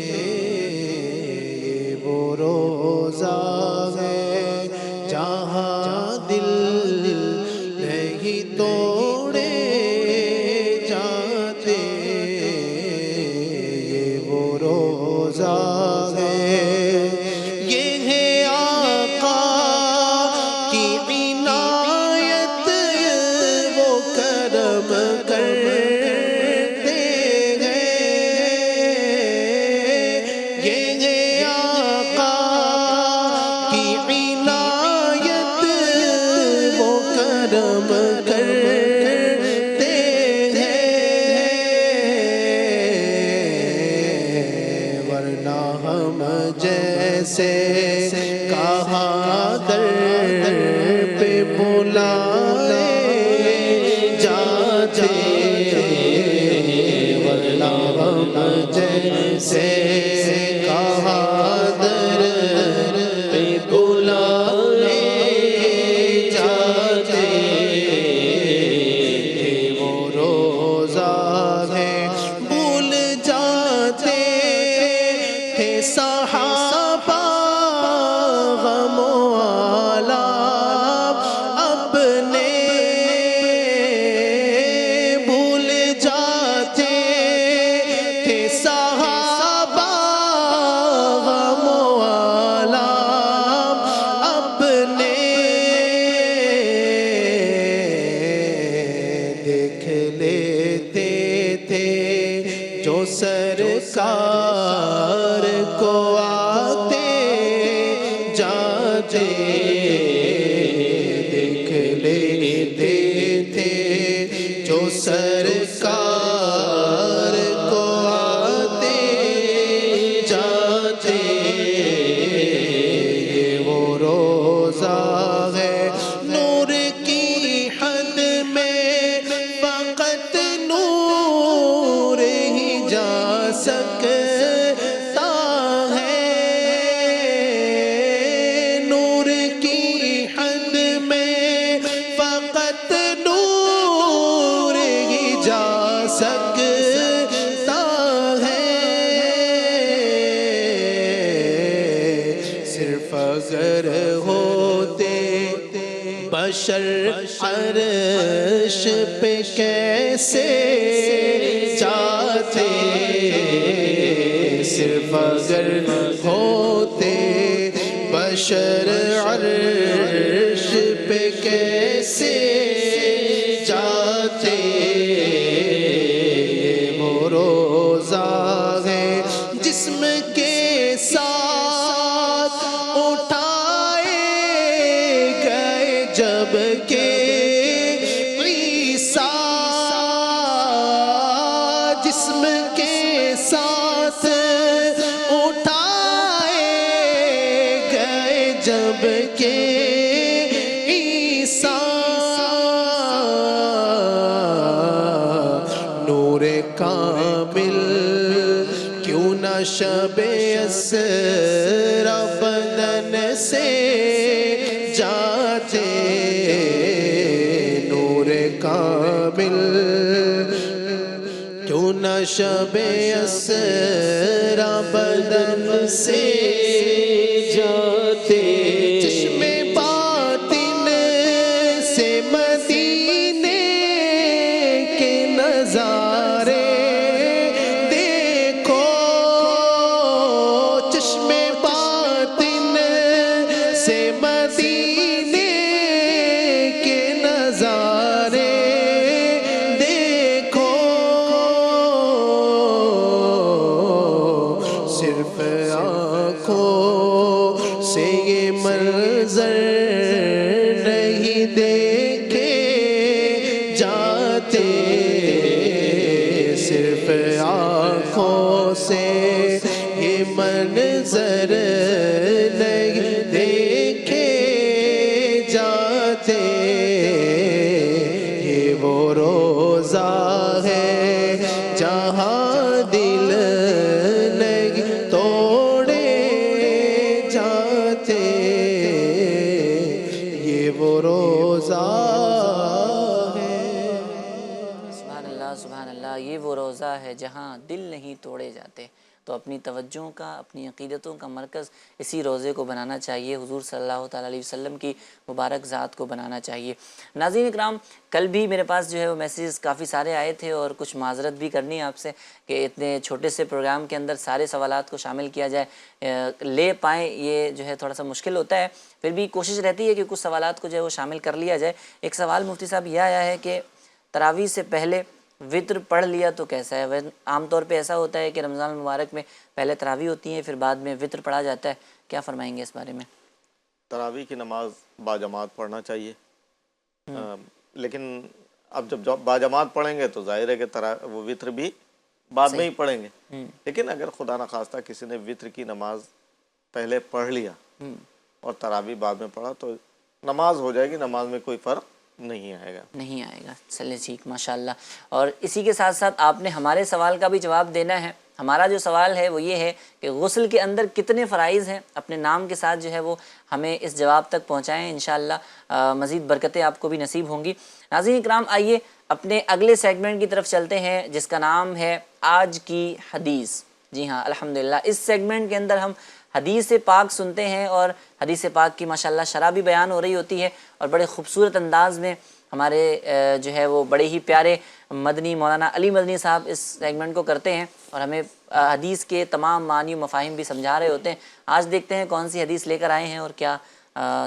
G: یہ وہ روزہ ہے جہاں دل نہیں توڑے جاتے یہ وہ روزہ ہے یہ ہے آقا کی عنایت وہ کرم کرتے ہیں یہ ہے آقا کی عنایت وہ کرم کرتے ہیں ورنہ ہم جیسے کہاں در پہ بلائے جاتے ورنہ ہم جیسے کہاں در پہ بلائے جاتے وہ روزہ ہے بھول جاتے تھے صحابہ غم و آلام اپنے بھول جاتے تھے صحابہ غم و آلام اپنے دیکھ لیتے تھے جو سرکار کو آتے جاتے دیکھ لیتے تھے جو سرکار کو آتے جاتے یہ وہ روزہ ہے نور کی حد میں فقط نور ہی جا سکتا ہے نور کی حد میں فقط نور ہی جا سکتا ہے صرف اگر ہوتے بشر عرش پہ کیسے جاتے صرف اگر ہوتے بشر عرش پہ کیسے جاتے وہ روزہ ہے جسم کے ساتھ اٹھائے گئے جب کہ عیسیٰ جسم کے ساتھ اٹھائے گئے جب کہ عیسیٰ نور کامل شب اسرا بدن سے جاتے نور کامل کیوں نہ شب اسرا بدن سے جاتے چشم باطن سے مدینے کے نظارے دیکھو چشم باطن سے مدینے کے نظارے دیکھو صرف آنکھوں سے یہ منظر نہیں دیکھے جاتے صرف آنکھوں سے یہ منظر نہیں دیکھے جاتے یہ وہ روزہ ہے جہاں دل نہیں توڑے جاتے یہ وہ روزہ ہے
A: سبحان اللہ، یہ وہ روزہ ہے جہاں دل نہیں توڑے جاتے۔ تو اپنی توجہوں کا، اپنی عقیدتوں کا مرکز اسی روزے کو بنانا چاہیے، حضور صلی اللہ تعالیٰ علیہ وسلم کی مبارک ذات کو بنانا چاہیے۔ ناظرین اکرام، کل بھی میرے پاس جو ہے وہ میسیجز کافی سارے آئے تھے اور کچھ معذرت بھی کرنی ہے آپ سے کہ اتنے چھوٹے سے پروگرام کے اندر سارے سوالات کو شامل کیا جائے، لے پائیں، یہ جو ہے تھوڑا سا مشکل ہوتا ہے، پھر بھی کوشش رہتی ہے کہ کچھ سوالات کو جو ہے وہ شامل کر لیا جائے۔ ایک سوال مفتی صاحب یہ آیا ہے کہ تراویح سے پہلے وطر پڑھ لیا تو کیسا ہے؟ عام طور پہ ایسا ہوتا ہے کہ رمضان المبارک میں پہلے تراویح ہوتی ہیں، پھر بعد میں وطر پڑھا جاتا ہے، کیا فرمائیں گے اس بارے میں؟
C: تراویح کی نماز باجماعت پڑھنا چاہیے، لیکن اب جب باجماعت پڑھیں گے تو ظاہر ہے کہ وہ وطر بھی بعد میں ہی پڑھیں گے، لیکن اگر خدا نخواستہ کسی نے وطر کی نماز پہلے پڑھ لیا اور تراویح بعد میں پڑھا تو نماز ہو جائے گی، نماز میں کوئی فرق نہیں آئے گا۔
A: چلے ٹھیک، ماشاءاللہ۔ اور اسی کے ساتھ ساتھ آپ نے ہمارے سوال کا بھی جواب دینا ہے۔ ہمارا جو سوال ہے وہ یہ ہے کہ غسل کے اندر کتنے فرائض ہیں؟ اپنے نام کے ساتھ جو ہے وہ ہمیں اس جواب تک پہنچائیں، انشاءاللہ مزید برکتیں آپ کو بھی نصیب ہوں گی۔ ناظرین اکرام، آئیے اپنے اگلے سیگمنٹ کی طرف چلتے ہیں جس کا نام ہے آج کی حدیث۔ جی ہاں، الحمدللہ اس سیگمنٹ کے اندر ہم حدیث پاک سنتے ہیں اور حدیث پاک کی ماشاءاللہ شرح بھی بیان ہو رہی ہوتی ہے اور بڑے خوبصورت انداز میں ہمارے جو ہے وہ بڑے ہی پیارے مدنی مولانا علی مدنی صاحب اس سیگمنٹ کو کرتے ہیں اور ہمیں حدیث کے تمام معنی و مفاہیم بھی سمجھا رہے ہوتے ہیں۔ آج دیکھتے ہیں کون سی حدیث لے کر آئے ہیں اور کیا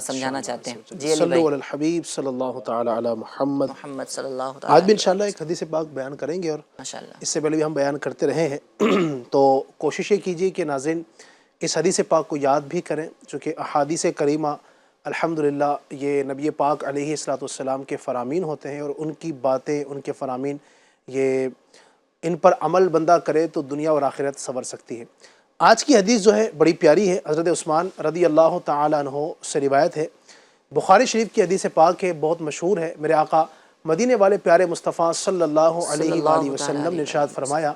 A: سمجھانا چاہتے ہیں۔ جی علی بھائی،
G: صلو علی الحبیب صلی اللہ تعالی علی محمد۔
A: محمد صلی اللہ تعالیٰ
G: آج بھی انشاءاللہ ایک حدیث پاک بیان کریں گے اور
A: ماشاءاللہ
G: اس سے پہلے بھی ہم بیان کرتے رہے ہیں، تو کوشش یہ کیجیے کہ ناظرین اس حدیث پاک کو یاد بھی کریں، چونکہ احادیث کریمہ الحمدللہ یہ نبی پاک علیہ السلام کے فرامین ہوتے ہیں اور ان کی باتیں، ان کے فرامین، یہ ان پر عمل بندہ کرے تو دنیا اور آخرت سنور سکتی ہے۔ آج کی حدیث جو ہے بڑی پیاری ہے، حضرت عثمان رضی اللہ تعالیٰ عنہ سے روایت ہے، بخاری شریف کی حدیث پاک ہے، بہت مشہور ہے۔ میرے آقا مدینے والے پیارے مصطفیٰ صلی اللہ علیہ وآلہ وسلم نے ارشاد فرمایا،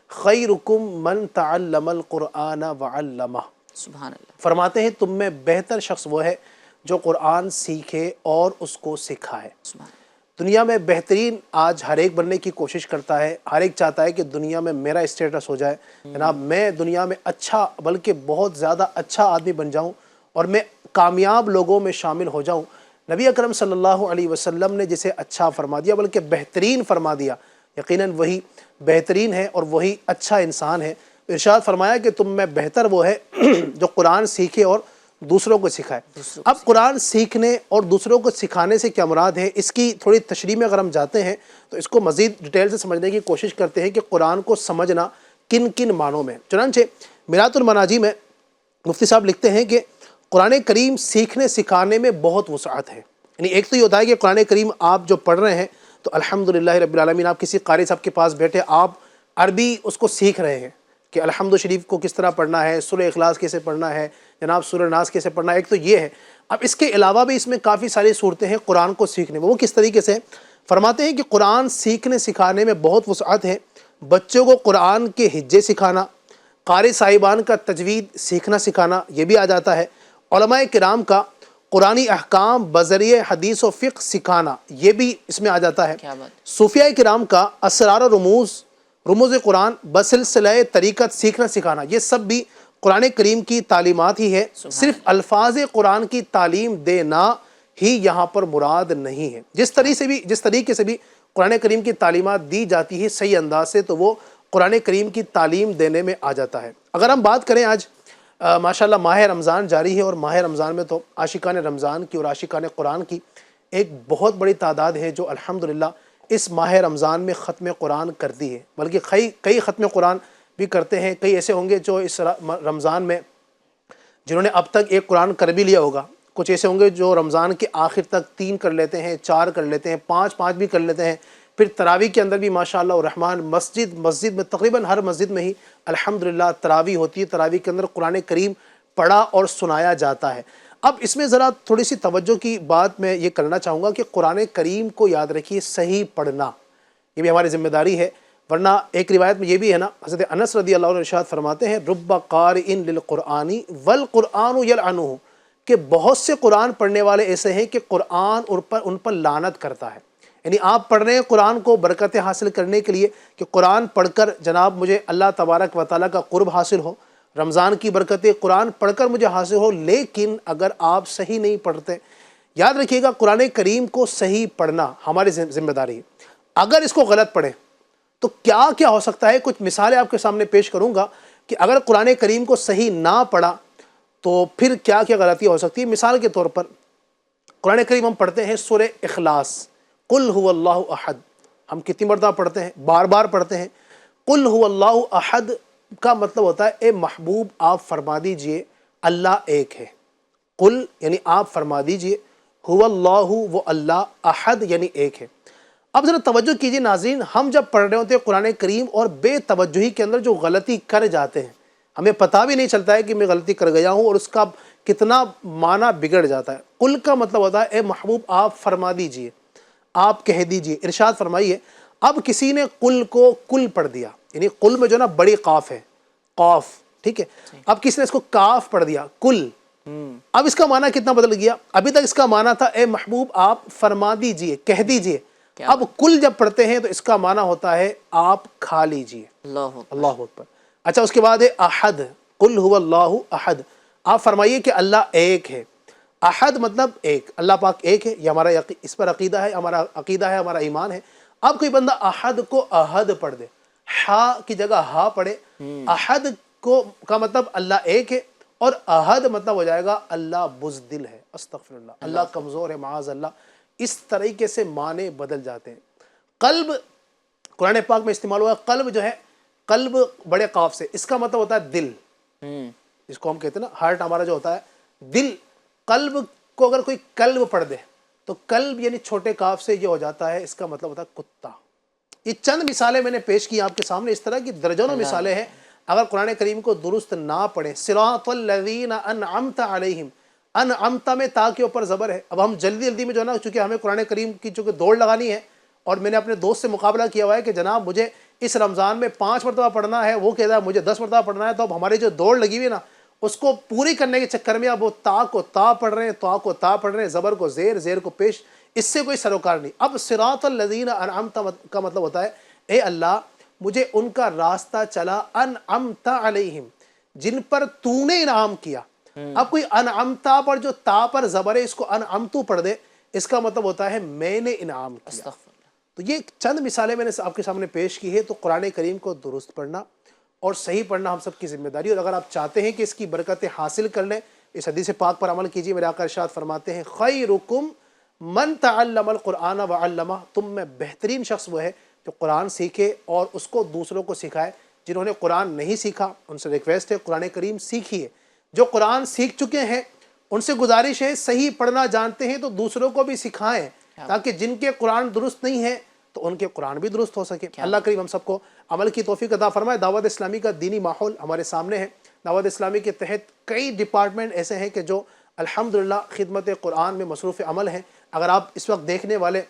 G: خیرکم من تعلم القرآن وعلمہ۔
A: سبحان اللہ۔
G: فرماتے ہیں تم میں بہتر شخص وہ ہے جو قرآن سیکھے اور اس کو سکھائے۔ دنیا میں بہترین آج ہر ایک بننے کی کوشش کرتا ہے، ہر ایک چاہتا ہے کہ دنیا میں میرا اسٹیٹس ہو جائے، جناب میں دنیا میں اچھا بلکہ بہت زیادہ اچھا آدمی بن جاؤں اور میں کامیاب لوگوں میں شامل ہو جاؤں۔ نبی اکرم صلی اللہ علیہ وسلم نے جسے اچھا فرما دیا بلکہ بہترین فرما دیا، یقیناً وہی بہترین ہے اور وہی اچھا انسان ہے۔ ارشاد فرمایا کہ تم میں بہتر وہ ہے جو قرآن سیکھے اور دوسروں کو سکھائے۔ اب قرآن سیکھنے اور دوسروں کو سکھانے سے کیا مراد ہے، اس کی تھوڑی تشریح میں اگر ہم جاتے ہیں تو اس کو مزید ڈیٹیل سے سمجھنے کی کوشش کرتے ہیں کہ قرآن کو سمجھنا کن کن معنوں میں۔ چنانچہ میرات المناجی میں مفتی صاحب لکھتے ہیں کہ قرآن کریم سیکھنے سکھانے میں بہت وسعت ہے۔ یعنی ایک تو یہ ہوتا ہے کہ قرآن کریم آپ جو پڑھ رہے ہیں تو الحمدللہ رب العالمین آپ کسی قاری صاحب کے پاس بیٹھے آپ عربی اس کو سیکھ رہے ہیں کہ الحمد شریف کو کس طرح پڑھنا ہے، سورہ اخلاص کیسے پڑھنا ہے، جناب سورہ ناس کیسے پڑھنا ہے، ایک تو یہ ہے۔ اب اس کے علاوہ بھی اس میں کافی ساری صورتیں ہیں قرآن کو سیکھنے میں، وہ کس طریقے سے فرماتے ہیں کہ قرآن سیکھنے سکھانے میں بہت وسعت ہے۔ بچوں کو قرآن کے ہجے سکھانا، قاری صاحبان کا تجوید سیکھنا سکھانا یہ بھی آ جاتا ہے، علماء کرام کا قرآنی احکام بذریعہ حدیث و فقہ سکھانا یہ بھی اس میں آ جاتا ہے،
A: کیا بات،
G: صوفیاء کرام کا اسرار و رموز قرآن بسلسلہ طریقت سیکھنا سکھانا یہ سب بھی قرآن کریم کی تعلیمات ہی ہے۔ صرف الفاظ قرآن کی تعلیم دینا ہی یہاں پر مراد نہیں ہے، جس طریقے سے بھی قرآن کریم کی تعلیمات دی جاتی ہے صحیح انداز سے تو وہ قرآن کریم کی تعلیم دینے میں آ جاتا ہے۔ اگر ہم بات کریں آج ماشاءاللہ ماہ رمضان جاری ہے، اور ماہ رمضان میں تو عاشقان رمضان کی اور عاشقان قرآن کی ایک بہت بڑی تعداد ہے جو الحمدللہ اس ماہ رمضان میں ختم قرآن کرتی ہے، بلکہ کئی ختم قرآن بھی کرتے ہیں۔ کئی ایسے ہوں گے جو اس رمضان میں جنہوں نے اب تک ایک قرآن کر بھی لیا ہوگا، کچھ ایسے ہوں گے جو رمضان کے آخر تک 3 کر لیتے ہیں، 4 کر لیتے ہیں، 5 بھی کر لیتے ہیں۔ پھر تراویح کے اندر بھی ماشاءاللہ الرحمن مسجد میں تقریباً ہر مسجد میں ہی الحمدللہ تراویح ہوتی ہے، تراویح کے اندر قرآن کریم پڑھا اور سنایا جاتا ہے۔ اب اس میں ذرا تھوڑی سی توجہ کی بات میں یہ کرنا چاہوں گا کہ قرآن کریم کو یاد رکھیے صحیح پڑھنا یہ بھی ہماری ذمہ داری ہے، ورنہ ایک روایت میں یہ بھی ہے نا، حضرت انس رضی اللہ عنہ ارشاد فرماتے ہیں رب قارئ للقرآن والقرآن یلعنہ، کہ بہت سے قرآن پڑھنے والے ایسے ہیں کہ قرآن ان پر لعنت کرتا ہے۔ یعنی آپ پڑھ رہے ہیں قرآن کو برکتیں حاصل کرنے کے لیے کہ قرآن پڑھ کر جناب مجھے اللہ تبارک و تعالیٰ کا قرب حاصل ہو، رمضان کی برکتیں قرآن پڑھ کر مجھے حاصل ہو، لیکن اگر آپ صحیح نہیں پڑھتے، یاد رکھیے گا قرآن کریم کو صحیح پڑھنا ہماری ذمہ داری ہے۔ اگر اس کو غلط پڑھیں تو کیا کیا ہو سکتا ہے، کچھ مثالیں آپ کے سامنے پیش کروں گا کہ اگر قرآن کریم کو صحیح نہ پڑھا تو پھر کیا کیا غلطیاں ہو سکتی ہیں۔ مثال کے طور پر قرآن کریم ہم پڑھتے ہیں سورہ اخلاص، قل هو اللہ احد، ہم کتنی مرتبہ پڑھتے ہیں؟ بار بار پڑھتے ہیں۔ قل هو اللہ احد کا مطلب ہوتا ہے اے محبوب آپ فرما دیجئے اللہ ایک ہے۔ قل یعنی آپ فرما دیجئے، هو اللہ وہ اللہ، احد یعنی ایک ہے۔ اب ذرا توجہ کیجئے ناظرین، ہم جب پڑھ رہے ہوتے ہیں قرآن کریم اور بے توجہی کے اندر جو غلطی کر جاتے ہیں، ہمیں پتہ بھی نہیں چلتا ہے کہ میں غلطی کر گیا ہوں اور اس کا کتنا معنی بگڑ جاتا ہے۔ قل کا مطلب ہوتا ہے اے محبوب آپ فرما دیجئے، آپ کہہ دیجئے، ارشاد فرمائیے۔ اب کسی نے قل کو کل پڑھ دیا، یعنی قل میں جو نا بڑی قاف ہے، قاف، ٹھیک ہے، اب کسی نے اس کو کاف پڑھ دیا، کل، اب اس کا معنی کتنا بدل گیا؟ ابھی تک اس کا معنی تھا اے محبوب آپ فرما دیجئے، کہہ دیجئے، اب کل جب پڑھتے ہیں تو اس کا معنی ہوتا ہے آپ کھا لیجئے۔ اللہ اکبر۔ اچھا اس کے بعد ہے احد، قل هو اللہ احد، آپ فرمائیے کہ اللہ ایک ہے۔ احد مطلب ایک، اللہ پاک ایک ہے، یہ ہمارا اس پر عقیدہ ہے، ہمارا ایمان ہے۔ اب کوئی بندہ احد کو احد پڑھ دے، ہا کی جگہ ہا پڑھے، احد کا مطلب اللہ ایک ہے، اور احد مطلب ہو جائے گا اللہ بزدل ہے، استغفر اللہ، اللہ کمزور ہے، معاذ اللہ۔ اس طریقے سے معنی بدل جاتے ہیں۔ قلب قرآن پاک میں استعمال ہوا ہے، قلب جو ہے، قلب بڑے قاف سے، اس کا مطلب ہوتا ہے دل، جس کو ہم کہتے ہیں نا ہارٹ ہمارا جو ہوتا ہے، دل۔ قلب کو اگر کوئی کلب پڑھ دے تو کلب یعنی چھوٹے کاف سے یہ ہو جاتا ہے، اس کا مطلب ہوتا ہے کتا۔ یہ چند مثالیں میں نے پیش کی آپ کے سامنے، اس طرح کی درجنوں مثالیں ہیں۔ اگر قرآن کریم کو درست نہ پڑھیں، صراط الذین انعمت علیہم، انعمت میں تا کے اوپر زبر ہے۔ اب ہم جلدی میں جو ہے نا، چونکہ ہمیں قرآن کریم کی چونکہ دوڑ لگانی ہے، اور میں نے اپنے دوست سے مقابلہ کیا ہوا ہے کہ جناب مجھے اس رمضان میں 5 مرتبہ پڑھنا ہے، وہ کہتا ہے مجھے 10 مرتبہ پڑھنا ہے، تو اب ہماری جو دوڑ لگی ہوئی ہے نا، اس کو پوری کرنے کے چکر میں اب وہ تا کو تا پڑھ رہے ہیں، تا کو تا پڑھ رہے ہیں، زبر کو زیر، زیر کو پیش، اس سے کوئی سروکار نہیں۔ اب صراط الذین انعمت کا مطلب ہوتا ہے اے اللہ مجھے ان کا راستہ چلا، انعمت علیہم، جن پر تو نے انعام کیا۔ اب کوئی انعمتا پر جو تا پر زبر ہے، اس کو انعمتو پڑھ دے، اس کا مطلب ہوتا ہے میں نے انعام کیا۔ تو یہ چند مثالیں میں نے آپ کے سامنے پیش کی ہے۔ تو قرآن کریم کو درست پڑھنا اور صحیح پڑھنا ہم سب کی ذمہ داری ہے، اور اگر آپ چاہتے ہیں کہ اس کی برکتیں حاصل کر لیں، اس حدیث پاک پر عمل کیجیے۔ میرے آقا ارشاد فرماتے ہیں خیرکم من تعلم القرآن وعلمہ، تم میں بہترین شخص وہ ہے جو قرآن سیکھے اور اس کو دوسروں کو سکھائے۔ جنہوں نے قرآن نہیں سیکھا ان سے ریکویسٹ ہے قرآن کریم سیکھیے، جو قرآن سیکھ چکے ہیں ان سے گزارش ہے صحیح پڑھنا جانتے ہیں تو دوسروں کو بھی سکھائیں، تاکہ جن کے قرآن درست نہیں ہے تو ان کے قرآن بھی درست ہو سکے۔ اللہ کریم ہم سب کو عمل کی توفیق عطا فرمائے۔ دعوت اسلامی کا دینی ماحول ہمارے سامنے ہے۔ دعوت اسلامی کے تحت کئی ڈپارٹمنٹ ایسے ہیں کہ جو الحمدللہ خدمت قرآن میں مصروف عمل ہیں۔ اگر آپ اس وقت دیکھنے والے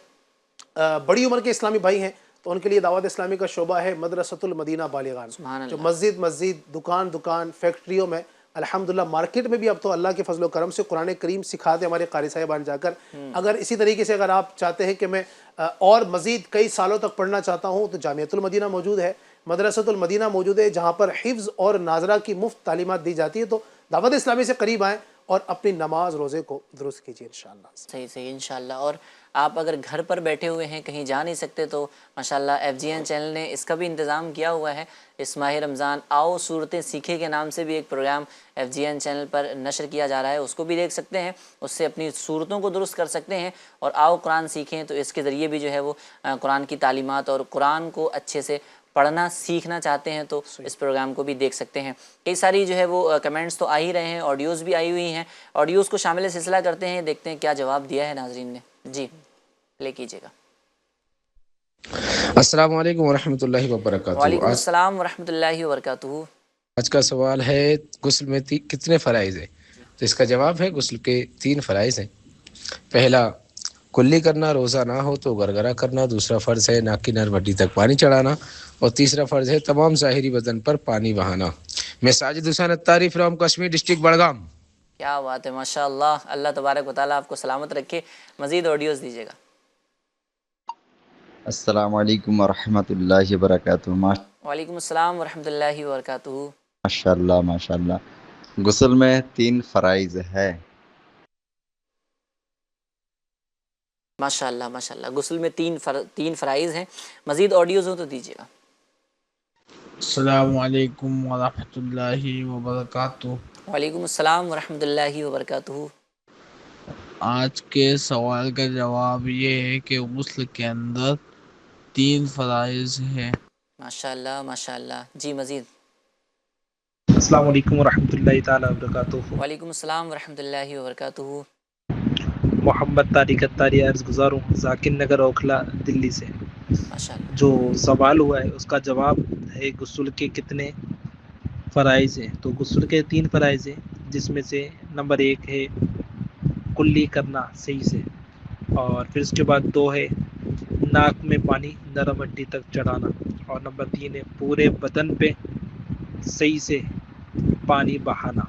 G: بڑی عمر کے اسلامی بھائی ہیں تو ان کے لیے دعوت اسلامی کا شعبہ ہے مدرسۃ المدینہ بالیغان، جو مسجد دکان فیکٹریوں میں الحمدللہ مارکیٹ میں بھی اب تو اللہ کے فضل و کرم سے قرآن کریم سکھاتے ہمارے قاری صاحبان جا کر. اگر اسی طریقے سے اگر آپ چاہتے ہیں کہ میں اور مزید کئی سالوں تک پڑھنا چاہتا ہوں تو جامعۃ المدینہ موجود ہے، مدرسۃ المدینہ موجود ہے، جہاں پر حفظ اور ناظرہ کی مفت تعلیمات دی جاتی ہے. تو دعوت اسلامی سے قریب آئیں اور اپنی نماز روزے کو درست کیجیے انشاءاللہ.
A: صحیح انشاءاللہ. اور آپ اگر گھر پر بیٹھے ہوئے ہیں، کہیں جا نہیں سکتے، تو ماشاءاللہ FGN چینل نے اس کا بھی انتظام کیا ہوا ہے. اس ماہ رمضان آؤ صورتیں سیکھے کے نام سے بھی ایک پروگرام FGN چینل پر نشر کیا جا رہا ہے، اس کو بھی دیکھ سکتے ہیں، اس سے اپنی صورتوں کو درست کر سکتے ہیں. اور آؤ قرآن سیکھیں، تو اس کے ذریعے بھی جو ہے وہ قرآن کی تعلیمات اور قرآن کو اچھے سے پڑھنا سیکھنا چاہتے ہیں تو اس پروگرام کو بھی دیکھ سکتے ہیں. کئی ساری جو ہے وہ کمنٹس تو آ ہی رہے ہیں، آڈیوز بھی آئی ہوئی ہیں. آڈیوز کو شامل سلسلہ کرتے ہیں، دیکھتے ہیں کیا جواب دیا ہے ناظرین نے. جی پلے کیجیے گا.
B: السلام علیکم ورحمۃ اللہ وبرکاتہ.
A: وعلیکم السلام ورحمۃ اللہ وبرکاتہ.
B: آج کا سوال ہے غسل میں کتنے فرائض ہیں؟ تو اس کا جواب ہے غسل کے 3 فرائض ہیں. پہلا کلی کرنا، روزہ نہ ہو تو گرگرہ کرنا. دوسرا فرض ہے ناک کی نر ہڈی تک پانی چڑھانا. اور تیسرا فرض ہے تمام ظاہری بدن پر پانی بہانا. میں ساجد حسین اتاری فرام کشمیر ڈسٹرکٹ بڑگام.
A: کیا بات ہے، ماشاء اللہ. اللہ تبارک و تعالیٰ آپ کو سلامت رکھے. مزید آڈیوز دیجیے گا.
H: السلام علیکم ورحمۃ اللہ وبرکاتہ.
A: وعلیکم السلام ورحمۃ اللہ وبرکاتہ.
H: ماشاء اللہ ماشاء اللہ. غسل میں 3 فرائض ہے.
A: ماشاء اللہ ماشاء اللہ. غسل میں 3 فرائض ہیں. مزید آڈیوز ہو تو دیجیے گا.
I: السلام علیکم ورحمۃ اللہ وبرکاتہ.
A: وعلیکم السلام ورحمۃ اللہ وبرکاتہ.
I: آج کے سوال کا جواب یہ ہے کہ غسل کے اندر 3 فرائض ہیں.
A: ماشاء اللہ ماشاء اللہ. جی مزید.
J: السلام علیکم ورحمۃ اللہ تعالیٰ وبرکاتہ.
A: وعلیکم السلام ورحمۃ اللہ وبرکاتہ.
J: محمد طارق اتاری عرض گزار ہوں، ذاکر نگر اوکھلا دلی سے.
A: ماشاء اللہ.
J: جو سوال ہوا ہے اس کا جواب ہے غسل کے کتنے فرائض ہیں. تو غسل کے 3 فرائض ہیں، جس میں سے نمبر 1 ہے کلی کرنا صحیح سے، اور پھر اس کے بعد 2 ہے ناک میں پانی نرم ہڈی تک چڑھانا، اور نمبر 3 ہے پورے بدن پہ صحیح سے پانی بہانا.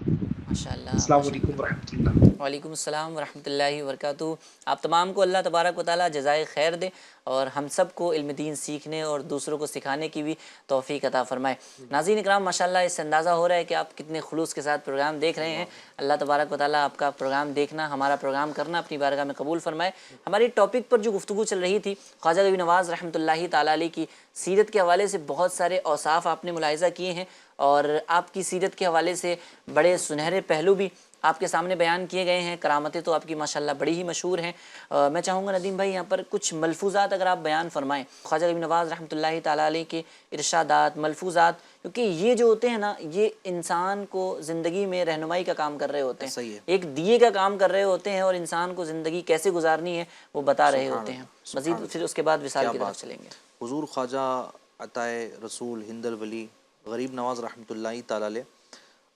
A: ماشاء اللہ.
J: السلام علیکم ورحمۃ اللہ.
A: وعلیکم السلام ورحمۃ اللہ وبرکاتہ. آپ تمام کو اللہ تبارک و تعالیٰ جزائے خیر دے اور ہم سب کو علم دین سیکھنے اور دوسروں کو سکھانے کی بھی توفیق عطا فرمائے. ناظرین اکرام ماشاءاللہ اس سے اندازہ ہو رہا ہے کہ آپ کتنے خلوص کے ساتھ پروگرام دیکھ رہے ہیں. اللہ تبارک و تعالیٰ آپ کا پروگرام دیکھنا، ہمارا پروگرام کرنا اپنی بارگاہ میں قبول فرمائے. ہماری ٹاپک پر جو گفتگو چل رہی تھی، خواجہ غریب نواز رحمۃ اللہ تعالیٰ علیہ کی سیرت کے حوالے سے بہت سارے اوصاف آپ نے ملاحظہ کیے ہیں، اور آپ کی سیرت کے حوالے سے بڑے سنہرے پہلو بھی آپ کے سامنے بیان کیے گئے ہیں. کرامتیں تو آپ کی ماشاءاللہ بڑی ہی مشہور ہیں. میں چاہوں گا ندیم بھائی یہاں پر کچھ ملفوظات اگر آپ بیان فرمائیں، خواجہ غریب نواز رحمۃ اللہ تعالیٰ علیہ کے ارشادات، ملفوظات، کیونکہ یہ جو ہوتے ہیں نا، یہ انسان کو زندگی میں رہنمائی کا کام کر رہے ہوتے ہیں. ایک دیے کا کام کر رہے ہوتے ہیں اور انسان کو زندگی کیسے گزارنی ہے وہ بتا رہے ہوتے ہیں. مزید پھر اس کے بعد وصال کی طرف چلیں گے.
D: حضور خواجہ عطائے رسول ہند الولی غریب نواز رحمۃ اللہ تعالیٰ علیہ،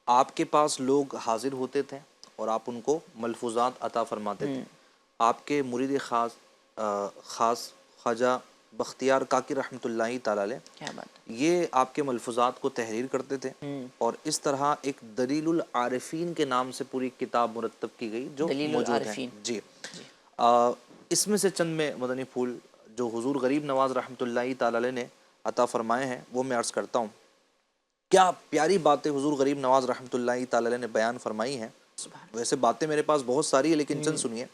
D: آپ کے پاس لوگ حاضر ہوتے تھے اور آپ ان کو ملفوظات عطا فرماتے تھے. آپ کے مرید خاص خواجہ بختیار کاکی رحمۃ اللہ تعالیٰ علیہ، یہ آپ کے ملفوظات کو تحریر کرتے تھے، اور اس طرح ایک دلیل العارفین کے نام سے پوری کتاب مرتب کی گئی جو موجود ہے. جی اس میں سے چند میں مدنی پھول جو حضور غریب نواز رحمۃ اللہ تعالیٰ علیہ نے عطا فرمائے ہیں وہ میں عرض کرتا ہوں. کیا پیاری باتیں حضور غریب نواز رحمۃ اللہ تعالیٰ علیہ نے بیان فرمائی ہیں. ویسے باتیں میرے پاس بہت ساری ہیں لیکن چند سنیے.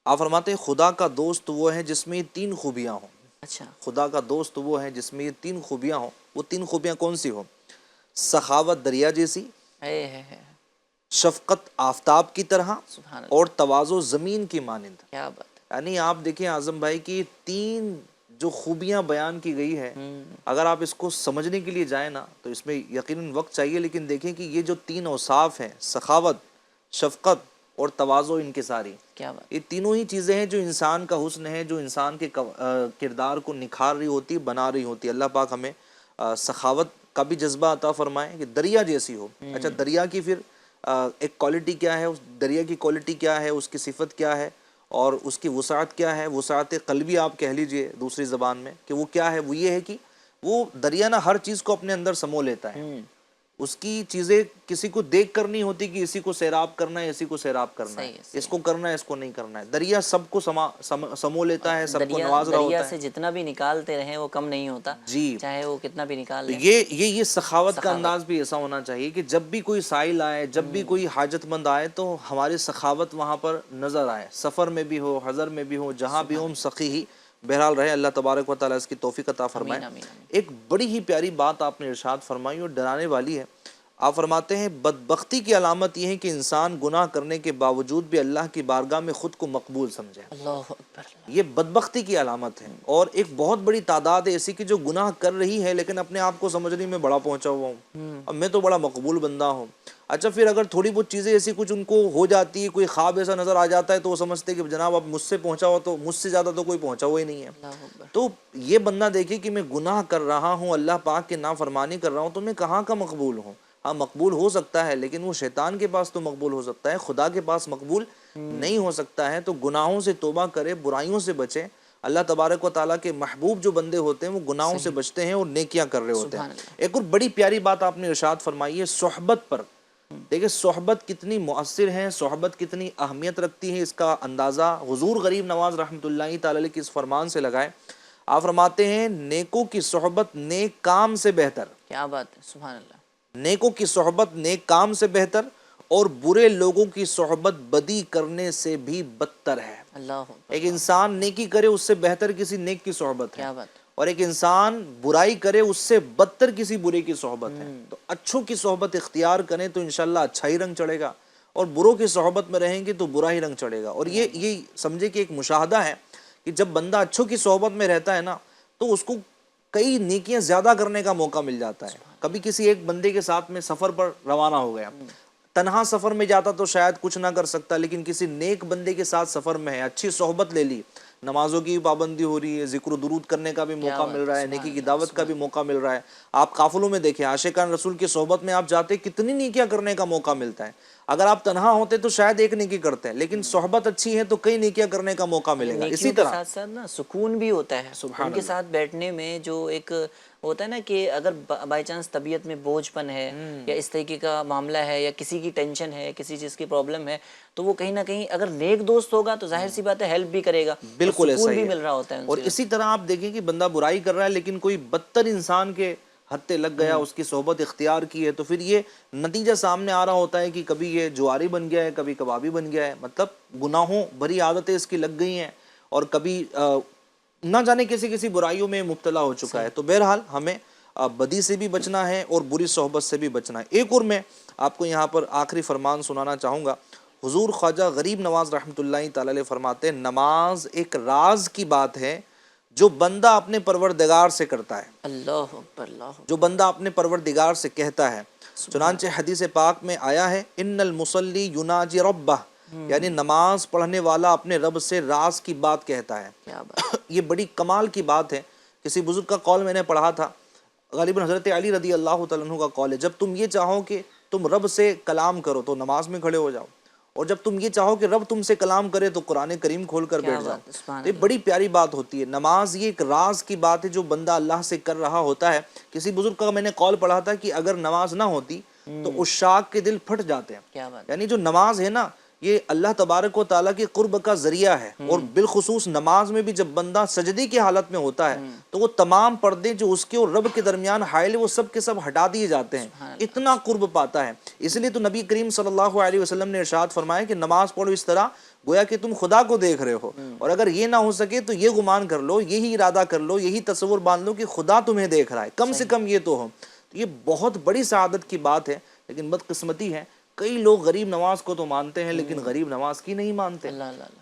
D: آپ فرماتے ہیں خدا کا دوست وہ ہے جس میں یہ 3 خوبیاں ہوں.
A: اچھا.
D: خدا کا دوست وہ ہے جس میں یہ 3 خوبیاں ہوں. وہ 3 خوبیاں کون سی ہوں؟ سخاوت دریا جیسی، شفقت آفتاب کی طرح، اور تواضع زمین کی مانند.
A: کیا بات ہے.
D: یعنی آپ دیکھیں اعظم بھائی کی 3 جو خوبیاں بیان کی گئی ہے، اگر آپ اس کو سمجھنے کے لیے جائیں نا تو اس میں یقیناً وقت چاہیے، لیکن دیکھیں کہ یہ جو 3 اوصاف ہیں، سخاوت، شفقت اور تواضع انکساری، یہ تینوں ہی چیزیں ہیں جو انسان کا حسن ہے، جو انسان کے کردار کو نکھار رہی ہوتی، بنا رہی ہوتی. اللہ پاک ہمیں سخاوت کا بھی جذبہ عطا فرمائے کہ دریا جیسی ہو. اچھا دریا کی پھر ایک کوالٹی کیا ہے، اس دریا کی کوالٹی کیا ہے، اس کی صفت کیا ہے، اور اس کی وسعت کیا ہے، وسعت قلبی آپ کہہ لیجئے دوسری زبان میں، کہ وہ کیا ہے، وہ یہ ہے کہ وہ دریا نا ہر چیز کو اپنے اندر سمو لیتا ہے. اس کی چیزیں کسی کو دیکھ کر نہیں ہوتی کہ اسی کو سیراب کرنا ہے، اسی کو سیراب کرنا ہے، اس کو کرنا ہے، اس کو نہیں کرنا ہے. دریا سب کو سمو لیتا ہے، سب کو نواز رہا ہوتا
A: دریا
D: ہے.
A: سے جتنا بھی نکالتے رہیں وہ کم نہیں ہوتا،
D: جی،
A: چاہے وہ کتنا بھی نکال لیں.
D: یہ سخاوت کا انداز بھی ایسا ہونا چاہیے کہ جب بھی کوئی سائل آئے، جب بھی کوئی حاجت مند آئے تو ہماری سخاوت وہاں پر نظر آئے، سفر میں بھی ہو، حضر میں بھی ہو، جہاں بھی ہو ہم سخی ہی بہرحال رہے. اللہ تبارک و تعالیٰ اس کی توفیق عطا فرمائے. ایک بڑی ہی پیاری بات آپ نے ارشاد فرمائی اور ڈرانے والی ہے. آپ فرماتے ہیں بدبختی کی علامت یہ ہے کہ انسان گناہ کرنے کے باوجود بھی اللہ کی بارگاہ میں خود کو مقبول سمجھے.
A: اللہ اکبر.
D: یہ بدبختی کی علامت ہے. اور ایک بہت بڑی تعداد ہے ایسی کہ جو گناہ کر رہی ہے لیکن اپنے آپ کو سمجھ رہی میں بڑا پہنچا ہوا ہوں، اب میں تو بڑا مقبول بندہ ہوں. اچھا پھر اگر تھوڑی بہت چیزیں ایسی کچھ ان کو ہو جاتی ہے، کوئی خواب ایسا نظر آ جاتا ہے تو وہ سمجھتے کہ جناب اب مجھ سے پہنچا ہوا، تو مجھ سے زیادہ تو کوئی پہنچا ہوا ہی نہیں ہے. تو یہ بندہ دیکھے کہ میں گناہ کر رہا ہوں، اللہ پاک کے نافرمانی کر رہا ہوں، تو میں کہاں کا مقبول ہوں. ہاں مقبول ہو سکتا ہے لیکن وہ شیطان کے پاس تو مقبول ہو سکتا ہے، خدا کے پاس مقبول نہیں ہو سکتا ہے. تو گناہوں سے توبہ کرے، برائیوں سے بچے. اللہ تبارک و تعالیٰ کے محبوب جو بندے ہوتے ہیں وہ گناہوں سے بچتے ہیں اور نیکیاں کر رہے ہوتے ہیں. ایک اور بڑی پیاری بات آپ نے ارشاد فرمائی ہے صحبت پر. دیکھیں صحبت کتنی مؤثر ہے، صحبت کتنی اہمیت رکھتی ہے، اس کا اندازہ حضور غریب نواز رحمۃ اللہ تعالی علیہ کے اس فرمان سے لگائے. آپ فرماتے ہیں نیکوں کی صحبت نیک کام سے بہتر.
A: کیا بات ہے، سبحان اللہ.
D: نیکوں کی صحبت نیک کام سے بہتر اور برے لوگوں کی صحبت بدی کرنے سے بھی بدتر ہے.
A: اللہ
D: ایک انسان نیکی کرے اس سے بہتر کسی نیک کی صحبت ہے،
A: کیا بات.
D: اور ایک انسان برائی کرے اس سے بدتر کسی برے کی صحبت ہے. تو اچھوں کی صحبت اختیار کریں تو انشاءاللہ اچھا ہی رنگ چڑھے گا، اور بروں کی صحبت میں رہیں گے تو برا ہی رنگ چڑھے گا. اور یہ سمجھے کہ ایک مشاہدہ ہے کہ جب بندہ اچھوں کی صحبت میں رہتا ہے نا تو اس کو کئی نیکیاں زیادہ کرنے کا موقع مل جاتا ہے. کبھی کسی ایک بندے کے ساتھ میں سفر پر روانہ ہو گیا، تنہا سفر میں جاتا تو شاید کچھ نہ کر سکتا، لیکن کسی نیک بندے کے ساتھ سفر میں ہے، اچھی صحبت لے لی، نمازوں کی پابندی ہو رہی ہے، ذکر و درود کرنے کا بھی موقع مل رہا ہے، نیکی کی دعوت کا بھی موقع مل رہا ہے. آپ قافلوں میں دیکھیں عاشقان رسول کی صحبت میں آپ جاتے کتنی نیکیاں کرنے کا موقع ملتا ہے. اگر آپ تنہا ہوتے تو شاید ایک نیکی کرتے ہیں، لیکن صحبت اچھی ہے تو کئی نیکیاں کرنے کا موقع ملے گا. اسی طرح
A: ساتھ ساتھ نا سکون بھی ہوتا ہے ان کے ساتھ بیٹھنے میں. جو ایک ہوتا ہے نا کہ اگر بائی چانس طبیعت میں بوجھ پن ہے یا اس طریقے کا معاملہ ہے یا کسی کی ٹینشن ہے، کسی چیز کی پرابلم ہے، تو وہ کہیں نہ کہیں اگر نیک دوست ہوگا تو ظاہر سی بات ہے ہیلپ بھی کرے گا،
D: بالکل ایسا
A: بھی مل رہا ہوتا ہے.
D: اور اسی طرح آپ دیکھیں کہ بندہ برائی کر رہا ہے لیکن کوئی بدتر انسان کے ہتھے لگ گیا، اس کی صحبت اختیار کی ہے، تو پھر یہ نتیجہ سامنے آ رہا ہوتا ہے کہ کبھی یہ جواری بن گیا ہے، کبھی کبابی بن گیا ہے. مطلب گناہوں بری عادتیں اس کی لگ گئی ہیں اور کبھی نہ جانے کسی برائیوں میں مبتلا ہو چکا ہے. تو بہرحال ہمیں بدی سے بھی بچنا ہے اور بری صحبت سے بھی بچنا ہے. ایک اور میں آپ کو یہاں پر آخری فرمان سنانا چاہوں گا. حضور خواجہ غریب نواز رحمۃ اللہ تعالی علیہ فرماتے ہیں نماز ایک راز کی بات ہے جو بندہ اپنے پروردگار سے کرتا ہے.
A: اللہ اکبر. اللہ
D: جو بندہ اپنے پروردگار سے کہتا ہے. چنانچہ حدیث پاک میں آیا ہے ان المصلی یناجی ربہ، یعنی نماز پڑھنے والا اپنے رب سے راز کی بات کہتا ہے. یہ بڑی کمال کی بات ہے. کسی بزرگ کا قول میں نے پڑھا تھا، غالباً حضرت علی رضی اللہ تعالیٰ عنہ کا قول ہے، جب تم یہ چاہو کہ تم رب سے کلام کرو تو نماز میں کھڑے ہو جاؤ، اور جب تم یہ چاہو کہ رب تم سے کلام کرے تو قرآن کریم کھول کر بیٹھ جاؤ. یہ بڑی پیاری بات ہوتی ہے. نماز یہ ایک راز کی بات ہے جو بندہ اللہ سے کر رہا ہوتا ہے. کسی بزرگ کا میں نے قول پڑھا تھا کہ اگر نماز نہ ہوتی تو عشاق کے دل پھٹ جاتے ہیں. یعنی جو نماز ہے نا یہ اللہ تبارک و تعالیٰ کی قرب کا ذریعہ ہے. اور بالخصوص نماز میں بھی جب بندہ سجدے کی حالت میں ہوتا ہے تو وہ تمام پردے جو اس کے اور رب کے درمیان حائل وہ سب کے سب ہٹا دیے جاتے ہیں. اتنا قرب پاتا ہے. اس لیے تو نبی کریم صلی اللہ علیہ وسلم نے ارشاد فرمایا کہ نماز پڑھو اس طرح گویا کہ تم خدا کو دیکھ رہے ہو، اور اگر یہ نہ ہو سکے تو یہ گمان کر لو، یہی ارادہ کر لو، یہی تصور باندھ لو کہ خدا تمہیں دیکھ رہا ہے، کم سے کم یہ تو ہو. تو یہ بہت بڑی سعادت کی بات ہے. لیکن بدقسمتی ہے کئی لوگ غریب نواز کو تو مانتے ہیں لیکن غریب نواز کی نہیں مانتے.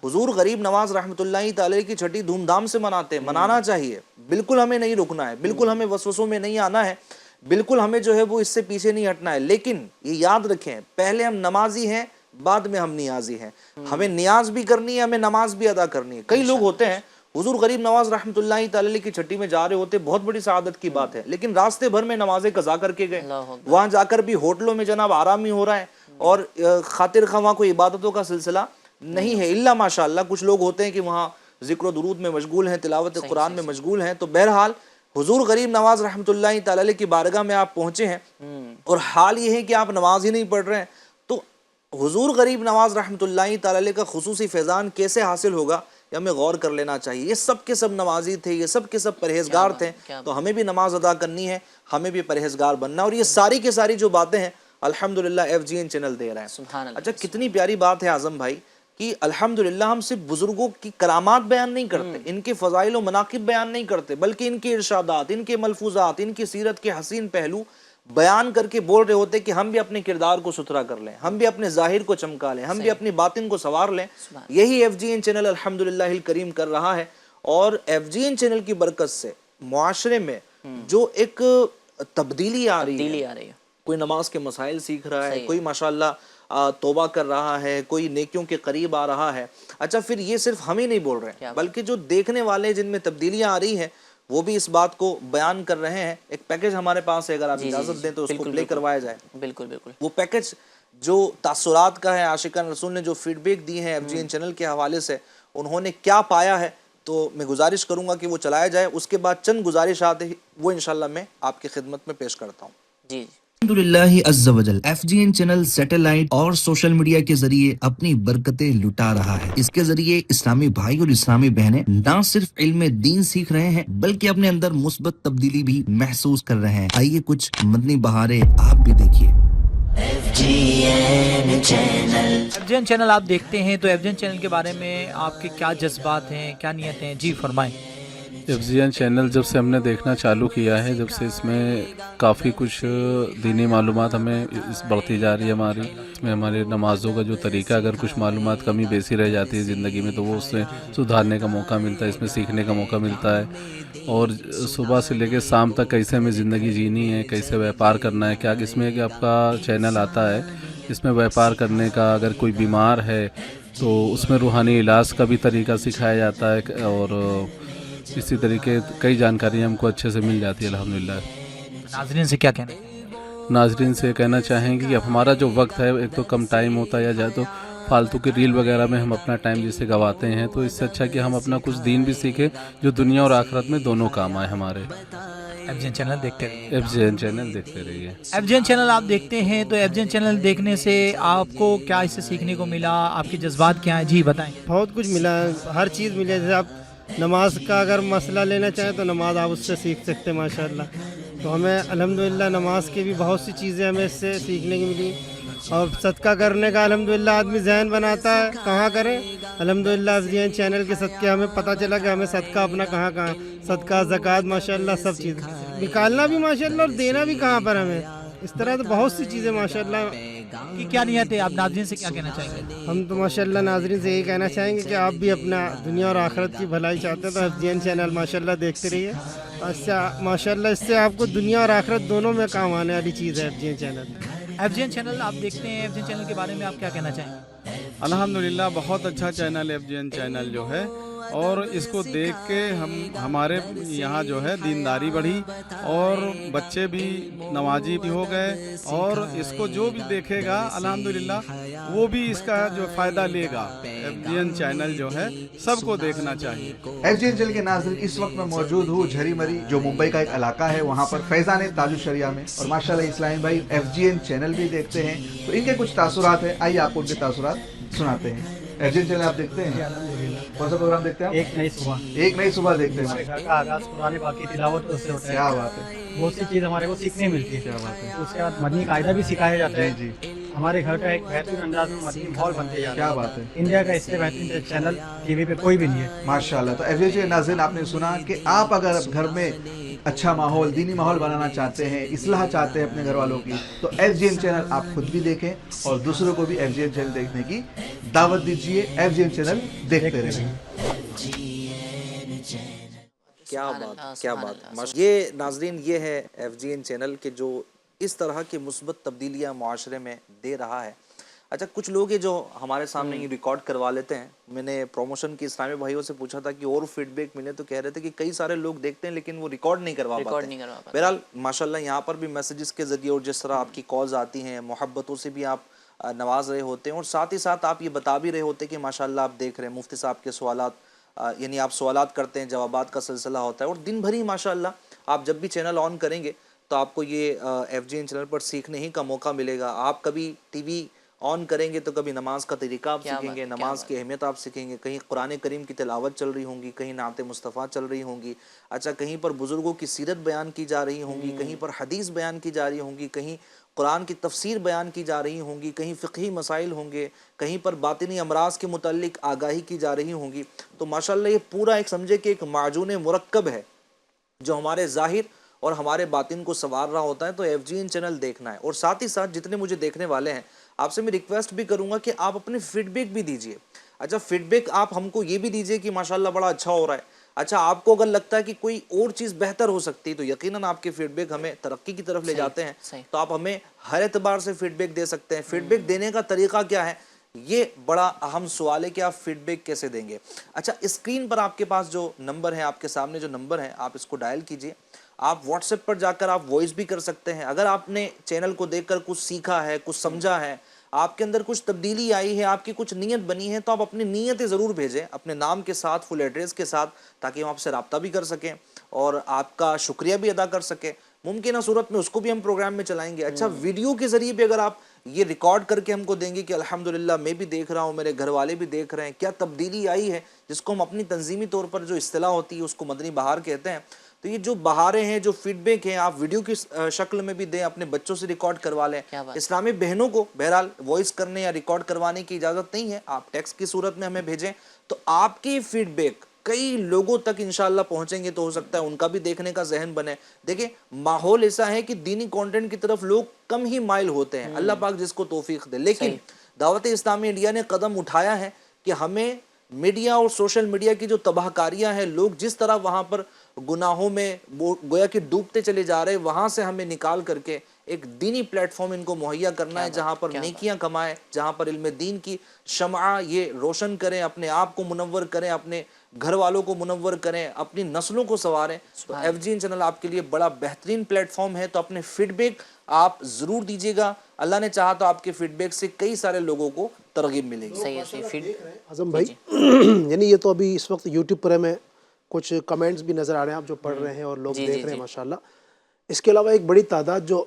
D: حضور غریب نواز رحمۃ اللہ تعالی کی چھٹی دھوم دھام سے مناتے ہیں. منانا چاہیے، بالکل ہمیں نہیں رکنا ہے، بالکل ہمیں وسوسوں میں نہیں آنا ہے، بالکل ہمیں جو ہے وہ اس سے پیچھے نہیں ہٹنا ہے. لیکن یہ یاد رکھیں پہلے ہم نمازی ہیں بعد میں ہم نیازی ہیں. ہمیں نیاز بھی کرنی ہے، ہمیں نماز بھی ادا کرنی ہے. کئی لوگ ہوتے ہیں حضور غریب نواز رحمۃ اللہ تعالی کی چھٹی میں جا رہے ہوتے، بہت بڑی سعادت کی بات ہے، لیکن راستے بھر میں نمازیں قضا کر کے گئے. وہاں جا کر بھی ہوٹلوں میں جناب آرام ہی ہو رہا ہے اور خاطر خواہ کوئی عبادتوں کا سلسلہ نہیں ہے الا ماشاءاللہ کچھ لوگ ہوتے ہیں کہ وہاں ذکر و درود میں مشغول ہیں، تلاوت قرآن میں مشغول ہیں. تو بہرحال حضور غریب نواز رحمۃ اللہ تعالی علیہ کی بارگاہ میں آپ پہنچے ہیں اور حال یہ ہے کہ آپ نماز ہی نہیں پڑھ رہے ہیں، تو حضور غریب نواز رحمۃ اللہ تعالی علیہ کا خصوصی فیضان کیسے حاصل ہوگا یہ ہمیں غور کر لینا چاہیے. یہ سب کے سب نمازی تھے، یہ سب کے سب پرہیزگار تھے، تو ہمیں بھی نماز ادا کرنی ہے، ہمیں بھی پرہیزگار بننا. اور یہ ساری کی ساری جو باتیں ہیں الحمدللہ FGN چینل دے رہے ہیں.
A: سبحان اللہ.
D: اچھا کتنی پیاری بات ہے اعظم بھائی کہ الحمدللہ ہم صرف بزرگوں کی کرامات بیان نہیں کرتے، ان کے فضائل و مناقب بیان نہیں کرتے، بلکہ ان کے ارشادات، ان کے ملفوظات، ان کی سیرت کے حسین پہلو بیان کر کے بول رہے ہوتے کہ ہم بھی اپنے کردار کو ستھرا کر لیں، ہم بھی اپنے ظاہر کو چمکا لیں، ہم بھی اپنی باطن کو سنوار لیں. یہی FGN چینل الحمدللہ الکریم کر رہا ہے. اور FGN چینل کی برکت سے معاشرے میں جو ایک تبدیلی آ رہی ہے، کوئی نماز کے مسائل سیکھ رہا ہے، کوئی ماشاءاللہ توبہ کر رہا ہے، کوئی نیکیوں کے قریب آ رہا ہے. اچھا پھر یہ صرف ہم ہی نہیں بول رہے ہیں بلکہ جو دیکھنے والے جن میں تبدیلیاں آ رہی ہیں وہ بھی اس بات کو بیان کر رہے ہیں. ایک پیکج ہمارے پاس ہے، اگر آپ اجازت دیں تو اس کو پلے کروایا جائے.
A: بالکل بالکل.
D: وہ پیکج جو تاثرات کا ہے، عاشقان رسول نے جو فیڈ بیک دی ہیں FGN چینل کے حوالے سے، انہوں نے کیا پایا ہے، تو میں گزارش کروں گا کہ وہ چلایا جائے. اس کے بعد چند گزارشات وہ انشاءاللہ میں آپ کی خدمت میں پیش کرتا ہوں.
A: جی
K: الحمدللہ عز و جل FGN چینل سیٹلائٹ اور سوشل میڈیا کے ذریعے اپنی برکتیں لٹا رہا ہے. اس کے ذریعے اسلامی بھائی اور اسلامی بہنیں نہ صرف علم دین سیکھ رہے ہیں بلکہ اپنے اندر مثبت تبدیلی بھی محسوس کر رہے ہیں. آئیے کچھ مدنی بہاریں آپ بھی دیکھیے.
L: FGN چینل آپ دیکھتے ہیں تو FGN چینل کے بارے میں آپ کے کیا جذبات ہیں، کیا نیتیں ہیں؟ جی فرمائیں.
M: FGN چینل جب سے ہم نے دیکھنا چالو کیا ہے، جب سے اس میں کافی کچھ دینی معلومات ہمیں اس بڑھتی جا رہی ہے. اس میں ہمارے نمازوں کا جو طریقہ، اگر کچھ معلومات کمی بیسی رہ جاتی ہے زندگی میں تو وہ اس سے سدھارنے کا موقع ملتا ہے، اس میں سیکھنے کا موقع ملتا ہے. اور صبح سے لے کے شام تک کیسے ہمیں زندگی جینی ہے، کیسے ویپار کرنا ہے. کیا اس میں کہ آپ کا چینل آتا ہے، اس میں ویپار کرنے کا، اگر کوئی بیمار ہے تو اس میں روحانی علاج کا بھی طریقہ سکھایا جاتا ہے. اور اسی طریقے کئی جانکاریاں ہم کو اچھے سے مل جاتی ہے الحمدللہ.
L: ناظرین سے کیا کہنا ہے؟
M: ناظرین سے کہنا چاہیں گے کہ اب ہمارا جو وقت ہے ایک تو کم ٹائم ہوتا ہے، یا جائے تو فالتو کی ریل وغیرہ میں ہم اپنا ٹائم جسے گواتے ہیں، تو اس سے اچھا کہ ہم اپنا کچھ دین بھی سیکھیں جو دنیا اور آخرت میں دونوں کام آئے ہمارے.
L: FGN چینل دیکھتے رہیے.
M: FGN چینل دیکھتے رہیے.
L: FGN چینل آپ دیکھتے ہیں تو FGN چینل دیکھنے سے آپ کو کیا اس سے سیکھنے کو ملا، آپ کے جذبات کیا ہیں؟ جی بتائیں.
N: بہت کچھ ملا، ہر چیز ملی. جیسے آپ نماز کا اگر مسئلہ لینا چاہیں تو نماز آپ اس سے سیکھ سکتے ہیں ماشاءاللہ. تو ہمیں الحمدللہ نماز کی بھی بہت سی چیزیں ہمیں اس سے سیکھنے کی ملی. اور صدقہ کرنے کا الحمدللہ آدمی ذہن بناتا ہے کہاں کریں. الحمدللہ FGN چینل کے صدقے ہمیں پتہ چلا کہ ہمیں صدقہ اپنا کہاں صدقہ زکوٰۃ ماشاءاللہ سب چیز نکالنا بھی ماشاءاللہ اور دینا بھی کہاں پر ہمیں. اس طرح تو بہت سی چیزیں ماشاءاللہ.
L: کہ کیا نیت ہے، آپ ناظرین سے کیا کہنا چاہیں گے؟
N: ہم تو ماشاءاللہ ناظرین سے یہی کہنا چاہیں گے کہ آپ بھی اپنا دنیا اور آخرت کی بھلائی چاہتے ہیں تو FGN چینل ماشاءاللہ دیکھتے رہیے. اس سے ماشاءاللہ اس سے آپ کو دنیا اور آخرت دونوں میں کام آنے والی چیز ہے FGN چینل.
L: FGN چینل آپ دیکھتے ہیں، FGN چینل کے بارے میں آپ کیا کہنا چاہیں گے؟
O: الحمدللہ بہت اچھا چینل ہے FGN چینل جو ہے، اور اس کو دیکھ کے ہمارے یہاں جو ہے دینداری بڑھی اور بچے بھی نمازی بھی ہو گئے. اور اس کو جو بھی دیکھے گا الحمدللہ وہ بھی اس کا جو فائدہ لے گا. FGN چینل جو ہے سب کو دیکھنا چاہیے.
P: FGN چینل کے ناظرین اس وقت میں موجود ہوں جھری مری جو ممبئی کا ایک علاقہ ہے، وہاں پر فیضان تاج الشریعہ میں. اور ماشاءاللہ اسلامی بھائی FGN چینل بھی دیکھتے ہیں تو ان کے کچھ تاثرات ہیں، آئیے آپ کو ان کے تاثرات سناتے ہیں. FGN چینل آپ دیکھتے ہیں؟ کون سا پروگرام دیکھتے ہیں؟ ایک نئی صبح دیکھتے ہیں.
Q: ہمارے گھر کا آغاز قرآن پاک کی تلاوت سے ہوتا ہے.
P: کیا بات ہے.
Q: بہت سی چیز ہمارے کو سیکھنے ملتی ہے.
P: کیا بات ہے.
Q: اس کے بعد مدنی قاعدہ بھی سکھایا جاتا ہے. جی ہمارے گھر کا ایک بہترین انداز میں مدنی ماحول بنتے جاتا ہے.
P: کیا بات ہے.
Q: انڈیا کا اس سے بہترین چینل ٹی وی پہ کوئی بھی نہیں ہے
P: ماشاءاللہ. تو FGN کے ناظرین آپ نے سنا کہ آپ اگر گھر میں اچھا ماحول، دینی ماحول بنانا چاہتے ہیں، اصلاح چاہتے ہیں اپنے گھر والوں کی، تو FGN چینل آپ خود بھی دیکھیں اور دوسروں کو بھی FGN چینل دیکھنے کی دعوت دیجیے. FGN چینل دیکھتے رہیں.
D: کیا بات، کیا بات. یہ ناظرین یہ ہے FGN چینل کے جو اس طرح کی مثبت تبدیلیاں معاشرے میں دے رہا ہے. اچھا کچھ لوگ ہیں جو ہمارے سامنے یہ ریکارڈ کروا لیتے ہیں. میں نے پروموشن کی اسلامی بھائیوں سے پوچھا تھا کہ اور فیڈ بیک ملے تو کہہ رہے تھے کہ کئی سارے لوگ دیکھتے ہیں لیکن وہ ریکارڈ نہیں کروا پاتے. بہرحال ماشاءاللہ یہاں پر بھی میسیجز کے ذریعے اور جس طرح آپ کی کالز آتی ہیں، محبتوں سے بھی آپ نواز رہے ہوتے ہیں، اور ساتھ ہی ساتھ آپ یہ بتا بھی رہے ہوتے ہیں کہ ماشاءاللہ آپ دیکھ رہے ہیں مفتی صاحب کے سوالات، یعنی آپ سوالات کرتے ہیں، جوابات کا سلسلہ ہوتا ہے، اور دن بھر ہی ماشاءاللہ آپ جب بھی چینل آن کریں گے تو آپ کو یہ FGN چینل پر سیکھنے ہی کا موقع ملے گا. آپ کبھی ٹی وی آن کریں گے تو کبھی نماز کا طریقہ آپ سیکھیں گے، نماز کی اہمیت آپ سیکھیں گے، کہیں قرآن کریم کی تلاوت چل رہی ہوں گی، کہیں نعت مصطفیٰ چل رہی ہوں گی، اچھا کہیں پر بزرگوں کی سیرت بیان کی جا رہی ہوں گی، کہیں پر حدیث بیان کی جا رہی ہوں گی، کہیں قرآن کی تفسیر بیان کی جا رہی ہوں گی، کہیں فقہی مسائل ہوں گے، کہیں پر باطنی امراض کے متعلق آگاہی کی جا رہی ہوں گی. تو ماشاءاللہ یہ پورا ایک سمجھے کہ ایک معجون مرکب ہے جو ہمارے ظاہر اور ہمارے باطن کو سنوار رہا ہوتا ہے. تو FGN چینل دیکھنا ہے، اور ساتھ ہی ساتھ جتنے مجھے دیکھنے والے ہیں آپ سے میں ریکویسٹ بھی کروں گا کہ آپ اپنے فیڈ بیک بھی دیجئے. اچھا فیڈ بیک آپ ہم کو یہ بھی دیجئے کہ ماشاءاللہ بڑا اچھا ہو رہا ہے. اچھا آپ کو اگر لگتا ہے کہ کوئی اور چیز بہتر ہو سکتی ہے تو یقیناً آپ کے فیڈ بیک ہمیں ترقی کی طرف لے جاتے ہیں. تو آپ ہمیں ہر اعتبار سے فیڈ بیک دے سکتے ہیں. فیڈ بیک دینے کا طریقہ کیا ہے، یہ بڑا اہم سوال ہے کہ آپ فیڈ بیک کیسے دیں گے. اچھا اسکرین پر آپ کے پاس جو نمبر ہے، آپ کے سامنے جو نمبر ہے، آپ اس کو ڈائل کیجئے. آپ واٹس ایپ پر جا کر آپ وائس بھی کر سکتے ہیں. اگر آپ نے چینل کو دیکھ کر کچھ سیکھا ہے، کچھ سمجھا ہے، آپ کے اندر کچھ تبدیلی آئی ہے، آپ کی کچھ نیت بنی ہے، تو آپ اپنی نیتیں ضرور بھیجیں اپنے نام کے ساتھ، فل ایڈریس کے ساتھ، تاکہ ہم آپ سے رابطہ بھی کر سکیں اور آپ کا شکریہ بھی ادا کر سکیں. ممکنہ صورت میں اس کو بھی ہم پروگرام میں چلائیں گے. اچھا ویڈیو کے ذریعے بھی اگر آپ یہ ریکارڈ کر کے ہم کو دیں گے کہ الحمدللہ میں بھی دیکھ رہا ہوں، میرے گھر والے بھی دیکھ رہے ہیں، کیا تبدیلی آئی ہے، جس کو ہم اپنی تنظیمی طور پر جو اصطلاح ہوتی ہے اس کو مدنی بہار کہتے ہیں. تو یہ جو بہاریں ہیں، جو فیڈ بیک ہیں، آپ ویڈیو کی شکل میں بھی دیں، اپنے بچوں سے ریکارڈ کروا لیں. اسلامی بہنوں کو بہرحال وائس کرنے یا ریکارڈ کروانے کی اجازت نہیں ہے، آپ ٹیکسٹ کی صورت میں ہمیں بھیجیں. تو آپ کی فیڈ بیک کئی لوگوں تک انشاءاللہ پہنچیں گے، تو ہو سکتا ہے ان کا بھی دیکھنے کا ذہن بنے. دیکھیں ماحول ایسا ہے کہ دینی کانٹینٹ کی طرف لوگ کم ہی مائل ہوتے ہیں، اللہ پاک جس کو توفیق دے. لیکن دعوت اسلامی انڈیا نے قدم اٹھایا ہے کہ ہمیں میڈیا اور سوشل میڈیا کی جو تباہ کاریاں ہیں، لوگ جس طرح وہاں پر گناہوں میں گویا کہ ڈوبتے چلے جا رہے ہیں، وہاں سے ہمیں نکال کر کے ایک دینی پلیٹ فارم ان کو مہیا کرنا ہے، جہاں پر نیکیاں کمائیں، جہاں پر علم دین کی شمع یہ روشن کریں، اپنے آپ کو منور کریں، اپنے گھر والوں کو منور کریں، اپنی نسلوں کو سنواریں. تو FGN چینل آپ کے لیے بڑا بہترین پلیٹ فارم ہے. تو اپنے فیڈ بیک آپ ضرور دیجیے گا. اللہ نے چاہا تو آپ کے فیڈ بیک سے کئی سارے لوگوں کو ترغیب ملے گی.
G: اعظم بھائی یعنی یہ تو ابھی اس وقت یوٹیوب پر ہمیں کچھ کمنٹس بھی نظر آ رہے ہیں، آپ جو پڑھ رہے ہیں اور لوگ دیکھ رہے ہیں ماشاءاللہ. اس کے علاوہ ایک بڑی تعداد جو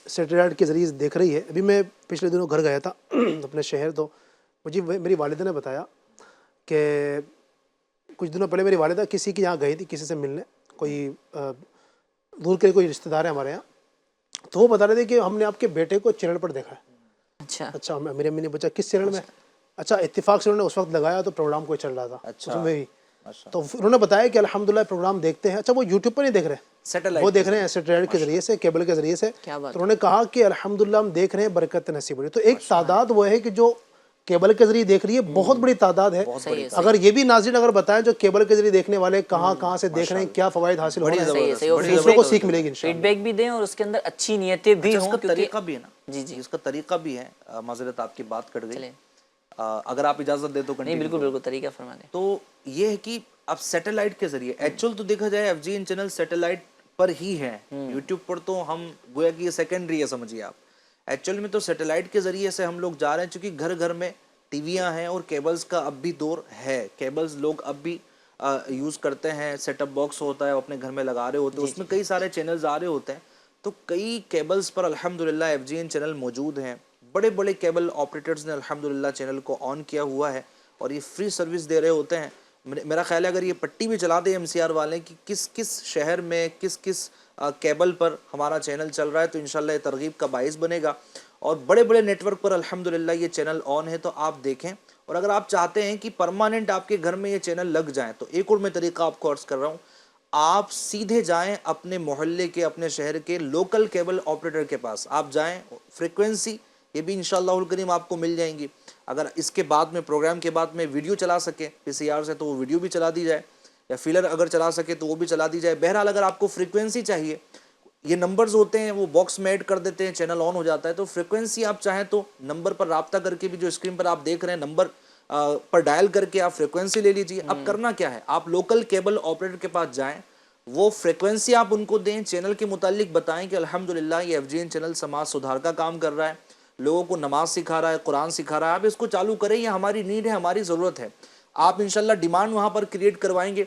G: سیٹلائٹ کے ذریعے دیکھ رہی ہے. ابھی میں پچھلے دنوں گھر گیا تھا اپنے شہر، تو مجھے میری والدہ نے بتایا کہ کچھ دنوں پہلے میری والدہ کسی کے یہاں گئی تھی، کسی سے ملنے، کوئی دور کے کوئی رشتہ دار ہے ہمارے یہاں. تو وہ بتا رہے تھے کہ ہم نے آپ کے بیٹے کو چینل پر دیکھا ہے. اچھا میری امی نے پوچھا کس چینل میں؟ اچھا اتفاق سے انہوں نے اس وقت لگایا تو پروگرام کوئی چل رہا تھا اس میں بھی. تو انہوں نے بتایا کہ الحمدللہ پروگرام دیکھتے ہیں. اچھا وہ یوٹیوب پر نہیں دیکھ رہے، وہ دیکھ رہے ہیں سیٹلائٹ کے ذریعے سے، کیبل کے ذریعے سے. تو انہوں نے کہا کہ الحمدللہ ہم دیکھ رہے ہیں، برکت نصیب ہو رہی. تو ایک تعداد وہ ہے کہ جو کیبل کے ذریعے دیکھ رہی ہے، بہت بڑی تعداد ہے. اگر یہ بھی ناظرین اگر بتائیں جو کیبل کے ذریعے دیکھنے والے کہاں سے دیکھ رہے ہیں، کیا فوائد حاصل ہو رہے ہیں، دوسروں کو سیکھ ملے گی انشاءاللہ.
A: فیڈ بیک بھی دیں اور اس کے اندر اچھی نیتیں بھی ہوں.
D: اس کا طریقہ بھی ہے نا، جی اس کا طریقہ بھی ہے. معذرت آپ کی بات کٹ گئی، اگر آپ اجازت دے تو
A: نہیں بالکل طریقہ فرما دیں.
D: تو یہ ہے کہ اب سیٹلائٹ کے ذریعے ایکچوئل تو دیکھا جائے FGN چینل سیٹلائٹ پر ہی ہے. یوٹیوب پر تو ہم گویا کہ یہ سیکنڈری ہے سمجھیے آپ. ایکچوئل میں تو سیٹلائٹ کے ذریعے سے ہم لوگ جا رہے ہیں، چونکہ گھر گھر میں ٹی ویاں ہیں اور کیبلز کا اب بھی دور ہے. کیبلز لوگ اب بھی یوز کرتے ہیں. سیٹ اپ باکس ہوتا ہے، اپنے گھر میں لگا رہے ہوتے ہیں، اس میں کئی سارے چینلز آ رہے ہوتے ہیں. تو کئی کیبلز پر الحمدللہ FGN چینل موجود ہیں. بڑے بڑے کیبل آپریٹرز نے الحمدللہ چینل کو آن کیا ہوا ہے اور یہ فری سروس دے رہے ہوتے ہیں. میرا خیال ہے اگر یہ پٹی بھی چلا دے MCR والے کہ کس کس شہر میں کس کس کیبل پر ہمارا چینل چل رہا ہے، تو انشاءاللہ یہ ترغیب کا باعث بنے گا. اور بڑے بڑے نیٹ ورک پر الحمدللہ یہ چینل آن ہے، تو آپ دیکھیں. اور اگر آپ چاہتے ہیں کہ پرماننٹ آپ کے گھر میں یہ چینل لگ جائیں، تو ایک اور میں طریقہ آپ کو عرض کر رہا ہوں. آپ سیدھے جائیں اپنے محلے کے، اپنے شہر کے لوکل کیبل آپریٹر کے پاس. آپ جائیں، فریکوینسی یہ بھی انشاءاللہ الکریم آپ کو مل جائیں گی. اگر اس کے بعد میں پروگرام کے بعد میں ویڈیو چلا سکے PCR سے تو وہ ویڈیو بھی چلا دی جائے، یا فیلر اگر چلا سکے تو وہ بھی چلا دی جائے. بہرحال اگر آپ کو فریکوینسی چاہیے، یہ نمبرز ہوتے ہیں وہ باکس میں ایڈ کر دیتے ہیں، چینل آن ہو جاتا ہے. تو فریکوینسی آپ چاہیں تو نمبر پر رابطہ کر کے بھی، جو اسکرین پر آپ دیکھ رہے ہیں نمبر پر ڈائل کر کے آپ فریکوینسی لے لیجیے. اب کرنا کیا ہے، آپ لوکل کیبل آپریٹر کے پاس جائیں، وہ فریکوینسی آپ ان کو دیں، چینل کے متعلق بتائیں کہ الحمدللہ یہ FGN چینل سماج سدھار کا کام کر رہا ہے، لوگوں کو نماز سکھا رہا ہے, قرآن سکھا رہا ہے, آپ اس کو چالو کریں, یہ ہماری نیڈ ہے, ہماری ضرورت ہے. آپ انشاءاللہ ڈیمانڈ وہاں پر کریٹ کروائیں گے.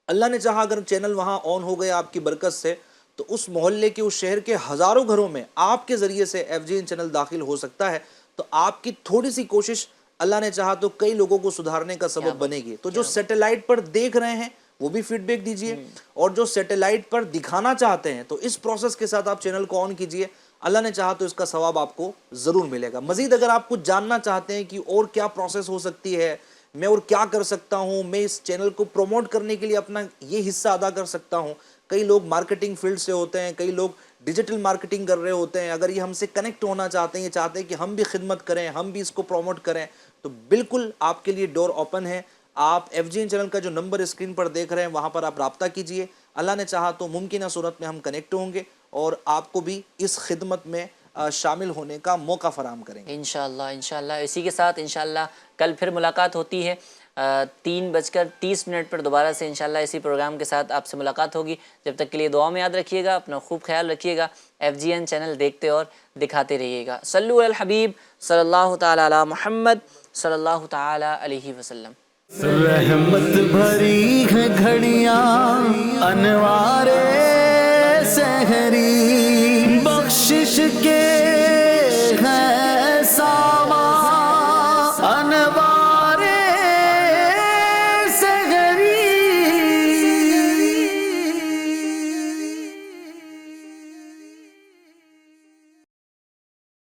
D: اللہ نے چاہا اگر چینل وہاں آن ہو گیا آپ کی برکت سے, تو اس محلے کے, اس شہر کے ہزاروں گھروں میں آپ کے ذریعے سے FGN چینل داخل ہو سکتا ہے. تو آپ کی تھوڑی سی کوشش اللہ نے چاہا تو کئی لوگوں کو سدھارنے کا سبب بنے گی. تو جو سیٹلائٹ پر دیکھ رہے ہیں وہ بھی فیڈ بیک دیجئے, اور جو سیٹلائٹ پر دکھانا چاہتے ہیں تو اس پروسیس کے ساتھ آپ چینل کو آن کیجئے. اللہ نے چاہا تو اس کا ثواب آپ کو ضرور ملے گا. مزید اگر آپ کچھ جاننا چاہتے ہیں کہ اور کیا پروسیس ہو سکتی ہے, میں اور کیا کر سکتا ہوں, میں اس چینل کو پروموٹ کرنے کے لیے اپنا یہ حصہ ادا کر سکتا ہوں. کئی لوگ مارکیٹنگ فیلڈ سے ہوتے ہیں, کئی لوگ ڈیجیٹل مارکیٹنگ کر رہے ہوتے ہیں. اگر یہ ہم سے کنیکٹ ہونا چاہتے ہیں, یہ چاہتے ہیں کہ ہم بھی خدمت کریں, ہم بھی اس کو پروموٹ کریں, تو بالکل آپ کے لیے ڈور اوپن ہے. آپ FGN چینل کا جو نمبر اسکرین پر دیکھ رہے ہیں وہاں پر آپ رابطہ کیجئے. اللہ نے چاہا تو ممکنہ صورت میں ہم کنیکٹ ہوں گے اور آپ کو بھی اس خدمت میں شامل ہونے کا موقع فراہم کریں گے
A: انشاءاللہ. انشاءاللہ اسی کے ساتھ انشاءاللہ کل پھر ملاقات ہوتی ہے 3:30 پر دوبارہ سے انشاءاللہ اسی پروگرام کے ساتھ آپ سے ملاقات ہوگی. جب تک کے لیے دعا میں یاد رکھیے گا, اپنا خوب خیال رکھیے گا. FGN چینل دیکھتے اور دکھاتے رہیے گا. صلو علی الحبیب صلی اللہ تعالی علی محمد صلی اللہ تعالی علیہ وسلم.
R: رحمت بھری ہے گھڑیاں انوار سحری, بخشش کے